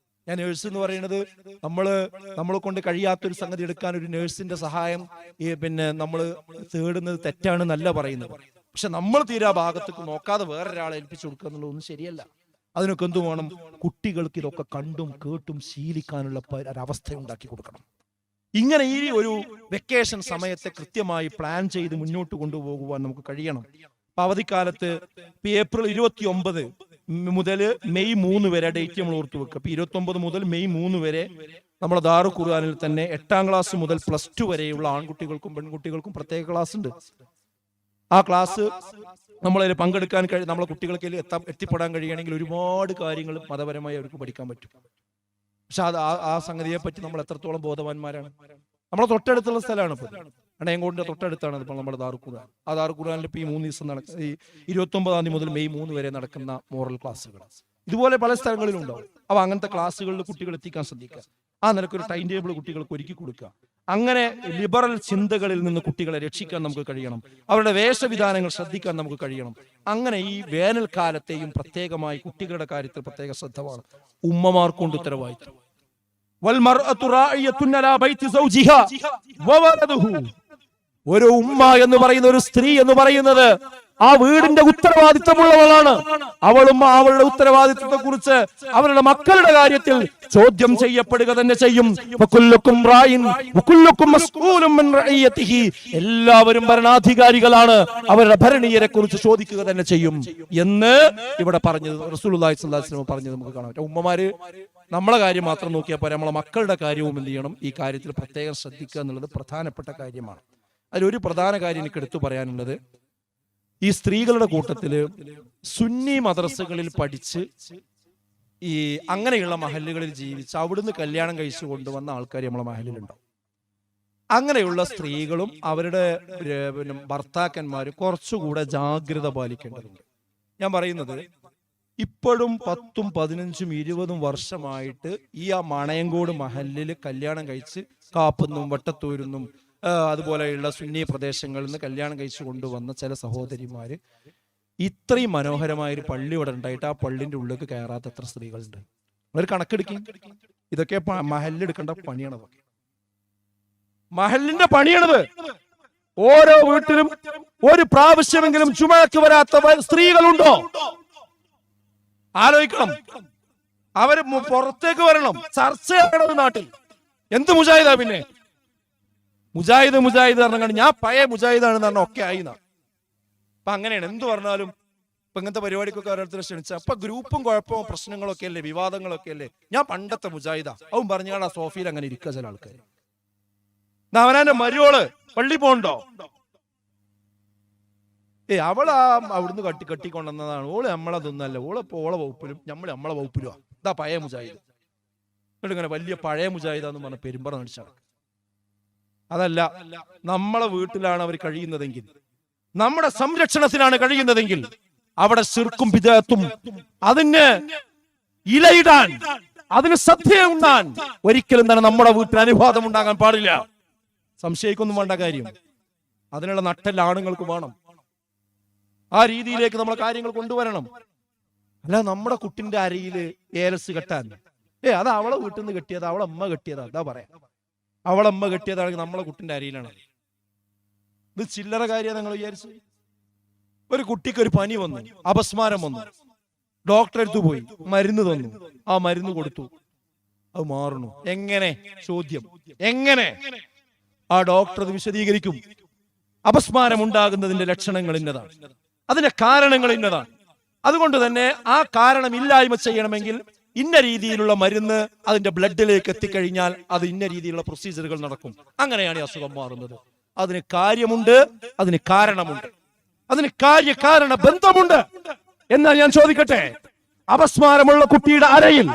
ഞാൻ നേഴ്സ് എന്ന് പറയുന്നത് നമ്മളെ കൊണ്ട് കഴിയാത്തൊരു സംഗതി എടുക്കാൻ ഒരു നേഴ്സിന്റെ സഹായം നമ്മൾ തേടുന്നത് തെറ്റാണെന്നല്ല പറയുന്നത്. പക്ഷെ നമ്മൾ തീരാ ഭാഗത്തേക്ക് നോക്കാതെ വേറൊരാളെ ഏൽപ്പിച്ചു കൊടുക്കുക എന്നുള്ളതൊന്നും ശരിയല്ല. അതിനൊക്കെ എന്തു വേണം, കുട്ടികൾക്ക് ഇതൊക്കെ കണ്ടും കേട്ടും ശീലിക്കാനുള്ള ഒരവസ്ഥ ഉണ്ടാക്കി കൊടുക്കണം. ഇങ്ങനെ ഈ ഒരു വെക്കേഷൻ സമയത്തെ കൃത്യമായി പ്ലാൻ ചെയ്ത് മുന്നോട്ട് കൊണ്ടുപോകുവാൻ നമുക്ക് കഴിയണം. അപ്പൊ അവധിക്കാലത്ത് ഏപ്രിൽ 29 മുതൽ മെയ് 3 വരെ ഡേറ്റ് നമ്മൾ ഓർത്തു വെക്കുക. അപ്പൊ 29 മുതൽ മെയ് 3 വരെ നമ്മുടെ ദാറുൽ ഖുർആനിൽ തന്നെ 8ാം ക്ലാസ് മുതൽ +2 വരെയുള്ള ആൺകുട്ടികൾക്കും പെൺകുട്ടികൾക്കും പ്രത്യേക ക്ലാസ് ഉണ്ട്. ആ ക്ലാസ് നമ്മളതിൽ പങ്കെടുക്കാൻ നമ്മളെ കുട്ടികൾക്ക് എത്തിപ്പെടാൻ കഴിയുകയാണെങ്കിൽ ഒരുപാട് കാര്യങ്ങൾ മതപരമായി അവർക്ക് പഠിക്കാൻ പറ്റും. പക്ഷെ ആ സംഗതിയെ പറ്റി നമ്മൾ എത്രത്തോളം ബോധവാന്മാരാണ്? നമ്മളെ തൊട്ടടുത്തുള്ള സ്ഥലമാണ് ഇപ്പോൾ അണയങ്കോടിന്റെ തൊട്ടടുത്താണ് ഇപ്പോൾ നമ്മുടെ ദാറുൽ ഖുർആൻ. ആ ദാറുൽ ഖുർആനിൽ ഇപ്പോൾ ഈ 3 ദിവസം ഈ 29-ാം തീയതി മുതൽ മെയ് 3 വരെ നടക്കുന്ന മോറൽ ക്ലാസ്സുകൾ ഇതുപോലെ പല സ്ഥലങ്ങളിലും ഉണ്ടാവും. അപ്പൊ അങ്ങനത്തെ ക്ലാസ്സുകളിൽ കുട്ടികൾ എത്തിക്കാൻ ശ്രദ്ധിക്കുക. ആ നിലക്കൊരു ടൈം ടേബിൾ കുട്ടികൾക്ക് ഒരുക്കി കൊടുക്കുക. അങ്ങനെ ലിബറൽ ചിന്തകളിൽ നിന്ന് കുട്ടികളെ രക്ഷിക്കാൻ നമുക്ക് കഴിയണം. അവരുടെ വേഷവിധാനങ്ങൾ ശ്രദ്ധിക്കാൻ നമുക്ക് കഴിയണം. അങ്ങനെ ഈ വേനൽക്കാലത്തെയും പ്രത്യേകമായി കുട്ടികളുടെ കാര്യത്തിൽ പ്രത്യേക ശ്രദ്ധ വേണം. ഉമ്മമാർക്കൊണ്ട് ഉത്തരവാദിത്വം. ഒരു ഉമ്മ എന്ന് പറയുന്ന ഒരു സ്ത്രീ എന്ന് പറയുന്നത് ആ വീടിന്റെ ഉത്തരവാദിത്തമുള്ളവളാണ്. അവളും അവളുടെ ഉത്തരവാദിത്തത്തെ കുറിച്ച് അവരുടെ മക്കളുടെ കാര്യത്തിൽ ചോദ്യം ചെയ്യപ്പെടുക തന്നെ ചെയ്യും. എല്ലാവരും ഭരണാധികാരികളാണ്, അവരുടെ ഭരണീയരെ കുറിച്ച് ചോദിക്കുക തന്നെ ചെയ്യും എന്ന് ഇവിടെ പറഞ്ഞത് റസൂലുള്ളാഹി സ്വല്ലല്ലാഹു അലൈഹി വസല്ലം പറഞ്ഞത് നമുക്ക് കാണാം. ഉമ്മമാര് നമ്മളെ കാര്യം മാത്രം നോക്കിയാൽ പോരാ, നമ്മളെ മക്കളുടെ കാര്യവും എന്ത് ചെയ്യണം, ഈ കാര്യത്തിൽ പ്രത്യേകം ശ്രദ്ധിക്കുക എന്നുള്ളത് പ്രധാനപ്പെട്ട കാര്യമാണ്. അതിലൊരു പ്രധാന കാര്യം എനിക്ക് എടുത്തു പറയാനുള്ളത്, ഈ സ്ത്രീകളുടെ കൂട്ടത്തില് സുന്നി മദ്രസകളിൽ പഠിച്ച് ഈ അങ്ങനെയുള്ള മഹല്ലുകളിൽ ജീവിച്ച് അവിടുന്ന് കല്യാണം കഴിച്ചു കൊണ്ടുവന്ന ആൾക്കാർ നമ്മളെ മഹല്ലിലുണ്ടാവും. അങ്ങനെയുള്ള സ്ത്രീകളും അവരുടെ ഭർത്താക്കന്മാരും കുറച്ചുകൂടെ ജാഗ്രത പാലിക്കേണ്ടതുണ്ട്. ഞാൻ പറയുന്നത്, ഇപ്പോഴും 10, 15, 20 വർഷമായിട്ട് ഈ മണയങ്കോട് മഹല്ലിൽ കല്യാണം കഴിച്ച് കാപ്പുന്നും വട്ടത്തൂരുന്നും അതുപോലെയുള്ള സുന്നി പ്രദേശങ്ങളിൽ നിന്ന് കല്യാണം കഴിച്ചു കൊണ്ടുവന്ന ചില സഹോദരിമാര് ഇത്രയും മനോഹരമായൊരു പള്ളി ഇവിടെ ഉണ്ടായിട്ട് ആ പള്ളിന്റെ ഉള്ളിലേക്ക് കയറാത്ത എത്ര സ്ത്രീകളുണ്ട്? ഒരു കണക്കെടുക്കും. ഇതൊക്കെ മഹല്ലെടുക്കേണ്ട പണിയാണത്. മഹലിന്റെ പണിയാണത്. ഓരോ വീട്ടിലും ഒരു പ്രാവശ്യമെങ്കിലും ചുമക്ക് വരാത്ത സ്ത്രീകളുണ്ടോ? ആലോചിക്കണം. അവര് പുറത്തേക്ക് വരണം, ചർച്ചയാകണം നാട്ടിൽ. എന്ത് മുജാഹിദാ പിന്നെ? മുജാഹിദ് പറഞ്ഞാൽ ഞാൻ പഴയ മുജാഹിദാണെന്ന് പറഞ്ഞാൽ ഒക്കെ ആയി. അപ്പൊ അങ്ങനെയാണ് എന്ത് പറഞ്ഞാലും. ഇപ്പൊ ഇങ്ങനത്തെ പരിപാടിക്കൊക്കെ ഓരോരുത്തരെ ക്ഷണിച്ച അപ്പൊ ഗ്രൂപ്പും കുഴപ്പവും പ്രശ്നങ്ങളൊക്കെ അല്ലേ, വിവാദങ്ങളൊക്കെ അല്ലേ. ഞാൻ പണ്ടത്തെ മുജാഹിദ അവൻ പറഞ്ഞാൽ ആ സോഫയിൽ അങ്ങനെ ഇരിക്കുക ചില ആൾക്കാർ. അവനാന്റെ മരിയോള് പള്ളി പോണ്ടോ? അവള് അവിടുന്ന് കെട്ടിക്കൊണ്ടുവന്നതാണ്. ഓള് നമ്മളതൊന്നല്ല, ഓളെ വകുപ്പിലും നമ്മളെ വകുപ്പിലും ഇതാ പഴയ മുജാഹിദ്. എന്നിട്ട് ഇങ്ങനെ വലിയ പഴയ മുജാഹിദാന്ന് പറഞ്ഞ പെരുമ്പറ നടിച്ചാണ്. അതല്ല, നമ്മളെ വീട്ടിലാണ് അവർ കഴിയുന്നതെങ്കിൽ, നമ്മുടെ സംരക്ഷണത്തിലാണ് കഴിയുന്നതെങ്കിൽ അവിടെ ശിർക്കും ബിദ്അത്തും അതിന് ഇലയിടാൻ, അതിന് സദ്യ ഉണ്ടാൻ ഒരിക്കലും തന്നെ നമ്മുടെ വീട്ടിൽ അനുവാദം ഉണ്ടാകാൻ പാടില്ല. സംശയിക്കൊന്നും വേണ്ട കാര്യം. അതിനുള്ള നട്ടെല്ലാം ആണുങ്ങൾക്ക് വേണം. ആ രീതിയിലേക്ക് നമ്മൾ കാര്യങ്ങൾ കൊണ്ടുവരണം. അല്ല നമ്മുടെ കുട്ടിന്റെ അരയില് ഏലസ് കെട്ടാൻ, അത് അവളെ വീട്ടിൽ നിന്ന് കെട്ടിയതാ, അവളെ അമ്മ കെട്ടിയതാ, എന്താ പറയാ, അവളെ അമ്മ കെട്ടിയതാണെങ്കിൽ നമ്മളെ കുട്ടിന്റെ അരയിലാണ്. ഇത് ചില്ലറ കാര്യം നിങ്ങൾ വിചാരിച്ചു. ഒരു കുട്ടിക്ക് ഒരു പനി വന്നു, അപസ്മാരം വന്നു, ഡോക്ടറെ അടുത്ത് പോയി, മരുന്ന് തന്നു, ആ മരുന്ന് കൊടുത്തു, അത് മാറണു. എങ്ങനെ? ചോദ്യം. എങ്ങനെ? ആ ഡോക്ടർ അത് വിശദീകരിക്കും. അപസ്മാരം ഉണ്ടാകുന്നതിന്റെ ലക്ഷണങ്ങൾ ഇന്നതാണ്, അതിന്റെ കാരണങ്ങൾ ഇന്നതാണ്. അതുകൊണ്ട് തന്നെ ആ കാരണം ഇല്ലായ്മ ചെയ്യണമെങ്കിൽ ഇന്ന രീതിയിലുള്ള മരുന്ന് അതിന്റെ ബ്ലഡിലേക്ക് എത്തിക്കഴിഞ്ഞാൽ അത് ഇന്ന രീതിയിലുള്ള പ്രൊസീജിയറുകൾ നടക്കും. അങ്ങനെയാണ് ഈ അസുഖം മാറുന്നത്. അതിന് കാര്യമുണ്ട്, അതിന് കാരണമുണ്ട്, അതിന് കാര്യകാരണ ബന്ധമുണ്ട്. എന്നാൽ ഞാൻ ചോദിക്കട്ടെ, അപസ്മാരമുള്ള കുട്ടിയുടെ അരയിൽ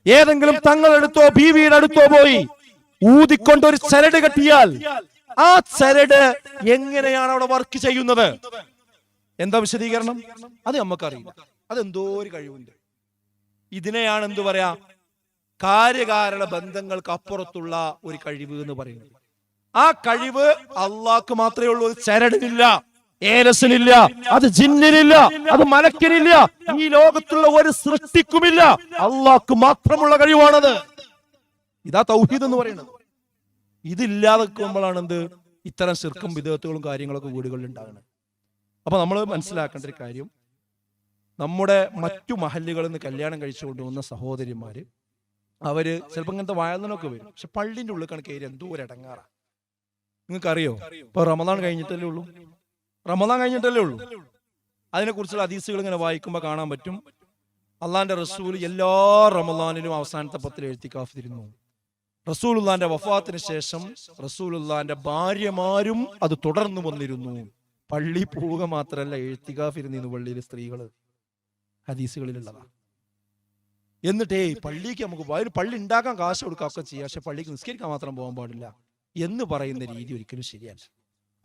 ഏതെങ്കിലും തങ്ങളെടുത്തോ ബീവിയുടെ അടുത്തോ പോയി ഊതിക്കൊണ്ട് ഒരു ചരട് കെട്ടിയാൽ ആ ചരട് എങ്ങനെയാണ് അവിടെ വർക്ക് ചെയ്യുന്നത്? എന്താ വിശദീകരണം? അത് നമുക്കറിയില്ല. അതെന്തോ ഒരു കഴിവുണ്ട്. ഇതിനെയാണ് എന്തു പറയാ, കാര്യകാരണ ബന്ധങ്ങൾക്ക് അപ്പുറത്തുള്ള ഒരു കഴിവ് എന്ന് പറയുന്നത്. ആ കഴിവ് അള്ളാഹ്ക്ക് മാത്രമേ ഉള്ളൂ. അത് ചരടിനില്ല, ഏലസിനില്ല, അത് ജിന്നിനില്ല, അത് മലക്കിനില്ല, ഈ ലോകത്തുള്ള ഒരു സൃഷ്ടിക്കുമില്ല. അള്ളാഹ്ക്ക് കഴിവാണത്. ഇതാ തൗഹീദ് എന്ന് പറയുന്നത്. ഇതില്ലാതെ നിൽക്കുമ്പോഴാണ് എന്ത് ഇത്തരം ശിർക്കും ബിദ്അത്തുകളും കാര്യങ്ങളൊക്കെ വീടുകളിൽ ഉണ്ടാകുന്നത്. അപ്പൊ നമ്മൾ മനസ്സിലാക്കേണ്ട ഒരു കാര്യം, നമ്മുടെ മറ്റു മഹല്ലുകളിൽ നിന്ന് കല്യാണം കഴിച്ചു കൊണ്ടുവന്ന സഹോദരിമാര് അവര് ചിലപ്പോൾ ഇങ്ങനത്തെ വയലിനൊക്കെ വരും. പക്ഷെ പള്ളിന്റെ ഉള്ളിൽ കണക്കേരി എന്തോ ഒരു ഇടങ്ങാറാ. നിങ്ങൾക്കറിയോ, ഇപ്പൊ റമദാൻ കഴിഞ്ഞിട്ടല്ലേ ഉള്ളൂ. അതിനെക്കുറിച്ചുള്ള ഹദീസുകൾ ഇങ്ങനെ വായിക്കുമ്പോൾ കാണാൻ പറ്റും, അള്ളാന്റെ റസൂൽ എല്ലാ റമദാനിലും അവസാനത്തെ 10 എഴുത്തിക്കാഫ് തിരുന്നു. റസൂലുള്ളാന്റെ വഫാത്തിന് ശേഷം റസൂലുള്ളാന്റെ ഭാര്യമാരും അത് തുടർന്നു വന്നിരുന്നു. പള്ളി പോവുക മാത്രമല്ല, എഴുത്തിക്കാഫ് ഇരുന്നിരുന്നു പള്ളിയിൽ സ്ത്രീകള്. ഹദീസുകളിലുള്ളതാണ്. എന്നിട്ടേ പള്ളിക്ക് നമുക്ക് പള്ളി ഉണ്ടാക്കാൻ കാശ് കൊടുക്കുക ഒക്കെ ചെയ്യാം, പക്ഷെ പള്ളിക്ക് നിസ്കരിക്കാൻ മാത്രം പോകാൻ പാടില്ല എന്ന് പറയുന്ന രീതി ഒരിക്കലും ശരിയല്ല.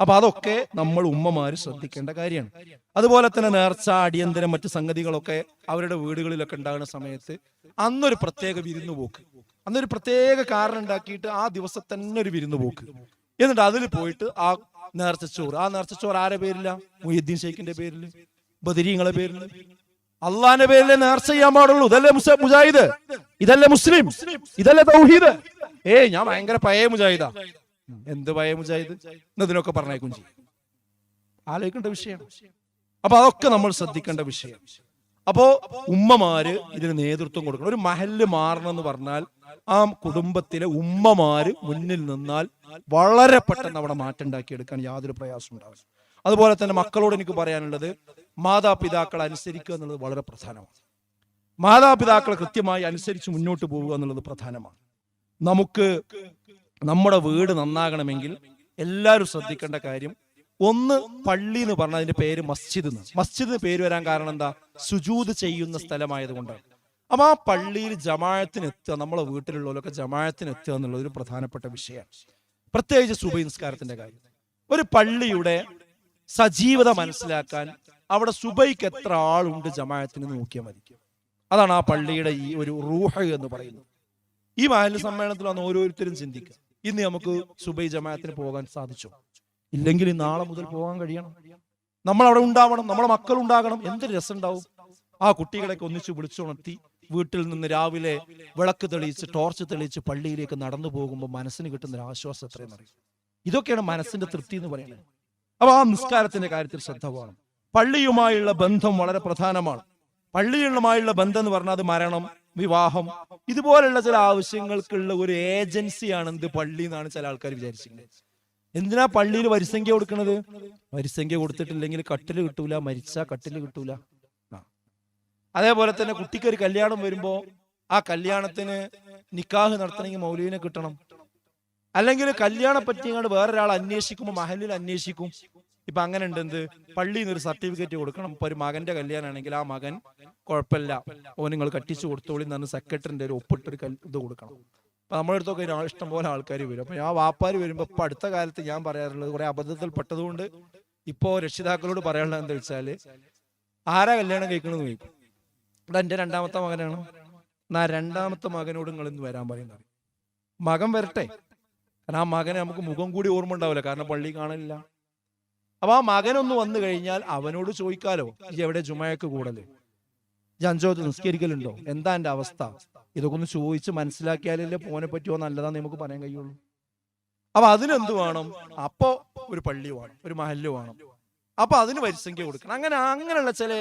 അപ്പൊ അതൊക്കെ നമ്മൾ ഉമ്മമാര് ശ്രദ്ധിക്കേണ്ട കാര്യമാണ്. അതുപോലെ തന്നെ നേർച്ച, അടിയന്തരം, മറ്റു സംഗതികളൊക്കെ അവരുടെ വീടുകളിലൊക്കെ ഉണ്ടാകുന്ന സമയത്ത് അന്നൊരു പ്രത്യേക വിരുന്നു പോക്ക്, അന്നൊരു പ്രത്യേക കാരണം ഉണ്ടാക്കിയിട്ട് ആ ദിവസം തന്നെ ഒരു വിരുന്നു പോക്ക്. എന്നിട്ട് അതിൽ പോയിട്ട് ആ നേർച്ചച്ചോറ്, ആ നേർച്ചച്ചോറ് ആരുടെ പേരില്ല? മുഹ്യിദ്ദീൻ ഷെയ്ഖിന്റെ പേരിൽ, ബദരീങ്ങളെ പേരിൽ, അള്ളാന്റെ പേരിലെ നേർച്ച ചെയ്യാൻ പാടുള്ളൂ. ഇതല്ലേ മുജാഹിദ്? ഇതല്ലേ മുസ്ലിം? ഇതല്ലേ തൗഹീദ്? ഞാൻ ഭയങ്കര പഴയ മുജാഹിദാ. എന്ത് പഴയ മുജാഹിദ് എന്നതിനൊക്കെ പറഞ്ഞേക്കും ചെയ്യും. ആലോചിക്കേണ്ട വിഷയം. അപ്പൊ അതൊക്കെ നമ്മൾ ശ്രദ്ധിക്കേണ്ട വിഷയം. അപ്പോ ഉമ്മമാര് ഇതിന് നേതൃത്വം കൊടുക്കണം. ഒരു മഹല്ല് മാറണം എന്ന് പറഞ്ഞാൽ ആ കുടുംബത്തിലെ ഉമ്മമാര് മുന്നിൽ നിന്നാൽ വളരെ പെട്ടെന്ന് അവിടെ മാറ്റം ഉണ്ടാക്കിയെടുക്കാൻ യാതൊരു പ്രയാസം ഉണ്ടാവില്ല. അതുപോലെ തന്നെ മക്കളോട് എനിക്ക് പറയാനുള്ളത്, മാതാപിതാക്കളെ അനുസരിക്കുക എന്നുള്ളത് വളരെ പ്രധാനമാണ്. മാതാപിതാക്കളെ കൃത്യമായി അനുസരിച്ച് മുന്നോട്ട് പോവുക എന്നുള്ളത് പ്രധാനമാണ്. നമുക്ക് നമ്മുടെ വീട് നന്നാകണമെങ്കിൽ എല്ലാവരും ശ്രദ്ധിക്കേണ്ട കാര്യം, ഒന്ന്, പള്ളി എന്ന് പറഞ്ഞാൽ അതിന്റെ പേര് മസ്ജിദ്. മസ്ജിദിന് പേര് വരാൻ കാരണം എന്താ? സുജൂദ് ചെയ്യുന്ന സ്ഥലമായതുകൊണ്ടാണ്. അപ്പൊ ആ പള്ളിയിൽ ജമാഅത്തിന് എത്തുക, നമ്മളെ വീട്ടിലുള്ളവരൊക്കെ ജമാഅത്തിന് എത്തുക എന്നുള്ളത് ഒരു പ്രധാനപ്പെട്ട വിഷയമാണ്. പ്രത്യേകിച്ച് സുബഹി നിസ്കാരത്തിന്റെ കാര്യം. ഒരു പള്ളിയുടെ സജീവത മനസ്സിലാക്കാൻ അവിടെ സുബഹിക്ക് എത്ര ആളുണ്ട് ജമാഅത്തിന് നോക്കിയാൽ മതി. അതാണ് ആ പള്ളിയുടെ ഈ ഒരു റൂഹ് എന്ന് പറയുന്നത്. ഈ മഹല്ല് സമ്മേളനത്തിൽ വന്ന് ഓരോരുത്തരും ചിന്തിക്കുക, ഇന്ന് നമുക്ക് സുബഹി ജമാഅത്തിന് പോകാൻ സാധിച്ചോ? ഇല്ലെങ്കിൽ നാളെ മുതൽ പോകാൻ കഴിയണം. നമ്മൾ അവിടെ ഉണ്ടാവണം, നമ്മളെ മക്കൾ ഉണ്ടാകണം. എന്തൊരു രസം ഉണ്ടാവും. ആ കുട്ടികളെയൊക്കെ ഒന്നിച്ച് വിളിച്ചുണർത്തി വീട്ടിൽ നിന്ന് രാവിലെ വിളക്ക് തെളിയിച്ച്, ടോർച്ച് തെളിയിച്ച് പള്ളിയിലേക്ക് നടന്നു പോകുമ്പോൾ മനസ്സിന് കിട്ടുന്ന ഒരു ആശ്വാസം എത്രയെന്ന് അറിയും. ഇതൊക്കെയാണ് മനസ്സിന്റെ തൃപ്തി എന്ന് പറയുന്നത്. അപ്പൊ ആ നിസ്കാരത്തിന്റെ കാര്യത്തിൽ ശ്രദ്ധ വേണം. പള്ളിയുമായുള്ള ബന്ധം വളരെ പ്രധാനമാണ്. പള്ളിയുമായുള്ള ബന്ധം എന്ന് പറഞ്ഞാൽ അത് മരണം, വിവാഹം, ഇതുപോലുള്ള ചില ആവശ്യങ്ങൾക്കുള്ള ഒരു ഏജൻസിയാണ് എന്ത് പള്ളി എന്നാണ് ചില ആൾക്കാർ വിചാരിച്ചിട്ടുള്ളത്. എന്തിനാ പള്ളിയിൽ വരിസംഖ്യ കൊടുക്കുന്നത്? വരിസംഖ്യ കൊടുത്തിട്ടില്ലെങ്കിൽ കട്ടില് കിട്ടൂല, മരിച്ചാ കട്ടില് കിട്ടൂല. അതേപോലെ തന്നെ കുട്ടിക്ക് ഒരു കല്യാണം വരുമ്പോ ആ കല്യാണത്തിന് നിക്കാഹ് നടത്തണമെങ്കിൽ മൗലവിനെ കിട്ടണം. അല്ലെങ്കിൽ കല്യാണം പറ്റിയങ്ങാണ്ട് വേറൊരാൾ അന്വേഷിക്കുമ്പോൾ മഹലിൽ അന്വേഷിക്കും. ഇപ്പൊ അങ്ങനെ ഉണ്ട്, എന്ത് പള്ളിയിൽ നിന്ന് ഒരു സർട്ടിഫിക്കറ്റ് കൊടുക്കണം. ഇപ്പൊ ഒരു മകന്റെ കല്യാണമാണെങ്കിൽ ആ മകൻ കുഴപ്പമില്ല, ഓ നിങ്ങൾ കട്ടിച്ചു കൊടുത്തോളി എന്ന് പറഞ്ഞ് സെക്രട്ടറിന്റെ ഒരു ഒപ്പിട്ടൊരു ഇത് കൊടുക്കണം. അപ്പൊ നമ്മുടെ അടുത്തൊക്കെ ഇഷ്ടം പോലെ ആൾക്കാർ വരും. അപ്പൊ ആ വാപ്പാര് വരുമ്പോ ഇപ്പൊ അടുത്ത കാലത്ത് ഞാൻ പറയാറുള്ളത്, കുറെ അബദ്ധത്തിൽ പെട്ടതുകൊണ്ട് ഇപ്പോ രക്ഷിതാക്കളോട് പറയാനുള്ളത് എന്താ വെച്ചാല്, ആരാ കല്യാണം കഴിക്കണമെന്ന് ചോദിക്കും. ഇവിടെ എന്റെ രണ്ടാമത്തെ മകനാണ്, എന്നാ രണ്ടാമത്തെ മകനോട് നിങ്ങൾ ഇന്ന് വരാൻ പറയുന്നത്. മകൻ വരട്ടെ, കാരണം ആ മകനെ നമുക്ക് മുഖം കൂടി ഓർമ്മ ഉണ്ടാവില്ല, കാരണം പള്ളി കാണില്ല. അപ്പൊ ആ മകനൊന്ന് വന്നു കഴിഞ്ഞാൽ അവനോട് ചോദിക്കാലോ, ഈ എവിടെ ജുമയൊക്കെ കൂടല്, ജഞ്ചോത്ത് നിസ്കരിക്കലുണ്ടോ, എന്താ എന്റെ അവസ്ഥ, ഇതൊക്കെ ഒന്ന് ചോദിച്ച് മനസ്സിലാക്കിയാലല്ലേ പോനെ പറ്റിയോ നല്ലതാന്ന് നമുക്ക് പറയാൻ കഴിയുള്ളൂ. അപ്പൊ അതിനെന്ത് വേണം? അപ്പോ ഒരു പള്ളി വേണം, ഒരു മഹല്ല് വേണം. അപ്പൊ അതിന് വരിസംഖ്യ കൊടുക്കണം. അങ്ങനെയുള്ള ചില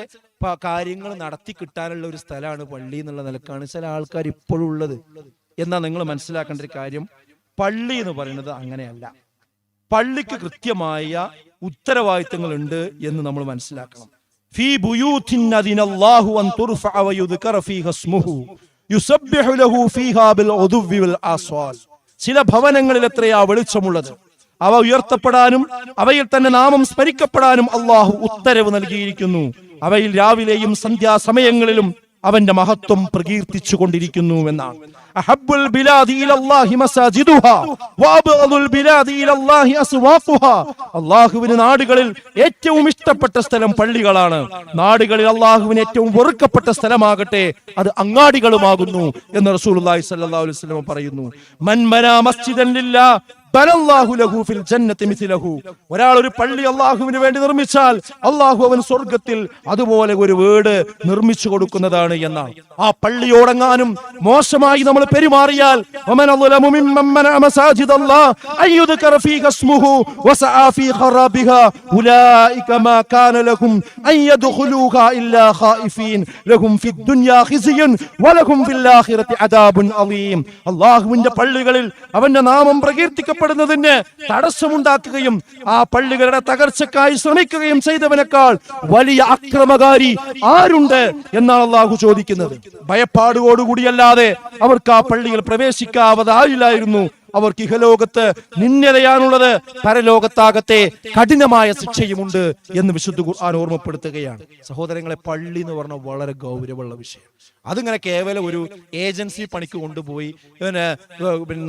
കാര്യങ്ങൾ നടത്തി കിട്ടാനുള്ള ഒരു സ്ഥലമാണ് പള്ളി എന്നുള്ള നിലക്കാണ് ചില ആൾക്കാർ ഇപ്പോഴും ഉള്ളത്. എന്നാ നിങ്ങൾ മനസ്സിലാക്കേണ്ട ഒരു കാര്യം, പള്ളി എന്ന് പറയുന്നത് അങ്ങനെയല്ല. പള്ളിക്ക് കൃത്യമായ ഉത്തരവാദിത്തങ്ങൾ ഉണ്ട് എന്ന് നമ്മൾ മനസ്സിലാക്കണം. ഫീ ബുയൂത്തിൻ അദിനല്ലാഹു അൻ തുർഫഅ വയുദ്കറ ഫീഹാ ഇസ്മുഹു യുസബ്ബിഹു ലഹു ഫീഹാ ബിൽ ഉദുവ്വി വൽ ആസ്വാൽ. ചില ഭവനങ്ങളിൽ എത്രയാ വെളിച്ചമുള്ളത്, അവ ഉയർത്തപ്പെടാനും അവയിൽ തന്നെ നാമം സ്മരിക്കപ്പെടാനും അള്ളാഹു ഉത്തരവ് നൽകിയിരിക്കുന്നു. അവയിൽ രാവിലെയും സന്ധ്യാസമയങ്ങളിലും അവന്റെ മഹത്വം പ്രകീർത്തിച്ചു കൊണ്ടിരിക്കുന്നു എന്നാണ്. അഹബ്ബുൽ ബിലാദി ഇലല്ലാഹി മസാജിദുഹാ വഅബ്ഗദുൽ ബിലാദി ഇലല്ലാഹി അസ്വാഖുഹാ. അല്ലാഹുവിന് നാടുകളിൽ ഏറ്റവും ഇഷ്ടപ്പെട്ട സ്ഥലം പള്ളികളാണ്. നാടുകളിൽ അല്ലാഹുവിന് ഏറ്റവും വെറുക്കപ്പെട്ട സ്ഥലമാകട്ടെ അത് അങ്ങാടികളുമാകുന്നു എന്ന് റസൂലുള്ളാഹി സ്വല്ലല്ലാഹു അലൈഹി വസല്ലം പറയുന്നു. മൻ ബനാ മസ്ജിദൻ ലില്ലാഹ് ബനല്ലാഹു ലഹു ഫിൽ ജന്നതി മിസ്ലഹു. ഒരാൾ ഒരു പള്ളി അല്ലാഹുവിന് വേണ്ടി നിർമ്മിച്ചാൽ അല്ലാഹു അവൻ സ്വർഗ്ഗത്തിൽ അതുപോലെ ഒരു വീട് നിർമ്മിച്ചു കൊടുക്കുന്നതാണ് എന്നാണ്. ആ പള്ളിയോടങ്ങാനും മോശമായി നമ്മൾ പെരുമാറിയാൽ വമൻ അദ്ലമു മിമ്മൻ മനഅ മസാജിദല്ലാഹ് അയ്യുദ്കറ ഫീഹാ ഇസ്മുഹു വസആ ഫീ ഖറാബിഹാ ഉലൈക മാ കാന ലഹും അയദ്ഖുലൂഹാ ഇല്ലാ ഖായിഫീൻ ലഹും ഫിദ് ദുനിയാ ഖിസ്യൻ വലഹും ഫിൽ ആഖിറതി അദാബുൻ അളീം. അല്ലാഹുവിന്റെ പള്ളികളിൽ അവന്റെ നാമം പ്രകീർത്തിക്കപ്പെടുന്നതിന് തടസ്സമുണ്ടാക്കുകയും ആ പള്ളികളുടെ തകർച്ചക്കായി ശ്രമിക്കുകയും ചെയ്തവനേക്കാൾ വലിയ അക്രമകാരി ആരുണ്ട് എന്നാണ് അല്ലാഹു ചോദിക്കുന്നത്. ഭയപ്പാടോടുകൂടിയല്ലാതെ അവർക്ക് ആ പള്ളികൾ പ്രവേശിക്കാവതായില്ലായിരുന്നു. അവർക്ക് ഇഹലോകത്ത് നിന്ദതയാണുള്ളത്, പരലോകത്താകത്തെ കഠിനമായ ശിക്ഷയുമുണ്ട് എന്ന് വിശുദ്ധ ഖുർആൻ ഓർമ്മപ്പെടുത്തുകയാണ്. സഹോദരങ്ങളെ, പള്ളി എന്ന് പറഞ്ഞാൽ വളരെ ഗൗരവമുള്ള വിഷയം. അതിങ്ങനെ കേവലം ഒരു ഏജൻസി പണിക്ക് കൊണ്ടുപോയി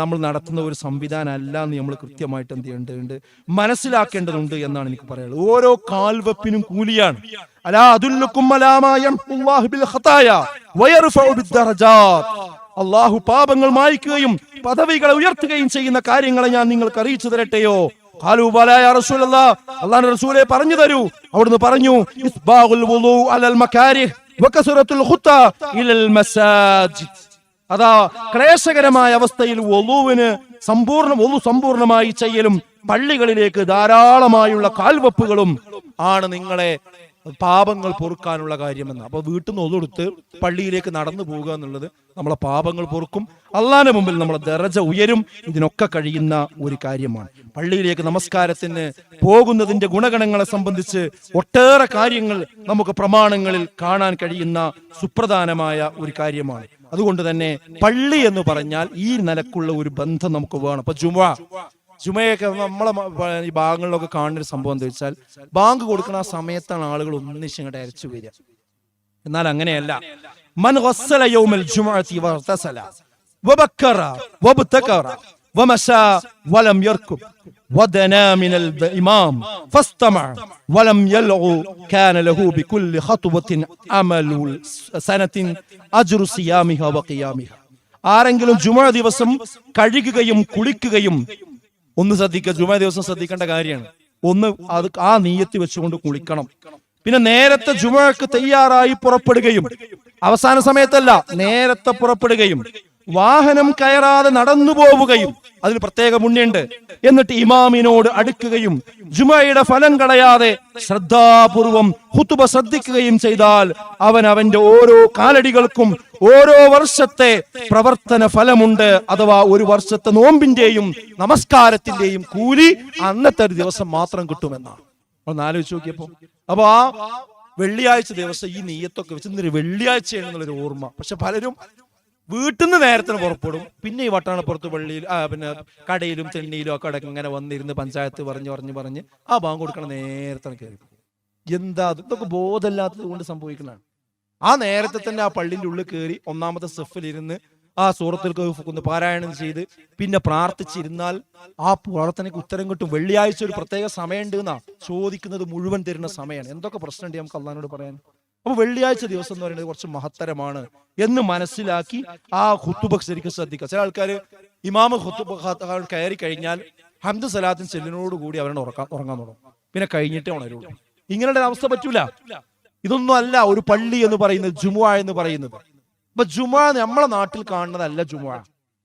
നമ്മൾ നടത്തുന്ന ഒരു സംവിധാനം അല്ല എന്ന് നമ്മൾ കൃത്യമായിട്ട് എന്ത് ചെയ്യേണ്ടതുണ്ട്, മനസ്സിലാക്കേണ്ടതുണ്ട് എന്നാണ് എനിക്ക് പറയാനുള്ളത്. ഓരോ കാൽവെപ്പിനും കൂലിയാണ്. അലാ അദുല്ലുക്കും അലാ മാ യംഹുല്ലാഹു ബിൽ ഖതായ വയർഫഉ ബിദ്ദറജാത്ത്. അല്ലാഹു പാപങ്ങൾ മായ്ക്കുകയും പദവികളെ ഉയർത്തുകയും ചെയ്യുന്ന കാര്യങ്ങളെ ഞാൻ നിങ്ങൾക്ക് അറിയിച്ചു തരട്ടെയോ? ഖാലൂ ബലാ യാ റസൂലല്ലാഹ്. അല്ലാഹുവിന്റെ റസൂലേ പറഞ്ഞു തരൂ. അവിടുന്ന് പറഞ്ഞു, ഇസ്ബാഗുൽ വുളൂ അലൽ മകാരിഹ് വകസറത്തുൽ ഖുത്താ ഇലൽ മസാജിദ്. അതാ ക്ലേശകരമായ അവസ്ഥയിൽ വളൂവിന് സമ്പൂർണ്ണമായി ചെയ്യലും പള്ളികളിലേക്ക് ധാരാളമായുള്ള കാൽവെപ്പുകളും ആണ് നിങ്ങളെ പാപങ്ങൾ പൊറുക്കാനുള്ള കാര്യമെന്ന്. അപ്പൊ വീട്ടിൽ നിന്ന് ഒന്നെടുത്ത് പള്ളിയിലേക്ക് നടന്നു പോവുക എന്നുള്ളത് നമ്മളെ പാപങ്ങൾ പൊറുക്കും, അള്ളാന്റെ മുമ്പിൽ നമ്മളെ ദറജ ഉയരും. ഇതിനൊക്കെ കഴിയുന്ന ഒരു കാര്യമാണ്. പള്ളിയിലേക്ക് നമസ്കാരത്തിന് പോകുന്നതിന്റെ ഗുണഗണങ്ങളെ സംബന്ധിച്ച് ഒട്ടേറെ കാര്യങ്ങൾ നമുക്ക് പ്രമാണങ്ങളിൽ കാണാൻ കഴിയുന്ന സുപ്രധാനമായ ഒരു കാര്യമാണ്. അതുകൊണ്ട് തന്നെ പള്ളി എന്ന് പറഞ്ഞാൽ ഈ നിലക്കുള്ള ഒരു ബന്ധം നമുക്ക് വേണം. അപ്പൊ ജുമയൊക്കെ നമ്മളെ ഈ ഭാഗങ്ങളിലൊക്കെ കാണുന്ന ഒരു സംഭവം എന്താ വെച്ചാൽ, ബാങ്ക് കൊടുക്കുന്ന ആ സമയത്താണ് ആളുകൾ ഒന്നിച്ചിങ്ങോട്ട് അരച്ചു വരിക. എന്നാൽ അങ്ങനെയല്ല. മൻ ഗസ്സല യൗമൽ ജുമുഅത്തി വഗ്തസല വബക്കറ വബ്തകറ വമശാ വലം യർകുബ് വദനാ മിനൽ ഇമാം ഫസ്തമഅ വലം യൽഉ കാന ലഹു ബികുല്ലി ഖത്വത്തിൻ അമലുൽ സനത്തിൻ അജ്റു സിയാമിഹ വഖിയാമിഹ. ആരെങ്കിലും ജുമുഅ ദിവസം കഴുകുകയും കുളിക്കുകയും, ഒന്ന് ശ്രദ്ധിക്കുക, ജുമാ ദിവസം ശ്രദ്ധിക്കേണ്ട കാര്യമാണ്. ഒന്ന് അത് ആ നീയത്ത് വെച്ചുകൊണ്ട് കുളിക്കണം. പിന്നെ നേരത്തെ ജുമക്ക് തയ്യാറായി പുറപ്പെടുകയും, അവസാന സമയത്തല്ല, നേരത്തെ പുറപ്പെടുകയും, വാഹനം കയറാതെ നടന്നു പോവുകയും, അതിന് പ്രത്യേക പുണ്യുണ്ട്. എന്നിട്ട് ഇമാമിനോട് അടുക്കുകയും ജുമയുടെ ഫലം കളയാതെ ശ്രദ്ധാപൂർവം ഖുതുബ ശ്രദ്ധിക്കുകയും ചെയ്താൽ അവൻ അവന്റെ ഓരോ കാലടികൾക്കും ഓരോ വർഷത്തെ പ്രവർത്തന ഫലമുണ്ട്. അഥവാ ഒരു വർഷത്തെ നോമ്പിന്റെയും നമസ്കാരത്തിന്റെയും കൂലി അന്നത്തെ ഒരു ദിവസം മാത്രം കിട്ടുമെന്നാണ്. ഒന്ന് ആലോചിച്ച് നോക്കിയപ്പോ. അപ്പൊ ആ വെള്ളിയാഴ്ച ദിവസം ഈ നീയത്തൊക്കെ വെച്ച് ഇന്നൊരു വെള്ളിയാഴ്ചയാണെന്നുള്ളൊരു ഓർമ്മ. പക്ഷെ പലരും വീട്ടിൽ നിന്ന് നേരത്തിന് പുറപ്പെടും. പിന്നെ ഈ വട്ടാണപ്പുറത്ത് പള്ളിയിൽ പിന്നെ കടയിലും തെണ്ണിയിലും ഒക്കെ അടക്കം ഇങ്ങനെ വന്നിരുന്ന് പഞ്ചായത്ത് പറഞ്ഞ് ആ ബാങ്ക് കൊടുക്കണം നേരത്തെ കയറി. എന്താ ഇതൊക്കെ ബോധമില്ലാത്തത് കൊണ്ട് സംഭവിക്കുന്നതാണ്. ആ നേരത്തെ തന്നെ ആ പള്ളിന്റെ ഉള്ളിൽ കയറി ഒന്നാമത്തെ സെഫിലിരുന്ന് ആ സൂറത്തുൽ കഹ്ഫ് ഒന്ന് പാരായണം ചെയ്ത് പിന്നെ പ്രാർത്ഥിച്ചിരുന്നാൽ ആ പ്രാർത്ഥനയ്ക്ക് ഉത്തരം കിട്ടും. വെള്ളിയാഴ്ച ഒരു പ്രത്യേക സമയമുണ്ട് എന്നാ ചോദിക്കുന്നത് മുഴുവൻ തരുന്ന സമയമാണ്. എന്തൊക്കെ പ്രശ്നമുണ്ട് നമുക്ക് അള്ളാഹിനോട് പറയാൻ. അപ്പൊ വെള്ളിയാഴ്ച ദിവസം എന്ന് പറയുന്നത് കുറച്ച് മഹത്തരമാണ് എന്ന് മനസ്സിലാക്കി ആ ഖുതുബ ശരിക്കും ശ്രദ്ധിക്കുക. ചില ആൾക്കാർ ഇമാമ ഖുതുബ കയറി കഴിഞ്ഞാൽ ഹംദ് സലാത്തും ചെല്ലിനോടുകൂടി അവരുടെ ഉറങ്ങാൻ തുടങ്ങും. പിന്നെ കഴിഞ്ഞിട്ടേ ഉണരുള്ളൂ. ഇങ്ങനെയുള്ള അവസ്ഥ പറ്റൂല. ഇതൊന്നും അല്ല ഒരു പള്ളി എന്ന് പറയുന്നത്, ജുമുഅ എന്ന് പറയുന്നത്. അപ്പൊ ജുമുഅ നമ്മളെ നാട്ടിൽ കാണുന്നതല്ല ജുമുഅ.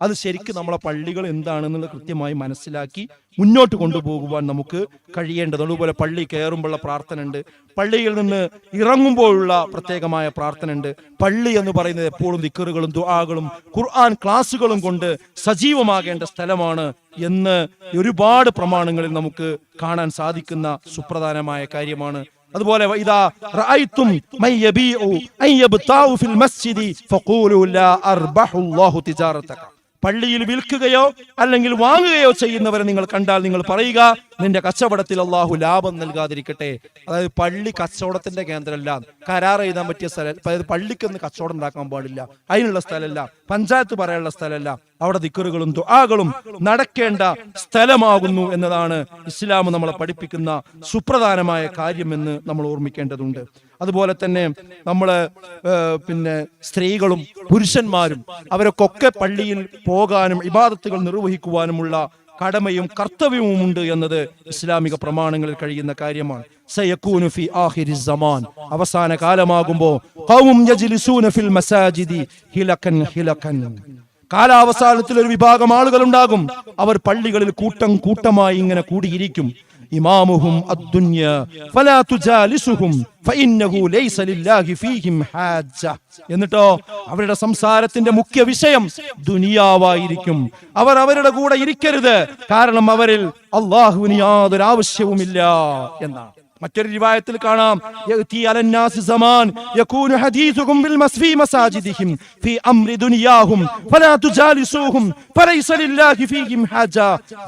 അത് ശരിക്കും നമ്മളെ പള്ളികൾ എന്താണെന്നുള്ള കൃത്യമായി മനസ്സിലാക്കി മുന്നോട്ട് കൊണ്ടുപോകുവാൻ നമുക്ക് കഴിയേണ്ടത്. അതുപോലെ പള്ളി കയറുമ്പോഴുള്ള പ്രാർത്ഥന ഉണ്ട്, പള്ളിയിൽ നിന്ന് ഇറങ്ങുമ്പോഴുള്ള പ്രത്യേകമായ പ്രാർത്ഥന ഉണ്ട്. പള്ളി എന്ന് പറയുന്നത് എപ്പോഴും ദിക്റുകളും ദുആകളും ഖുർആൻ ക്ലാസുകളും കൊണ്ട് സജീവമാകേണ്ട സ്ഥലമാണ് എന്ന് ഒരുപാട് പ്രമാണങ്ങളിൽ നമുക്ക് കാണാൻ സാധിക്കുന്ന സുപ്രധാനമായ കാര്യമാണ്. അതുപോലെ ഇദാ റഅയ്തും മൻ യബീഉ അൻ യബ്താഉ ഫിൽ മസ്ജിദി ഫഖൂലു ലാ അർബഹു അല്ലാഹു തിജാറതക. പള്ളിയിൽ വിൽക്കുകയോ അല്ലെങ്കിൽ വാങ്ങുകയോ ചെയ്യുന്നവരെ നിങ്ങൾ കണ്ടാൽ നിങ്ങൾ പറയുക, നിന്റെ കച്ചവടത്തിൽ അള്ളാഹു ലാഭം നൽകാതിരിക്കട്ടെ. അതായത് പള്ളി കച്ചവടത്തിന്റെ കേന്ദ്രമല്ല, കരാർ എഴുതാൻ പറ്റിയ സ്ഥലം. അതായത് പള്ളിക്കൊന്ന് കച്ചവടം ഉണ്ടാക്കാൻ പാടില്ല, അതിനുള്ള സ്ഥലമല്ല, പഞ്ചായത്ത് പറയാനുള്ള സ്ഥലമല്ല. അവിടെ ദിക്റുകളും ദുആകളും നടക്കേണ്ട സ്ഥലമാകുന്നു എന്നതാണ് ഇസ്ലാം നമ്മളെ പഠിപ്പിക്കുന്ന സുപ്രധാനമായ കാര്യമെന്ന് നമ്മൾ ഓർമ്മിക്കേണ്ടതുണ്ട്. അതുപോലെ തന്നെ നമ്മള് പിന്നെ സ്ത്രീകളും പുരുഷന്മാരും അവരൊക്കെ പള്ളിയിൽ പോകാനും ഇബാദത്തുകൾ നിർവഹിക്കുവാനുമുള്ള കടമയും കർത്തവ്യവുമുണ്ട് എന്നത് ഇസ്ലാമിക പ്രമാണങ്ങളിൽ കഴിയുന്ന കാര്യമാണ്. സയകൂനു ഫി ആഖിരി സമാൻ, അവസാന കാലമാകുമ്പോൾ ഖൗമും യജ്ലിസൂന ഫിൽ മസാജിദി ഹിലകൻ ഹിലകൻ, കാലാവസാനത്തിൽ ഒരു വിഭാഗം ആളുകൾ ഉണ്ടാകും. അവർ പള്ളികളിൽ കൂട്ടമായി ഇങ്ങനെ കൂടിയിരിക്കും. ഇമാമുഹും അദ്ദുനിയ ഫലാ തുജാലിസുഹും ഫഇന്നഹു ലൈസ ലില്ലാഹി ഫീഹിം ഹാജ. എന്നിട്ടോ അവരുടെ സംസാരത്തിന്റെ മുഖ്യ വിഷയം ദുനിയാവായിരിക്കും. അവർ അവരുടെ കൂടെ ഇരിക്കരുത്, കാരണം അവരിൽ അല്ലാഹുവിന് യാതൊരു ആവശ്യവുമില്ല എന്നാണ്. മറ്റൊരു റിവായത്തിൽ കാണാം, യഅതി അലന്നാസി സമാൻ യകൂനു ഹദീസുഹും ബിൽ മസ്ഫി മസാജിദിഹിം ഫീ അംരി ദുനിയാഹും ഫലാ തുജാലിസുഹും ഫലൈസ ലില്ലാഹി ഫീഹിം ഹാജ.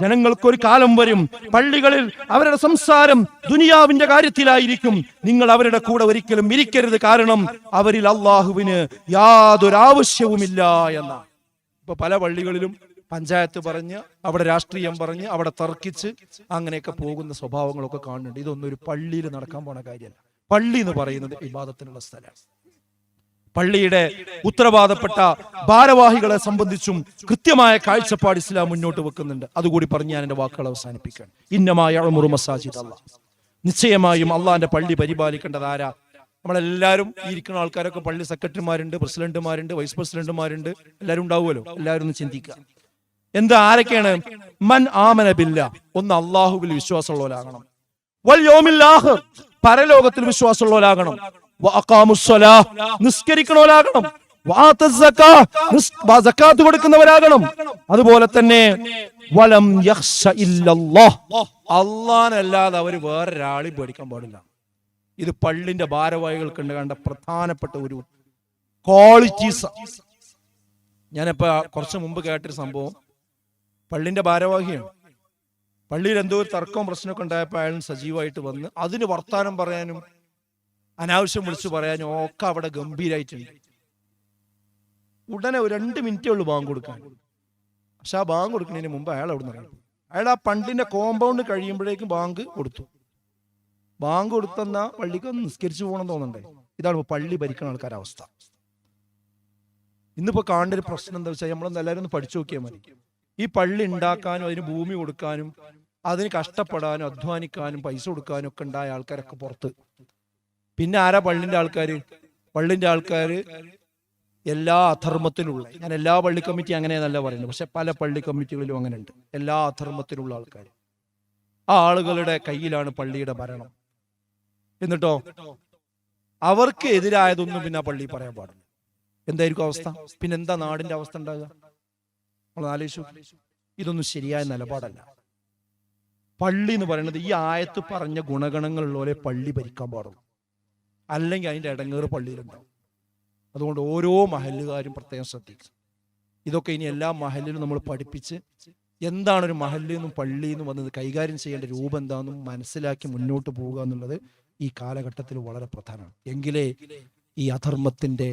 ജനങ്ങൾക്ക് ഒരു കാലം വരും, പള്ളികളിൽ അവരുടെ സംസാരം ദുനിയാവിന്റെ കാര്യത്തിലായിരിക്കും. നിങ്ങൾ അവരുടെ കൂടെ ഒരിക്കലും ഇരിക്കരുത്, കാരണം അവരിൽ അല്ലാഹുവിന് യാതൊരു ആവശ്യവുമില്ല എന്നാണ്. ഇപ്പൊ പല പള്ളികളിലും പഞ്ചായത്ത് പറഞ്ഞ് അവിടെ രാഷ്ട്രീയം പറഞ്ഞ് അവിടെ തർക്കിച്ച് അങ്ങനെയൊക്കെ പോകുന്ന സ്വഭാവങ്ങളൊക്കെ കാണുന്നുണ്ട്. ഇതൊന്നും ഒരു പള്ളിയിൽ നടക്കാൻ പോണ കാര്യമല്ല. പള്ളി എന്ന് പറയുന്നത് ഇബാദത്തിനുള്ള സ്ഥലമാണ്. പള്ളിയുടെ ഉത്തരവാദപ്പെട്ട ഭാരവാഹികളെ സംബന്ധിച്ചും കൃത്യമായ കാഴ്ചപ്പാട് ഇസ്ലാം മുന്നോട്ട് വെക്കുന്നുണ്ട്. അതുകൂടി പറഞ്ഞ് ഞാൻ എന്റെ വാക്കുകൾ അവസാനിപ്പിക്കുകയാണ്. ഇന്നമാ യഅ്മുറു മസാജിദ് അല്ലാഹ്, നിശ്ചയമായും അള്ളാന്റെ പള്ളി പരിപാലിക്കേണ്ടത് ആരാ? നമ്മളെല്ലാവരും ഇരിക്കുന്ന ആൾക്കാരൊക്കെ പള്ളി സെക്രട്ടറിമാരുണ്ട്, പ്രസിഡന്റുമാരുണ്ട്, വൈസ് പ്രസിഡന്റുമാരുണ്ട്, എല്ലാവരും ഉണ്ടാവുമല്ലോ. എല്ലാവരും ഒന്ന് ചിന്തിക്കുക, എന്താ ആരൊക്കെയാണ്? മൻ ആമന ബില്ലാഹ്, ഒന്ന് അള്ളാഹുവിൽ വിശ്വാസമുള്ളവരാകണം. വൽ യൗമിൽ ആഖിർ, പരലോകത്തിൽ വിശ്വാസമുള്ളവരാകണം. വ അഖാമുസ്സലാഹ്, നിസ്കരിക്കണവരാകണം. വആതസ് സക്കാത്ത്, സക്കാത്ത് കൊടുക്കുന്നവരാകണം. അതുപോലെ തന്നെ വലം യഖ്ശ ഇല്ലല്ലാഹ്, അല്ലാഹുവല്ലാതെ അവർ വേറൊരാളെയും പേടിക്കാൻ പാടില്ല. ഇത് പള്ളിന്റെ ഭാരവാഹികൾക്ക് കണ്ട പ്രധാനപ്പെട്ട ഒരു ക്വാളിറ്റീസ്. ഞാനിപ്പോ കുറച്ച് മുമ്പ് കേട്ടൊരു സംഭവം, പള്ളിന്റെ ഭാരവാഹിയാണ്. പള്ളിയിൽ എന്തോ ഒരു തർക്കവും പ്രശ്നമൊക്കെ ഉണ്ടായപ്പോൾ അയാൾ സജീവമായിട്ട് വന്ന് അതിന് വർത്താനം പറയാനും അനാവശ്യം വിളിച്ചു പറയാനും ഒക്കെ അവിടെ ഗംഭീരായിട്ടുണ്ട്. ഉടനെ ഒരു 2 മിനിറ്റേ ഉള്ളൂ ബാങ്ക് കൊടുക്കാൻ. പക്ഷെ ആ ബാങ്ക് കൊടുക്കുന്നതിന് മുമ്പ് അയാൾ അവിടെ നിന്ന് അയാൾ ആ പള്ളിന്റെ കോമ്പൗണ്ട് കഴിയുമ്പോഴേക്കും ബാങ്ക് കൊടുത്തു. ബാങ്ക് കൊടുത്തെന്നാ പള്ളിക്ക് ഒന്ന് നിസ്കരിച്ചു പോകണം തോന്നണ്ടേ? ഇതാണ് പള്ളി ഭരിക്കുന്ന ആൾക്കാരുടെ അവസ്ഥ. ഇന്നിപ്പോ കാണേണ്ട ഒരു പ്രശ്നം എന്താ വെച്ചാൽ, നമ്മളൊന്ന് എല്ലാവരും ഒന്ന് പഠിച്ചു നോക്കിയാൽ മതി. ഈ പള്ളി ഉണ്ടാക്കാനും അതിന് ഭൂമി കൊടുക്കാനും അതിന് കഷ്ടപ്പെടാനും അധ്വാനിക്കാനും പൈസ കൊടുക്കാനും ഒക്കെ ഉണ്ടായ ആൾക്കാരൊക്കെ പുറത്ത്. പിന്നെ ആരാ പള്ളിന്റെ ആൾക്കാര്? പള്ളിന്റെ ആൾക്കാര് എല്ലാ അധർമ്മത്തിലുള്ള, ഞാൻ എല്ലാ പള്ളി കമ്മിറ്റി അങ്ങനെയെന്നല്ല പറയുന്നത്, പക്ഷെ പല പള്ളി കമ്മിറ്റികളിലും അങ്ങനെ ഉണ്ട്. എല്ലാ അധർമ്മത്തിലുള്ള ആൾക്കാർ, ആ ആളുകളുടെ കയ്യിലാണ് പള്ളിയുടെ ഭരണം. എന്നിട്ടോ അവർക്ക് എതിരായതൊന്നും പിന്നെ ആ പള്ളി പറയാൻ പാടില്ല. എന്തായിരിക്കും അവസ്ഥ? പിന്നെ എന്താ നാടിന്റെ അവസ്ഥ ഉണ്ടാകുക? നമ്മൾ ആലോചിച്ചു. ഇതൊന്നും ശരിയായ നിലപാടല്ല. പള്ളി എന്ന് പറയുന്നത് ഈ ആയത്ത് പറഞ്ഞ ഗുണഗണങ്ങളുള്ളവരെ പള്ളി ഭരിക്കാൻ പാടുള്ളൂ, അല്ലെങ്കിൽ അതിന്റെ ഇടങ്ങേറ് പള്ളിയിലുണ്ടാവും. അതുകൊണ്ട് ഓരോ മഹല്ലുകാരും പ്രത്യേകം ശ്രദ്ധിക്കും. ഇതൊക്കെ ഇനി എല്ലാ മഹല്ലിലും നമ്മൾ പഠിപ്പിച്ച് എന്താണ് ഒരു മഹല്ലിന്നും പള്ളിന്നും വന്നത് കൈകാര്യം ചെയ്യേണ്ട രൂപം എന്താണെന്നും മനസ്സിലാക്കി മുന്നോട്ട് പോവുക എന്നുള്ളത് ഈ കാലഘട്ടത്തിൽ വളരെ പ്രധാനമാണ്. എങ്കിലേ ഈ അധർമ്മത്തിന്റെ,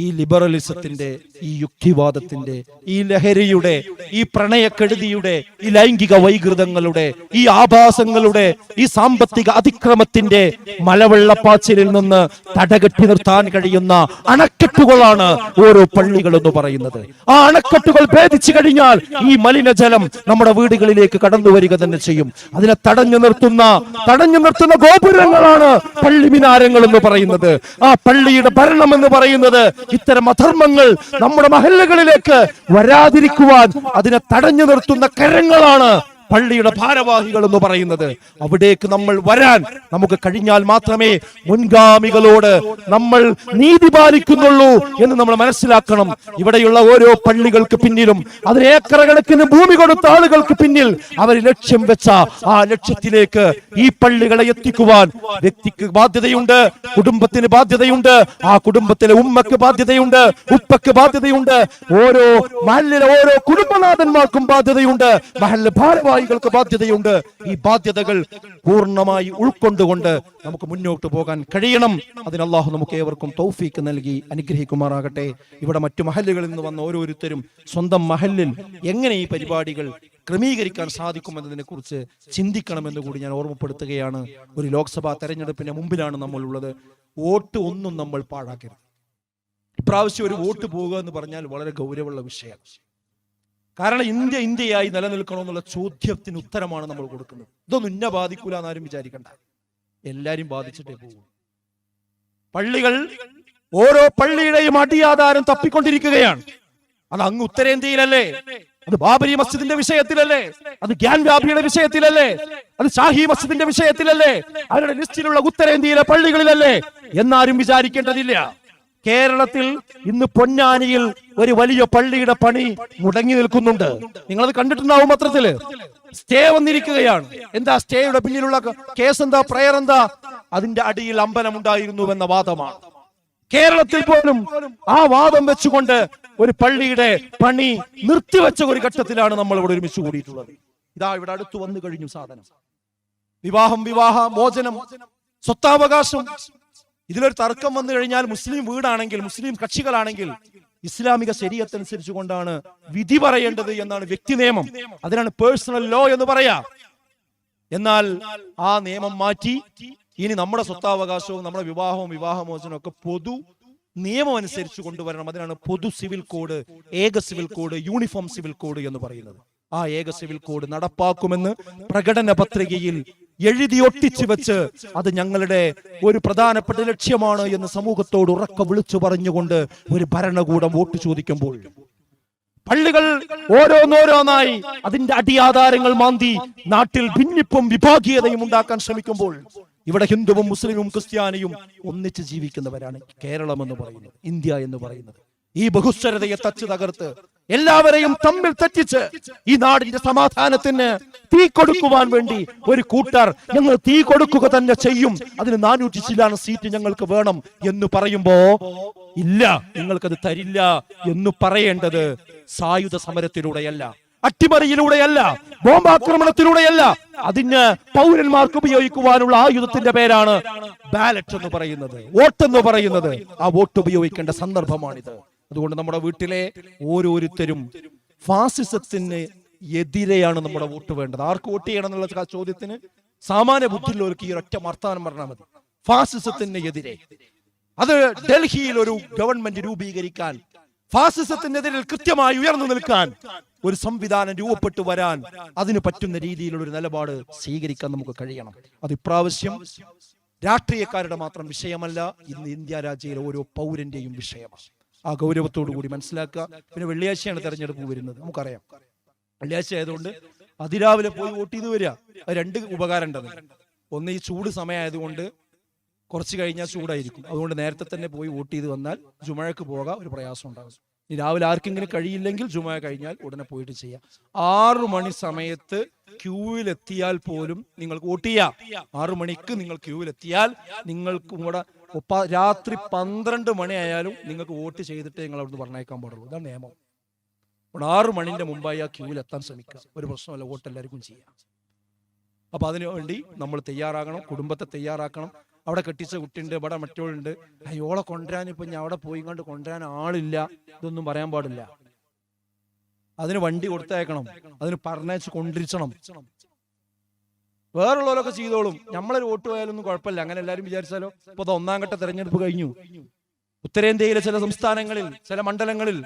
ഈ ലിബറലിസത്തിന്റെ, ഈ യുക്തിവാദത്തിന്റെ, ഈ ലഹരിയുടെ, ഈ പ്രണയക്കെടുതിയുടെ, ഈ ലൈംഗിക വൈകൃതങ്ങളുടെ, ഈ ആഭാസങ്ങളുടെ, ഈ സാമ്പത്തിക അതിക്രമത്തിന്റെ മലവെള്ളപ്പാച്ചിലിൽ നിന്ന് തടകെട്ടി നിർത്താൻ കഴിയുന്ന അണക്കെട്ടുകളാണ് ഓരോ പള്ളികൾ എന്ന് പറയുന്നത്. ആ അണക്കെട്ടുകൾ ഭേദിച്ചു കഴിഞ്ഞാൽ ഈ മലിനജലം നമ്മുടെ വീടുകളിലേക്ക് കടന്നു വരിക തന്നെ ചെയ്യും. അതിനെ തടഞ്ഞു നിർത്തുന്ന ഗോപുരങ്ങളാണ് പള്ളി മിനാരങ്ങൾ എന്ന് പറയുന്നത്. ആ പള്ളിയുടെ ഭരണം എന്ന് പറയുന്നത് ഇത്തരം അധർമ്മങ്ങൾ നമ്മുടെ മഹല്ലുകളിലേക്ക് വരാതിരിക്കുവാൻ അതിനെ തടഞ്ഞു നിർത്തുന്ന കരങ്ങളാണ് പള്ളിയുടെ ഭാരവാഹികൾ എന്ന് പറയുന്നത്. അവിടേക്ക് നമ്മൾ വരാൻ നമുക്ക് കഴിഞ്ഞാൽ മാത്രമേ മുൻഗാമികളോട് നമ്മൾ നീതി പാലിക്കുന്നുള്ളൂ എന്ന് നമ്മൾ മനസ്സിലാക്കണം. ഇവിടെയുള്ള ഓരോ പള്ളികൾക്ക് പിന്നിലും അതിന് ഏക്കർ കണക്കിന് ഭൂമി കൊടുത്ത ആളുകൾക്ക് പിന്നിൽ അവർ ലക്ഷ്യം വെച്ച ആ ലക്ഷ്യത്തിലേക്ക് ഈ പള്ളികളെ എത്തിക്കുവാൻ വ്യക്തിക്ക് ബാധ്യതയുണ്ട്, കുടുംബത്തിന് ബാധ്യതയുണ്ട്, ആ കുടുംബത്തിലെ ഉമ്മക്ക് ബാധ്യതയുണ്ട്, ഉപ്പക്ക് ബാധ്യതയുണ്ട്, ഓരോ മഹല്ലിലെ ഓരോ കുടുംബനാഥന്മാർക്കും ബാധ്യതയുണ്ട്, മഹല്ല് ഭാരവാഹി ബാധ്യതയുണ്ട്. ഈ ബാധ്യതകൾ പൂർണ്ണമായി ഉൾക്കൊണ്ടുകൊണ്ട് നമുക്ക് മുന്നോട്ട് പോകാൻ കഴിയണം. അതിന് അല്ലാഹു നമുക്ക് ഏവർക്കും തൗഫീക്ക് നൽകി അനുഗ്രഹിക്കുമാറാകട്ടെ. ഇവിടെ മറ്റു മഹല്ലുകളിൽ നിന്ന് വന്ന ഓരോരുത്തരും സ്വന്തം മഹല്ലിൽ എങ്ങനെ ഈ പരിപാടികൾ ക്രമീകരിക്കാൻ സാധിക്കുമെന്നതിനെ കുറിച്ച് ചിന്തിക്കണമെന്ന് കൂടി ഞാൻ ഓർമ്മപ്പെടുത്തുകയാണ്. ഒരു ലോക്സഭാ തെരഞ്ഞെടുപ്പിന് മുമ്പിലാണ് നമ്മൾ ഉള്ളത്. വോട്ട് ഒന്നും നമ്മൾ പാഴാക്കരുത്. ഇപ്രാവശ്യം ഒരു വോട്ട് പോകുക എന്ന് പറഞ്ഞാൽ വളരെ ഗൗരവമുള്ള വിഷയമാണ്. കാരണം ഇന്ത്യയായി നിലനിൽക്കണമെന്നുള്ള ചോദ്യത്തിന് ഉത്തരമാണ് നമ്മൾ കൊടുക്കുന്നത്. ഇതൊന്നും ഇന്ന ബാധിക്കൂല എന്നാരും വിചാരിക്കണ്ട, എല്ലാരും ബാധിച്ചിട്ടേ പോകും. പള്ളികൾ, ഓരോ പള്ളിയുടെയും അടിയാധാരം തപ്പിക്കൊണ്ടിരിക്കുകയാണ്. അത് അങ്ങ് ഉത്തരേന്ത്യയിലല്ലേ, അത് ബാബരി മസ്ജിദിന്റെ വിഷയത്തിലല്ലേ, അത് ഗ്യാൻ വ്യാപിയുടെ വിഷയത്തിലല്ലേ, അത് ഷാഹി മസ്ജിദിന്റെ വിഷയത്തിലല്ലേ, അവരുടെ ലിസ്റ്റിലുള്ള ഉത്തരേന്ത്യയിലെ പള്ളികളിലല്ലേ എന്നാരും വിചാരിക്കേണ്ടതില്ല. കേരളത്തിൽ ഇന്ന് പൊന്നാനിയിൽ ഒരു വലിയ പള്ളിയുടെ പണി മുടങ്ങി നിൽക്കുന്നുണ്ട്. നിങ്ങളത് കണ്ടിട്ടുണ്ടാവും പത്രത്തില്. സ്റ്റേ വന്നിരിക്കുകയാണ്. എന്താ സ്റ്റേയുടെ പിന്നിലുള്ള കേസ്? എന്താ? പ്രയർ എന്താ? അതിന്റെ അടിയിൽ അമ്പലം ഉണ്ടായിരുന്നു എന്ന വാദമാണ്. കേരളത്തിൽ പോലും ആ വാദം വെച്ചുകൊണ്ട് ഒരു പള്ളിയുടെ പണി നിർത്തിവെച്ച ഒരു ഘട്ടത്തിലാണ് നമ്മൾ ഇവിടെ ഒരുമിച്ച് കൂടിയിട്ടുള്ളത്. ഇതാ ഇവിടെ അടുത്ത് വന്നു കഴിഞ്ഞു സാധനം. വിവാഹം, വിവാഹ മോചനം, സ്വത്താവകാശം, ഇതിലൊരു തർക്കം വന്നു കഴിഞ്ഞാൽ മുസ്ലിം വീടാണെങ്കിൽ, മുസ്ലിം കക്ഷികളാണെങ്കിൽ ഇസ്ലാമിക ശരീഅത്ത് അനുസരിച്ച് കൊണ്ടാണ് വിധി പറയേണ്ടത് എന്നാണ് വ്യക്തി നിയമം. അതിനാണ് പേഴ്സണൽ ലോ എന്ന് പറയാ. എന്നാൽ ആ നിയമം മാറ്റി ഇനി നമ്മുടെ സ്വത്താവകാശവും നമ്മുടെ വിവാഹവും വിവാഹമോചനവും ഒക്കെ പൊതു നിയമം അനുസരിച്ച് കൊണ്ടുവരണം. അതിനാണ് പൊതു സിവിൽ കോഡ്, ഏക civil code, uniform civil code എന്ന് പറയുന്നത്. ആ ഏക സിവിൽ കോഡ് നടപ്പാക്കുമെന്ന് പ്രകടന പത്രികയിൽ എഴുതി ഒട്ടിച്ചു വെച്ച് അത് ഞങ്ങളുടെ ഒരു പ്രധാനപ്പെട്ട ലക്ഷ്യമാണ് എന്ന് സമൂഹത്തോട് ഉറക്കെ വിളിച്ചു പറഞ്ഞുകൊണ്ട് ഒരു ഭരണകൂടം വോട്ട് ചോദിക്കുമ്പോൾ പള്ളികൾ ഓരോന്നോരോന്നായി അതിന്റെ അടിയാധാരങ്ങൾ മാന്തി നാട്ടിൽ ഭിന്നിപ്പും വിഭാഗീയതയും ഉണ്ടാക്കാൻ ശ്രമിക്കുമ്പോൾ ഇവിടെ ഹിന്ദുവും മുസ്ലിമും ക്രിസ്ത്യാനിയും ഒന്നിച്ച് ജീവിക്കുന്നവരാണ് കേരളം എന്ന് പറയുന്നത്, ഇന്ത്യ എന്ന് പറയുന്നത്. ഈ ബഹുസ്വരതയെ തച്ചു തകർത്ത് എല്ലാവരെയും തമ്മിൽ തെറ്റിച്ച് ഈ നാടിന്റെ സമാധാനത്തിന് തീ കൊടുക്കുവാൻ വേണ്ടി ഒരു കൂട്ടർ ഞങ്ങൾ തീ കൊടുക്കുക തന്നെ ചെയ്യും, അതിന് 400 ചില്ലാന സീറ്റ് ഞങ്ങൾക്ക് വേണം എന്ന് പറയുമ്പോ ഇല്ല, നിങ്ങൾക്കത് തരില്ല എന്ന് പറയേണ്ടത് സായുധ സമരത്തിലൂടെയല്ല, അട്ടിമറിയിലൂടെയല്ല, ബോംബാക്രമണത്തിലൂടെയല്ല. അതിന് പൗരന്മാർക്ക് ഉപയോഗിക്കുവാനുള്ള ആയുധത്തിന്റെ പേരാണ് ബാലറ്റ് എന്ന് പറയുന്നത്, വോട്ടെന്ന് പറയുന്നത്. ആ വോട്ട് ഉപയോഗിക്കേണ്ട സന്ദർഭമാണിത്. അതുകൊണ്ട് നമ്മുടെ വീട്ടിലെ ഓരോരുത്തരും ഫാസിസത്തിന് എതിരെയാണ് നമ്മുടെ വോട്ട് വേണ്ടത്. ആർക്ക് വോട്ട് ചെയ്യണം എന്നുള്ള ചോദ്യത്തിന് സാമാന്യ ബുദ്ധിയുള്ളവർക്ക് ഈ ഒറ്റ വർത്തമാനം പറഞ്ഞാൽ മതി. ഫാസിസത്തിന് എതിരെ. അത് ഡൽഹിയിൽ ഒരു ഗവൺമെന്റ് രൂപീകരിക്കാൻ, ഫാസിസത്തിനെതിരെ കൃത്യമായി ഉയർന്നു നിൽക്കാൻ ഒരു സംവിധാനം രൂപപ്പെട്ടു വരാൻ അതിന് പറ്റുന്ന രീതിയിലുള്ള ഒരു നിലപാട് സ്വീകരിക്കാൻ നമുക്ക് കഴിയണം. അത് ഇപ്രാവശ്യം രാഷ്ട്രീയക്കാരുടെ മാത്രം വിഷയമല്ല, ഇന്ന് ഇന്ത്യ രാജ്യയിലെ ഓരോ പൗരന്റെയും വിഷയമാണ്. ആ ഗൗരവത്തോടു കൂടി മനസ്സിലാക്കുക. പിന്നെ വെള്ളിയാഴ്ചയാണ് തെരഞ്ഞെടുപ്പ് വരുന്നത്, നമുക്കറിയാം. വെള്ളിയാഴ്ച ആയതുകൊണ്ട് അതിരാവിലെ പോയി വോട്ട് ചെയ്ത് വരിക. അത് രണ്ട് ഉപകാരം ഉണ്ടെന്ന്. ഒന്ന്, ഈ ചൂട് സമയമായതുകൊണ്ട് കുറച്ച് കഴിഞ്ഞാൽ ചൂടായിരിക്കും. അതുകൊണ്ട് നേരത്തെ തന്നെ പോയി വോട്ട് ചെയ്ത് വന്നാൽ ജുമഴക്ക് പോകാൻ ഒരു പ്രയാസം ഉണ്ടാകും. ഇനി രാവിലെ ആർക്കെങ്കിലും കഴിയില്ലെങ്കിൽ ജുമഴ കഴിഞ്ഞാൽ ഉടനെ പോയിട്ട് ചെയ്യാം. 6 മണി സമയത്ത് ക്യൂവിലെത്തിയാൽ പോലും നിങ്ങൾക്ക് വോട്ട് ചെയ്യാം. 6 മണിക്ക് നിങ്ങൾ ക്യൂവിലെത്തിയാൽ നിങ്ങൾക്ക് ഇവിടെ രാത്രി 12 മണി ആയാലും നിങ്ങൾക്ക് വോട്ട് ചെയ്തിട്ട് നിങ്ങൾ അവിടുന്ന് പറഞ്ഞേക്കാൻ പാടുള്ളൂ. ഇതാണ് നിയമം. 6 മണിന്റെ മുമ്പായി ആ ക്യൂവിലെത്താൻ ശ്രമിക്കുക. ഒരു പ്രശ്നമല്ല, വോട്ട് എല്ലാവർക്കും ചെയ്യാം. അപ്പൊ അതിനു വേണ്ടി നമ്മൾ തയ്യാറാകണം, കുടുംബത്തെ തയ്യാറാക്കണം. അവിടെ കെട്ടിച്ച കുട്ടിയുണ്ട്, ഇവിടെ മറ്റോളുണ്ട്, അയ്യോളെ കൊണ്ടുവരാൻ ഇപ്പൊ ഞാൻ അവിടെ പോയി കൊണ്ട് കൊണ്ടുവരാൻ ആളില്ല, ഇതൊന്നും പറയാൻ പാടില്ല. അതിന് വണ്ടി കൊടുത്തയക്കണം, അതിന് പറഞ്ഞയച്ച് കൊണ്ടിരിക്കണം. വേറുള്ളവരൊക്കെ ചെയ്തോളും, നമ്മളൊരു വോട്ട് പോയാലൊന്നും കുഴപ്പമില്ല. അങ്ങനെ എല്ലാവരും വിചാരിച്ചാലോ? ഇപ്പൊ 1ാം ഘട്ട തെരഞ്ഞെടുപ്പ് കഴിഞ്ഞു. ഉത്തരേന്ത്യയിലെ ചില സംസ്ഥാനങ്ങളിൽ, ചില മണ്ഡലങ്ങളിൽ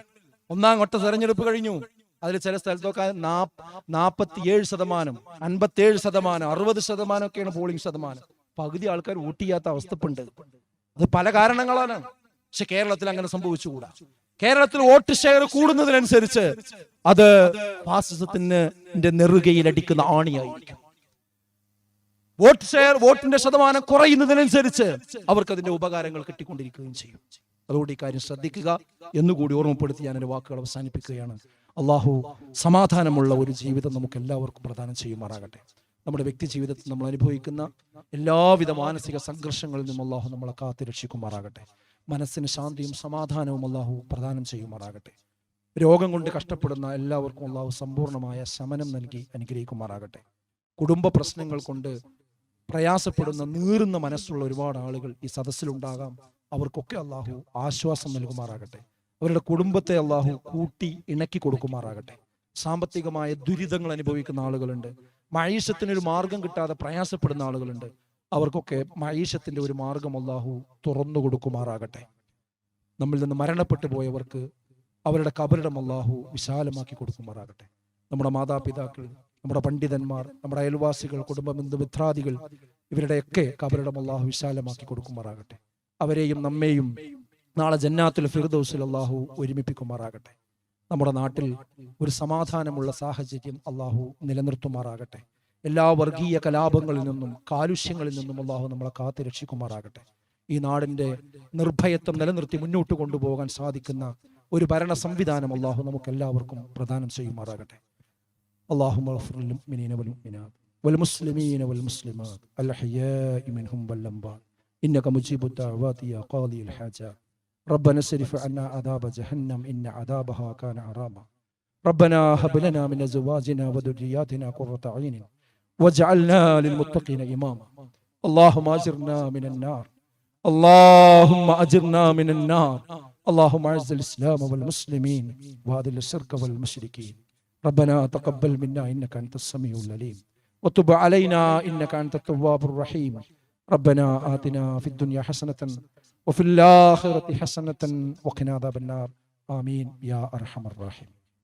1ാം ഘട്ട തെരഞ്ഞെടുപ്പ് കഴിഞ്ഞു. അതിൽ ചില സ്ഥലത്തൊക്കെ 47%, 57%, 60% ഒക്കെയാണ് പോളിംഗ് ശതമാനം. പകുതി ആൾക്കാർ വോട്ട് ചെയ്യാത്ത അവസ്ഥപ്പുണ്ട്. അത് പല കാരണങ്ങളാണ്. പക്ഷെ കേരളത്തിൽ അങ്ങനെ സംഭവിച്ചുകൂടാ. കേരളത്തിൽ വോട്ട് ഷെയർ കൂടുന്നതിനനുസരിച്ച് അത് ഫാസിസത്തിന്റെ നെറുകയിൽ അടിക്കുന്ന ആണിയായിരിക്കും. വോട്ടിന്റെ ശതമാനം കുറയുന്നതിനനുസരിച്ച് അവർക്ക് അതിന്റെ ഉപകാരങ്ങൾ കിട്ടിക്കൊണ്ടിരിക്കുകയും ചെയ്യും. അതുകൊണ്ട് ഈ കാര്യം ശ്രദ്ധിക്കുക എന്നുകൂടി ഓർമ്മപ്പെടുത്തി ഞാൻ എൻ്റെ വാക്കുകൾ അവസാനിപ്പിക്കുകയാണ്. അള്ളാഹു സമാധാനമുള്ള ഒരു ജീവിതം നമുക്ക് എല്ലാവർക്കും പ്രദാനം ചെയ്യുമാറാകട്ടെ. നമ്മുടെ വ്യക്തി ജീവിതത്തിൽ നമ്മൾ അനുഭവിക്കുന്ന എല്ലാവിധ മാനസിക സംഘർഷങ്ങളിൽ നിന്നും അള്ളാഹു നമ്മളെ കാത്തു രക്ഷിക്കുമാറാകട്ടെ. മനസ്സിന് ശാന്തിയും സമാധാനവും അള്ളാഹു പ്രദാനം ചെയ്യുമാറാകട്ടെ. രോഗം കൊണ്ട് കഷ്ടപ്പെടുന്ന എല്ലാവർക്കും അള്ളാഹു സമ്പൂർണമായ ശമനം നൽകി അനുഗ്രഹിക്കുമാറാകട്ടെ. കുടുംബ പ്രശ്നങ്ങൾ കൊണ്ട് പ്രയാസപ്പെടുന്ന നീറുന്ന മനസ്സുള്ള ഒരുപാട് ആളുകൾ ഈ സദസ്സിലുണ്ടാകാം. അവർക്കൊക്കെ അള്ളാഹു ആശ്വാസം നൽകുമാറാകട്ടെ. അവരുടെ കുടുംബത്തെ അള്ളാഹു കൂട്ടി ഇണക്കി കൊടുക്കുമാറാകട്ടെ. സാമ്പത്തികമായ ദുരിതങ്ങൾ അനുഭവിക്കുന്ന ആളുകളുണ്ട്, മഈശത്തിനൊരു മാർഗം കിട്ടാതെ പ്രയാസപ്പെടുന്ന ആളുകളുണ്ട്. അവർക്കൊക്കെ മഈശത്തിന്റെ ഒരു മാർഗം അള്ളാഹു തുറന്നു കൊടുക്കുമാറാകട്ടെ. നമ്മിൽ നിന്ന് മരണപ്പെട്ടു പോയവർക്ക് അവരുടെ കബറിടം അള്ളാഹു വിശാലമാക്കി കൊടുക്കുമാറാകട്ടെ. നമ്മുടെ മാതാപിതാക്കൾ, നമ്മുടെ പണ്ഡിതന്മാർ, നമ്മുടെ അയൽവാസികൾ, കുടുംബ ബന്ധു മിത്രാദികൾ, ഇവരുടെയൊക്കെ കബറിടം അള്ളാഹു വിശാലമാക്കി കൊടുക്കുമാറാകട്ടെ. അവരെയും നമ്മെയും നാളെ ജന്നാത്തുൽ ഫിർദൗസിൽ അള്ളാഹു ഒരുമിപ്പിക്കുമാറാകട്ടെ. നമ്മുടെ നാട്ടിൽ ഒരു സമാധാനമുള്ള സാഹചര്യം അള്ളാഹു നിലനിർത്തുമാറാകട്ടെ. എല്ലാ വർഗീയ കലാപങ്ങളിൽ നിന്നും കാലുഷ്യങ്ങളിൽ നിന്നും അള്ളാഹു നമ്മളെ കാത്തു രക്ഷിക്കുമാറാകട്ടെ. ഈ നാടിന്റെ നിർഭയത്വം നിലനിർത്തി മുന്നോട്ട് കൊണ്ടുപോകാൻ സാധിക്കുന്ന ഒരു ഭരണ സംവിധാനം അള്ളാഹു നമുക്ക് എല്ലാവർക്കും പ്രദാനം ചെയ്യുമാറാകട്ടെ. اللهم اغفر للمؤمنين والمؤمنات والمسلمين والمسلمات الأحياء منهم والأموات إنك مجيب الدعوات يا قاضي الحاجات. ربنا اصرف عنا عذاب جهنم إن عذابها كان غراما. ربنا هب لنا من أزواجنا وذرياتنا قرة أعين واجعلنا للمتقين إماما. اللهم أجرنا من النار، اللهم أجرنا من النار. اللهم أعز الإسلام والمسلمين وأذل الشرك والمشركين. ربنا تقبل منا إنك أنت السميع العليم وتب علينا إنك أنت التواب الرحيم. ربنا آتنا في الدنيا حسنة وفي الآخرة حسنة وقنا عذاب النار. آمين يا أرحم الراحمين.